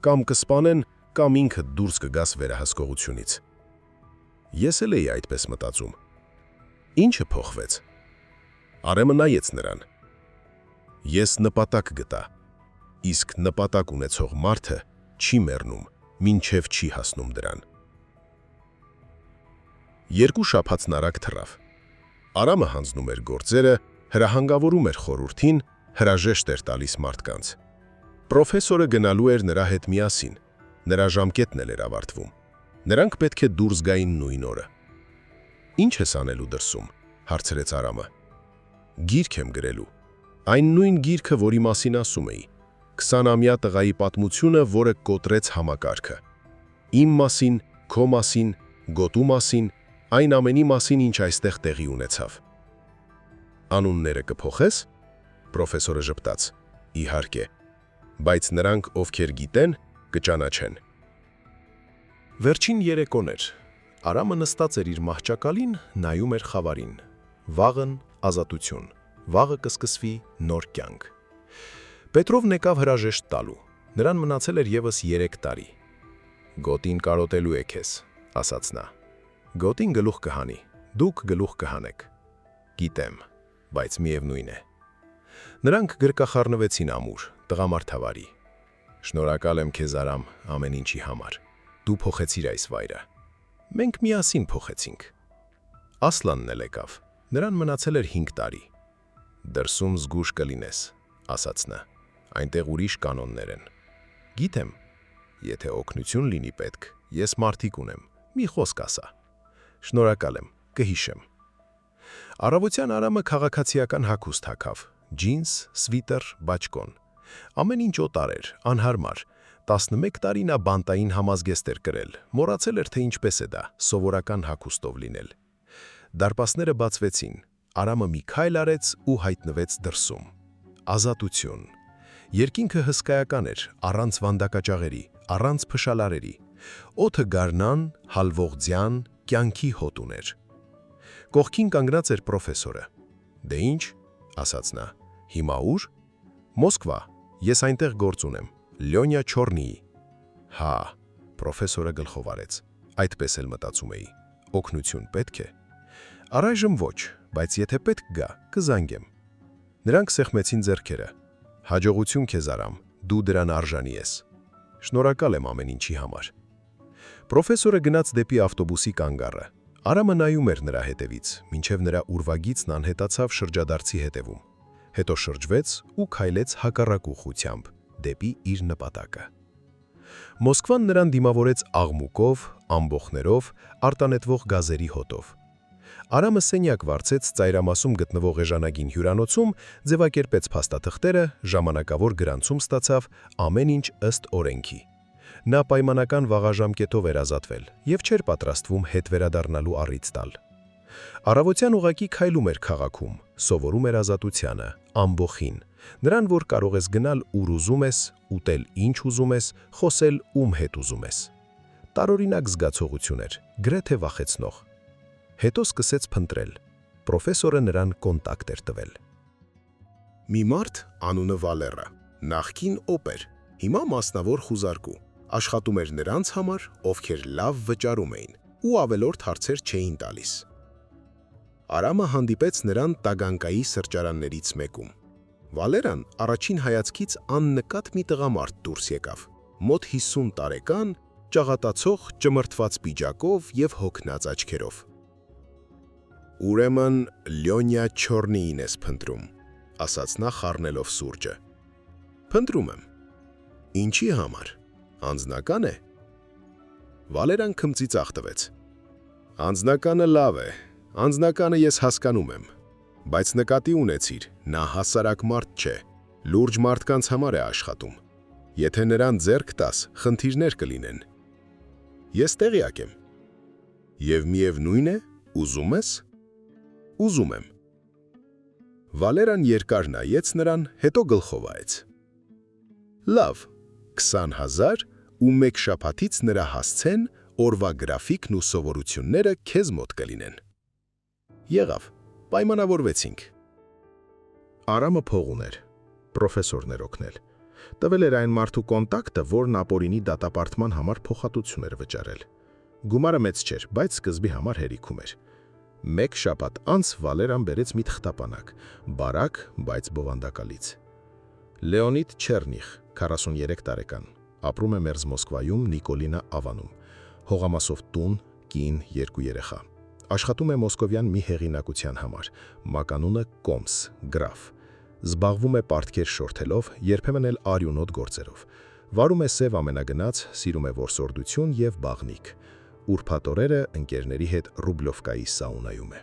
կամ կսպանեն, կամ ինքդ դուրս կգաս վերահսկողությունից։ Ես էլ էի այդպես մտածում։ Ինչը փոխվեց»։ Արամը նայեց նրան։ «Ես նպատակ գտա, իսկ նպատակ ունեցող մարդը չի մեռնում, մինչև չի հասնում դրան»։ 2 շաբաթն արագ թռավ։ Արամը հանձնում էր գործերը, հրահանգավորում էր խորհրդին, հրաժեշտ էր տալիս մարդկանց։ Պրոֆեսորը գնալու էր նրա հետ միասին, նրա ժամկետն էլ էր ավարտվում։ Նրանք պետք է դուրս գային նույն օրը։ «Ինչ ես անելու դրսում», հարցրեց Արամը։ «Գիրք եմ գրելու, այն նույն գիրքը, որի մասին ասում էի, 20-ամյա տղայի պատմությունը, որը կոտրեց համակարգը։ Իմ մասին, քո մասին, գոտու մասին, այն ամենի մասին, ինչ այստեղ տեղի ունեցավ»։ «Անունները կփոխես»։ Պրոֆեսորը ժպտաց։ «Իհարկե, բայց նրանք, ովքեր գիտեն, կճանաչեն»։ Վերջին երեկոն էր։ Արամը նստած էր իր մահճակալին, նայում էր խավարին։ Վաղն ազատություն, վաղը կսկսվի նոր կյանք։ Պետրովն եկավ հրաժեշտ տալու։ Նրան մնացել էր եւս 3 տարի։ «Գոտին կարոտելու է քեզ», ասաց նա։ «Գոտին գլուխ կհանի, դուք գլուխ կհանեք»։ «Գիտեմ, բայց միևնույն է»։ Նրանք գրկախառնվեցին ամուր, տղամարդավարի։ «Շնորհակալ եմ քեզ, Արամ, ամեն ինչի համար։ Դու փոխեցիր այս վայրը»։ «Մենք միասին փոխեցինք»։ Ասլանն էլ եկավ։ Նրան մնացել էր 5 տարի։ «Դրսում զգուշ կլինես», ասաց նա։ «Այնտեղ ուրիշ կանոններ են»։ «Գիտեմ, եթե օգնություն լինի պետք, ես մարդիկ ունեմ, մի խոսք ասա»։ «Շնորհակալ եմ, կհիշեմ»։ Առավոտյան Արամը քաղաքացիական հագուստ հագավ, ջինս, սվիտեր, բաճկոն։ Ամեն ինչ օտար էր, անհարմար։ 11 տարի նա բանտային համազգեստ էր կրել, մոռացել էր, թե ինչպես է դա սովորական հագուստով լինել։ Դարպասները բացվեցին, Արամը մի քայլ արեց ու հայտնվեց դրսում։ Ազատություն։ Երկինքը հսկայական էր, առանց վանդակաճաղերի, առանց փշալարերի։ Օդը գարնան, հալվող ձյան, կյանքի հոտ ուներ։ Կողքին կանգնած էր պրոֆեսորը։ «Դե ինչ», ասաց նա, Հիմա ուր։ Մոսկվա։ Ես այնտեղ գործ ունեմ։ Լյոնյա Չորնիի։ Հա, պրոֆեսորը գլխով արեց։ Այդպես էլ մտածում էի։ Օգնություն պետք է։ Առայժմ ոչ, բայց եթե պետք գա, կզանգեմ։ Նրանք սեղմեցին ձեռքերը։ Հաջողություն քեզ Արամ, դու դրան արժանի ես։ Շնորհակալ եմ ամեն ինչի համար։ Պրոֆեսորը գնաց դեպի ավտոբուսի կանգառը։ Արամը նայում էր նրա հետևից, մինչև նրա ուրվագիծն անհետացավ շրջադարձի հետևում։ Հետո շրջվեց ու քայլեց հակառակ ուղղությամբ, դեպի իր նպատակը։ Մոսկվան նրան դիմավորեց աղմուկով, ամբոխներով, արտանետվող գազերի հոտով։ Արամը սենյակ վարձեց ծայրամասում գտնվող էժանագին հյուրանոցում, ձևակերպեց փաստաթղթերը, ժամանակավոր գրանցում ստացավ, ամեն ինչ ըստ օրենքի։ Նա պայմանական վաղաժամկետով էր ազատվել և չէր պատրաստվում հետ վերադառնալու առիթ տալ։ Առավոտյան ուղակի քայլում էր քաղաքում, սովորում էր ազատությանը, ամբոխին, նրան, որ կարող ես գնալ ուր ուզում ես, ուտել ինչ ուզում ես, խոսել ում հետ ուզում ես։ Տարօրինակ զգացողություն էր, գրեթե վախեցնող։ Հետո սկսեց փնտրել։ Պրոֆեսորը նրան կոնտակտ էր տվել։ Մի մարդ անունը Վալերը, նախկին օպեր, հիմա մասնավոր խուզարկու, աշխատում էր նրանց համար, ովքեր լավ վճարում էին ու ավելորդ հարցեր չէին տալիս։ Արամը հանդիպեց նրան Տագանկայի սրճարաններից մեկում։ Վալերան առաջին հայացքից աննկատ մի տղամարդ դուրս եկավ, մոտ 50 տարեկան, ճաղատացող, ճմրթված պիջակով և հոգնած աչքերով։ Ուրեմն Լյոնյա Չորնիին ես փնտրում, ասաց նա խառնելով սուրճը։ Փնտրում եմ։ Ինչի համար։ Անձնական է։ Վալերան քմծիծաղ տվեց։ Անձնականը լավ է, անձնականը ես հասկանում եմ, բայց նկատի ունեցիր, նա հասարակ մարդ չէ, լուրջ մարդկանց համար է աշխատում։ Եթե նրան ձեռք տաս, խնդիրներ կլինեն։ Ես տեղյակ եմ։ Եվ միևնույն է, ուզում ես։ Ուզում եմ։ Վալերան երկար նայեց նրան, հետո գլխով այց։ Լավ, 20,000 ու մեկ շաբաթից նրա հասցեն, օրվա գրաֆիկն ու սովորությունները քեզ մոտ կլինեն։ Եղավ, պայմանավորվեցինք։ Արամը փող ուներ, պրոֆեսորն էր օգնել։ Տվել էր այն մարդու կոնտակտը, որն ապօրինի դատապարտման համար փոխհատուցում էր վճարել։ Գումարը մեծ չէր, բայց սկզբի համար հերիքում էր։ Մեկ շաբաթ անց Վալերան բերեց մի թղթապանակ, բարակ, բայց բովանդակալից։ Լեոնիդ Չերնիխ, 43 տարեկան, ապրում է մերձ Մոսկվայում Նիկոլինա ավանում, հողամասով տուն, կին, 2 երեխա։ Աշխատում է մոսկովյան մի հեղինակության համար, մականունը Կոմս, գրաֆ։ Զբաղվում է պարտքեր շորթելով, երբեմն էլ արյունոտ գործերով։ Վարում է սև ամենագնաց, սիրում է որսորդություն և բաղնիք։ Ուրբաթ օրերը ընկերների հետ Ռուբլովկայի սաունայում է։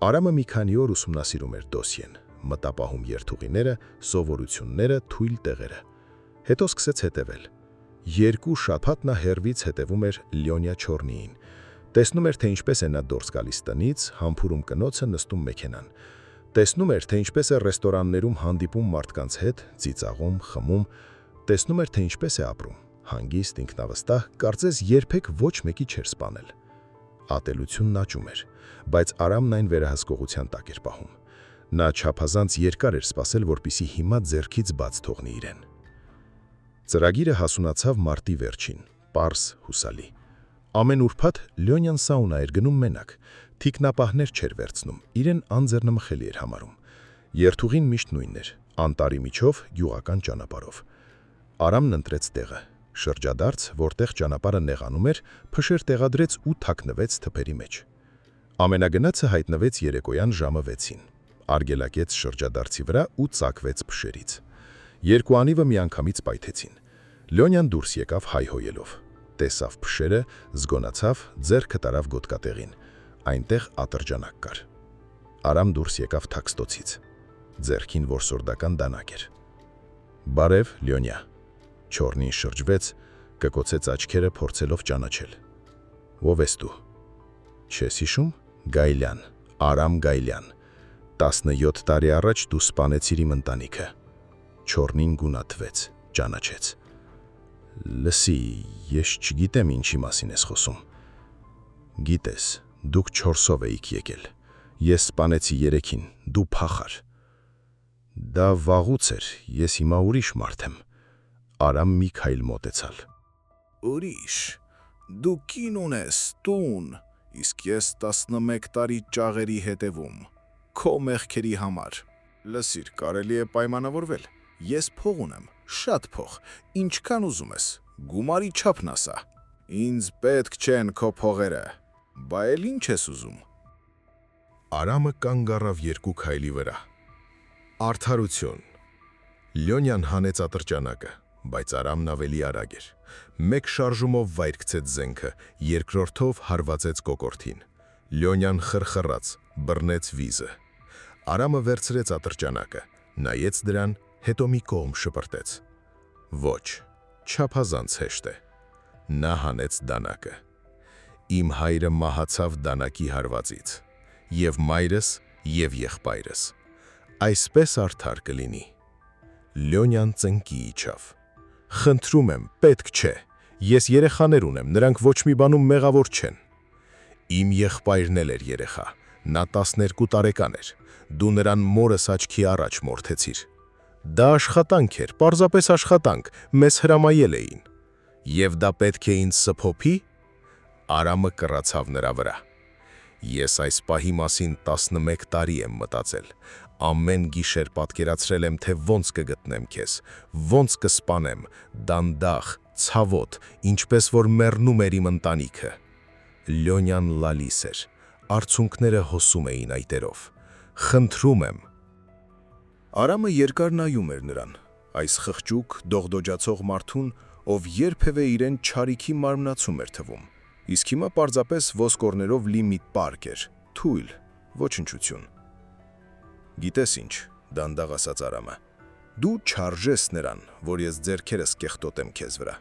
Արամը մի քանի օր ուսումնասիրում էր դոսիեն, մտապահում երթուղիները, սովորությունները, թույլ տեղերը։ Հետո սկսեց հետևել։ 2 շաբաթ նա հեռվից հետևում էր Լյոնյա Չորնիին։ Տեսնում էր, թե ինչպես է նա դուրս գալիս տնից, համբուրում կնոցը, նստում մեքենան։ Տեսնում էր, թե ինչպես է ռեստորաններում հանդիպում մարդկանց հետ, ծիծաղում, խմում։ Տեսնում էր, թե ինչպես է ապրում, հանգիստ, ինքնավստահ, կարծես երբեք ոչ մեկի չէր սպանել։ Ատելությունն աճում էր, բայց Արամն այն վերահսկողության տակ էր պահում։ Նա չափազանց երկար էր սպասել, որպեսզի հիմա ձեռքից բաց թողնի իրեն։ Ծրագիրը հասունացավ մարտի վերջին, պարզ, հուսալի։ Ամեն ուրբաթ Լյոնյան սաունա էր գնում մենակ, թիկնապահներ չէր վերցնում, իրեն անձեռնմխելի էր համարում։ Երթուղին միշտ նույնն էր, անտարի միջով, գյուղական ճանապարհով։ Արամն ընտրեց տեղը, շրջադարձ, որտեղ ճանապարհը նեղանում էր, փշեր տեղադրեց ու թաքնվեց թփերի մեջ։ Ամենագնացը հայտնվեց երեկոյան ժամը 6-ին, արգելակեց շրջադարձի վրա ու ծակվեց փշերից։ Երկու անիվը միանգամից պայթեցին։ Լյոնյան դուրս եկավ հայհոյելով, տեսավ փշերը, զգոնացավ, ձեռքը տարավ գոտկատեղին, այնտեղ ատրճանակ կար։ Արամ դուրս եկավ թաքստոցից, ձեռքին որսորդական դանակ էր։ Բարև, Լյոնյա։ Չորնին շրջվեց, կկոցեց աչքերը փորձելով ճանաչել։ Ո՞վ ես դու։ Չես հիշում։ Գայլյան, Արամ Գայլյան։ 17 տարի առաջ դու սպանեցիր իմ ընտանիքը։ Չորնին գունատվեց, ճանաչեց։ Լսի, ես չգիտեմ ինչի մասին ես խոսում։ Գիտես, դուք 4-ով էիք եկել։ Ես սպանեցի 3-ին, դու փախար։ Դա վաղուց էր, ես հիմա ուրիշ մարդ եմ։ Արամ մի քայլ մոտեցալ։ Ուրիշ, դու կին ունես, տուն, իսկ ես 11 տարի ճաղերի հետևում, քո մեղքերի համար։ Լսիր, կարելի է պայմանավորվել։ Ես փող ունեմ, շատ փող, ինչքան ուզում ես, գումարի չափն ասա։ Ինձ պետք չեն քո փողերը, բա էլ ինչ ես ուզում։ Արամը կանգ առավ երկու քայլի վրա։ Արդարություն։ Լյոնյան հանեց ատրճանակը, բայց Արամն ավելի արագ էր։ Մեկ շարժումով վայր գցեց զենքը, երկրորդով հարվածեց կոկորդին։ Լյոնյան խրխռաց, բռնեց վիզը։ Արամը վերցրեց ատրճանակը, նայեց դրան, հետո մի կողմ շպրտեց։ Ոչ, չափազանց հեշտ է։ Նա հանեց դանակը։ Իմ հայրը մահացավ դանակի հարվածից, եւ մայրս, եւ եղբայրս։ Այսպես արդար կլինի։ Լյոնյան ծնկի իջավ։ Խնդրում եմ, պետք չէ։ Ես երեխաներ ունեմ, նրանք ոչ մի բանում մեղավոր չեն։ Իմ եղբայրն էլ էր երեխա, նա 12 տարեկան էր։ Դու նրան մորս աչքի առաջ մորթեցիր։ Դա աշխատանք էր, պարզապես աշխատանք, մեզ հրամայել էին։ Եվ դա պետք է ինձ սփոփի։ Արամը կռացավ նրա վրա։ Ես այս պահի մասին 11 տարի եմ մտածել։ Ամեն գիշեր պատկերացրել եմ, թե ոնց կգտնեմ քեզ, ոնց կսպանեմ, դանդաղ, ցավոտ, ինչպես որ մեռնում էր իմ ընտանիքը։ Լյոնյան լալիս էր, արցունքները հոսում էին այտերով։ Խնդրում եմ։ Արամը երկար նայում էր նրան, այս խղճուկ, դողդոջացող մարդուն, ով երբևէ իրեն չարիքի մարմնացում էր թվում, իսկ հիմա պարզապես ոսկորներով լի մի պարկ էր, թույլ, ոչնչություն։ Գիտես ինչ, դանդաղ ասաց Արամը, դու չարժես նրան, որ ես ձեռքերս կեղտոտեմ քեզ վրա։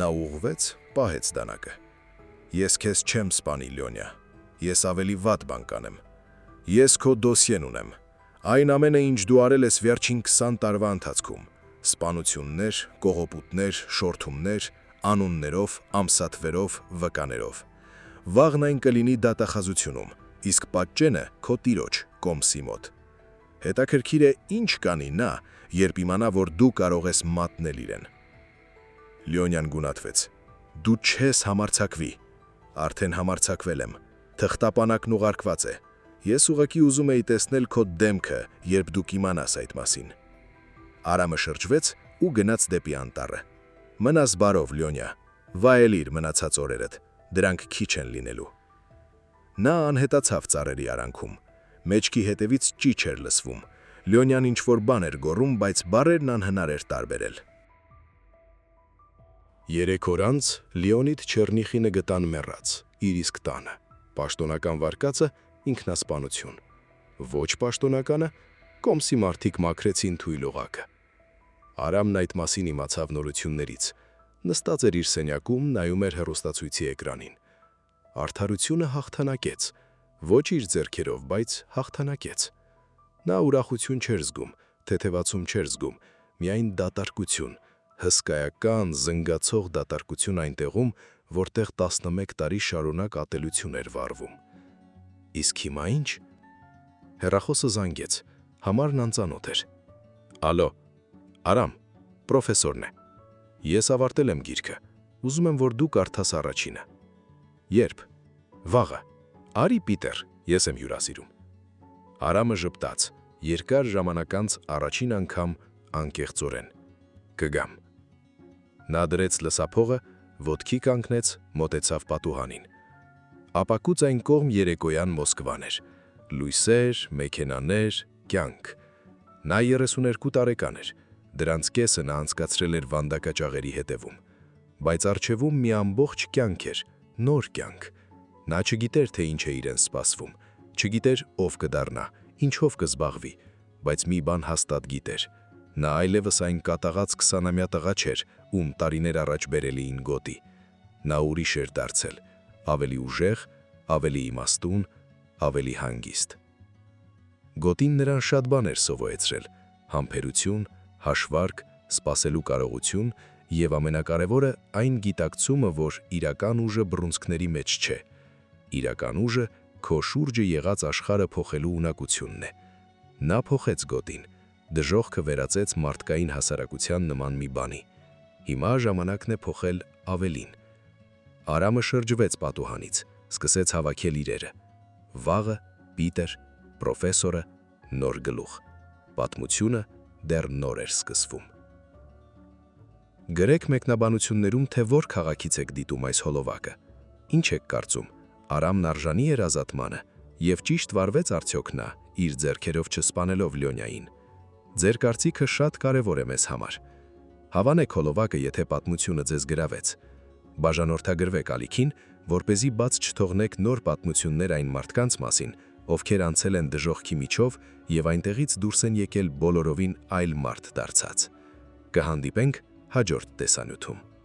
Նա ուղղվեց, պահեց դանակը։ Ես քեզ չեմ սպանի, Լյոնյա, ես ավելի վատ բան կանեմ։ Ես քո դոսիեն ունեմ, այն ամենը, ինչ դու արել ես վերջին 20 տարվա ընթացքում, սպանություններ, կողոպուտներ, շորթումներ, անուններով, ամսաթվերով, վկաներով։ Վաղն այն կլինի դատախազությունում, իսկ պատճենը քո տիրոջ, կոմսի մոտ։ Հետաքրքիր է ինչ կանի նա, երբ իմանա, որ դու կարող ես մատնել իրեն։ Լյոնյան գունատվեց։ Դու չես համարձակվի։ Արդեն համարձակվել եմ, թղթապանակն ուղարկված է։ Ես ուղղակի ուզում էի տեսնել քո դեմքը, երբ դու կիմանաս այդ մասին։ Արամը շրջվեց ու գնաց դեպի անտառը։ Մնաս բարով, Լյոնյա, վայելիր մնացած օրերդ, դրանք քիչ են լինելու։ Նա անհետացավ ծառերի արանքում, մեջքի հետևից ճիչ էր լսվում։ Լյոնյան ինչ-որ բան էր գոռում, բայց բառերն անհնար էր տարբերել։ 3 օր անց Լեոնիդ Չեռնիխինը գտան մեռած, իր իսկ տանը։ Պաշտոնական վարկածը ինքնասպանություն։ Ոչ պաշտոնականը կոմսի մարդիկ մաքրեցին թույլ օղակը։ Արամն այդ մասին իմացավ նորություններից։ Նստած էր իր սենյակում, նայում էր հեռուստացույցի էկրանին։ Արդարությունը հաղթանակեց, ոչ իր ձեռքերով, բայց հաղթանակեց։ Նա ուրախություն չէր զգում, թեթևացում չէր զգում, միայն դատարկություն, հսկայական, զնգացող դատարկություն այնտեղում, որտեղ 11 տարի շարունակ ատելություն էր վարվում։ Իսկ հիմա ինչ։ Հեռախոսը զանգեց, համարն անծանոթ էր։ Ալո, Արամ, պրոֆեսորն է։ Ես ավարտել եմ գիրքը, ուզում եմ, որ դու կարդաս առաջինը։ Երբ։ Վաղը։ Արի Պիտեր, ես եմ հյուրասիրում։ Արամը ժպտաց, երկար ժամանակ անց առաջին անգամ անկեղծորեն։ Կգամ։ Նա դրեց լսափողը, ոտքի կանգնեց, մոտեցավ պատուհանին։ Ապակուց այն կողմ երեկոյան Մոսկվան էր։ Լույսեր, մեքենաներ, կյանք։ Նա 32 տարեկան էր, դրանց կեսը նա անցկացրել էր վանդակաճաղերի հետևում։ Բայց առջևում մի ամբողջ կյանք էր, նոր կյանք։ Նա չգիտեր, թե ինչ է իրեն սպասվում, չգիտեր ով կդառնա, ինչով կզբաղվի, բայց մի բան հաստատ գիտեր։ Նա այլևս այն կատաղած 20-ամյա տղա չէր, ում տարիներ առաջ բերել էին գոտի։ Նա ուրիշ էր դարձել, ավելի ուժեղ, ավելի իմաստուն, ավելի հանգիստ։ Գոտին նրան շատ բան էր սովորեցրել՝ համբերություն, հաշվարկ, սպասելու կարողություն եւ ամենակարևորը այն գիտակցումը, որ իրական ուժը բռունցքների մեջ չէ։ Իրական ուժը քո շուրջը եղած աշխարհը փոխելու ունակությունն է։ Նա փոխեց գոտին, Դժողքը վերածեց մարդկային հասարակության նման մի բանի։ Հիմա ժամանակն է փոխել ավելին։ Արամը շրջվեց պատուհանից, սկսեց հավաքել իրերը։ Վաղը, Պիտեր, պրոֆեսորը, նոր գլուխ։ Պատմությունը դեռ նոր էր սկսվում։ Գրեք մեկնաբանություններում, թե որ քաղաքից եք դիտում այս հոլովակը։ Ինչ եք կարծում, Արամն արժանի էր ազատմանը և ճիշտ վարվեց արդյոք նա, իր ձեռքերով չսպանելով Լյոնյային։ Ձեր կարծիքը շատ կարևոր է մեզ համար։ Հավանեք հոլովակը, եթե պատմությունը ձեզ գրավեց։ Բաժանորդագրվեք ալիքին, որպեսզի բաց չթողնեք նոր պատմություններ այն մարդկանց մասին, ովքեր անցել են դժոխքի միջով և այնտեղից դուրս են եկել բոլորովին այլ մարդ դարձած։ Կհանդիպենք հաջորդ տեսանյութում։